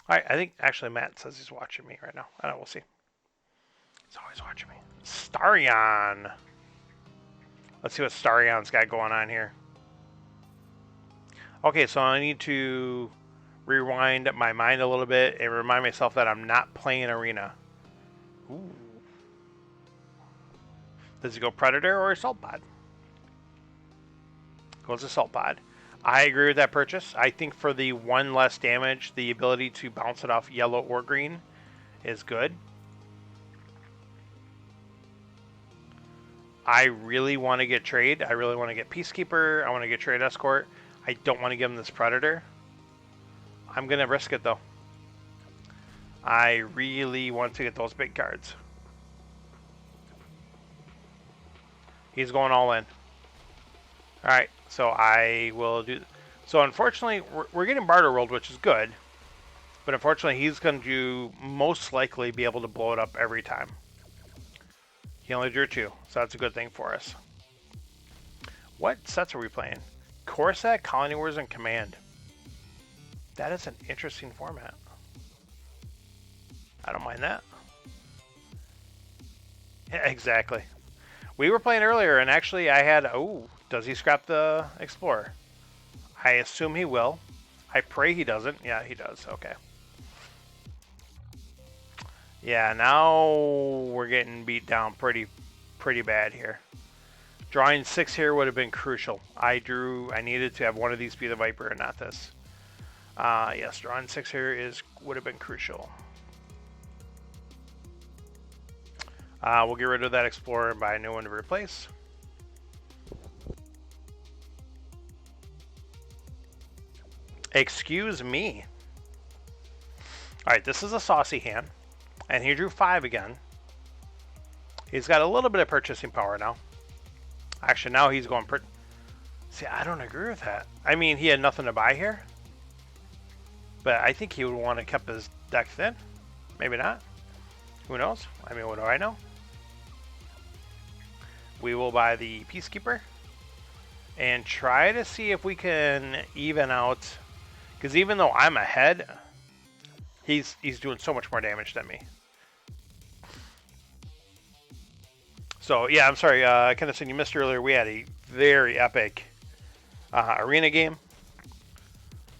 right, I think actually Matt says he's watching me right now. I don't know, we'll see. He's always watching me. Starion. Let's see what Starion's got going on here. Okay, so I need to rewind my mind a little bit and remind myself that I'm not playing Arena. Ooh. Does he go Predator or Assault Pod? Goes Assault Pod. I agree with that purchase. I think for the one less damage, the ability to bounce it off yellow or green is good. I really want to get Trade. I really want to get Peacekeeper. I want to get Trade Escort. I don't want to give him this Predator. I'm going to risk it, though. I really want to get those big cards. He's going all in. Alright, so I will do... So unfortunately, we're getting Barter World, which is good. But unfortunately, he's going to most likely be able to blow it up every time. He only drew 2, so that's a good thing for us. What sets are we playing? Core set, Colony Wars, and Command. That is an interesting format. I don't mind that. Yeah, exactly. We were playing earlier, and actually I had... Oh, does he scrap the Explorer? I assume he will. I pray he doesn't. Yeah, he does. Okay. Yeah, now we're getting beat down pretty bad here. Drawing 6 here would have been crucial. I needed to have one of these be the Viper and not this. Yes, drawing 6 here would have been crucial. We'll get rid of that Explorer and buy a new one to replace. Excuse me. Alright, this is a saucy hand. And he drew 5 again. He's got a little bit of purchasing power now. Actually, now he's going... See, I don't agree with that. I mean, he had nothing to buy here. But I think he would want to keep his deck thin. Maybe not. Who knows? I mean, what do I know? We will buy the Peacekeeper and try to see if we can even out. Because even though I'm ahead, he's doing so much more damage than me. So yeah, I'm sorry, Kennison, you missed earlier. We had a very epic arena game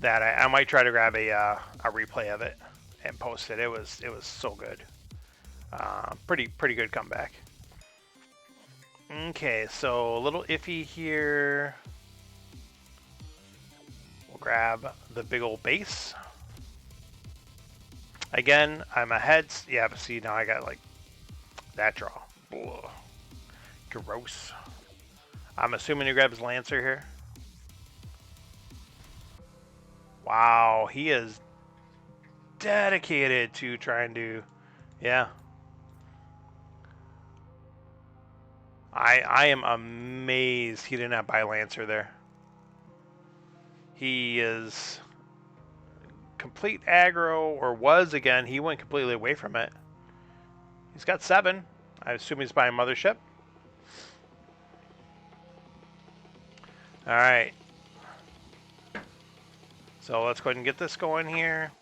that I might try to grab a replay of it and post it. It was so good. Pretty good comeback. Okay, so a little iffy here. We'll grab the big old base. Again, I'm ahead. Yeah, but see, now I got like that draw. Ugh. Gross. I'm assuming he grabs Lancer here. Wow, he is dedicated to trying to, yeah. I am amazed he did not buy Lancer there. He is complete aggro, or was again. He went completely away from it. He's got 7. I assume he's buying Mothership. All right. So let's go ahead and get this going here.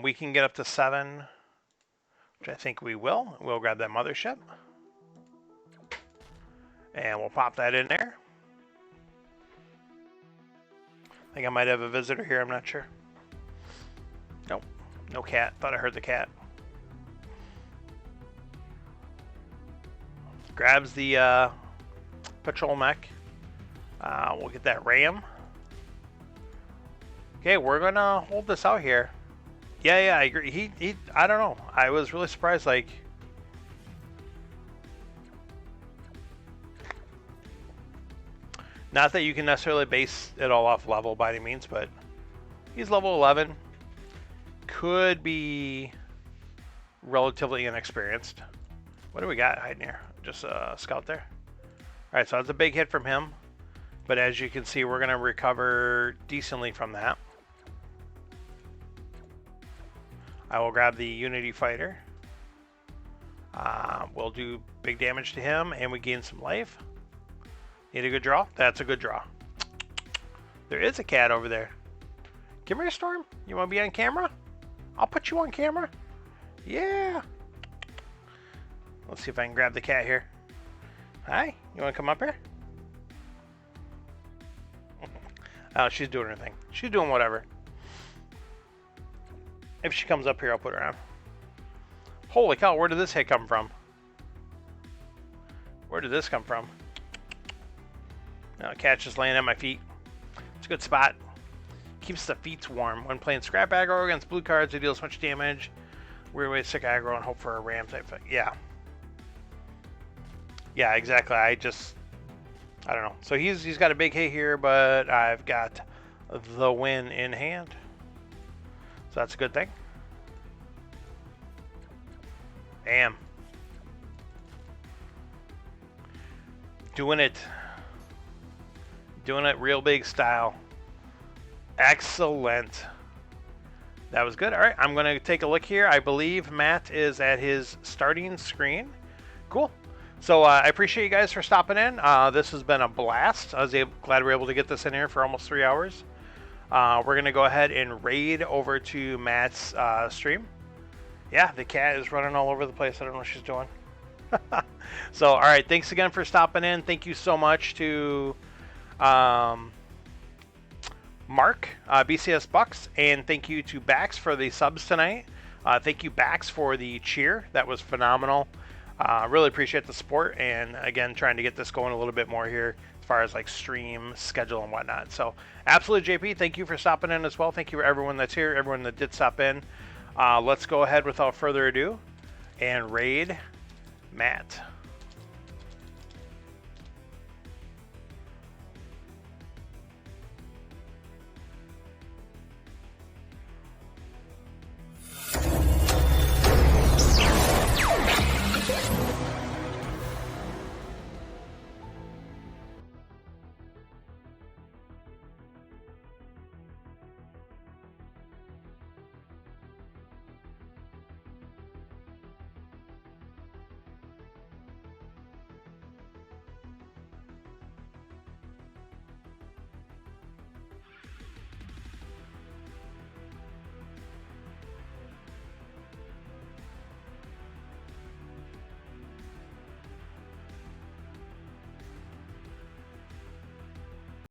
We can get up to 7, which I think we will. We'll grab that Mothership. And we'll pop that in there. I think I might have a visitor here, I'm not sure. Nope, no cat. Thought I heard the cat. Grabs the patrol mech. We'll get that ram. Okay, we're gonna hold this out here. Yeah, I agree. I don't know. I was really surprised, like, not that you can necessarily base it all off level by any means, but he's level 11. Could be relatively inexperienced. What do we got hiding here? Just a scout there. All right, so that's a big hit from him. But as you can see, we're going to recover decently from that. I will grab the Unity Fighter. We'll do big damage to him, and we gain some life. Need a good draw? That's a good draw. There is a cat over there. Come here, Storm. You want to be on camera? I'll put you on camera. Yeah. Let's see if I can grab the cat here. Hi. You want to come up here? Oh, she's doing her thing. She's doing whatever. If she comes up here, I'll put her on. Holy cow, where did this hit come from? Where did this come from? Cat's just laying at my feet. It's a good spot. Keeps the feet warm. When playing scrap aggro against blue cards, it deals much damage. Weird way to stick aggro and hope for a ram type thing. Yeah. Yeah, exactly. I don't know. So he's got a big hit here, but I've got the win in hand. So that's a good thing. Bam. Doing it real big style. Excellent. That was good. All right, I'm going to take a look here. I believe Matt is at his starting screen. Cool. So I appreciate you guys for stopping in. This has been a blast. I was glad we were able to get this in here for almost 3 hours. We're going to go ahead and raid over to Matt's stream. Yeah, the cat is running all over the place. I don't know what she's doing. So, all right, thanks again for stopping in. Thank you so much to Mark, BCS Bucks, and thank you to Bax for the subs tonight. Thank you, Bax, for the cheer. That was phenomenal. Really appreciate the support, and again, trying to get this going a little bit more here as far as like stream schedule and whatnot. So, absolutely, JP, thank you for stopping in as well. Thank you for everyone that's here, everyone that did stop in. Let's go ahead without further ado and raid Matt.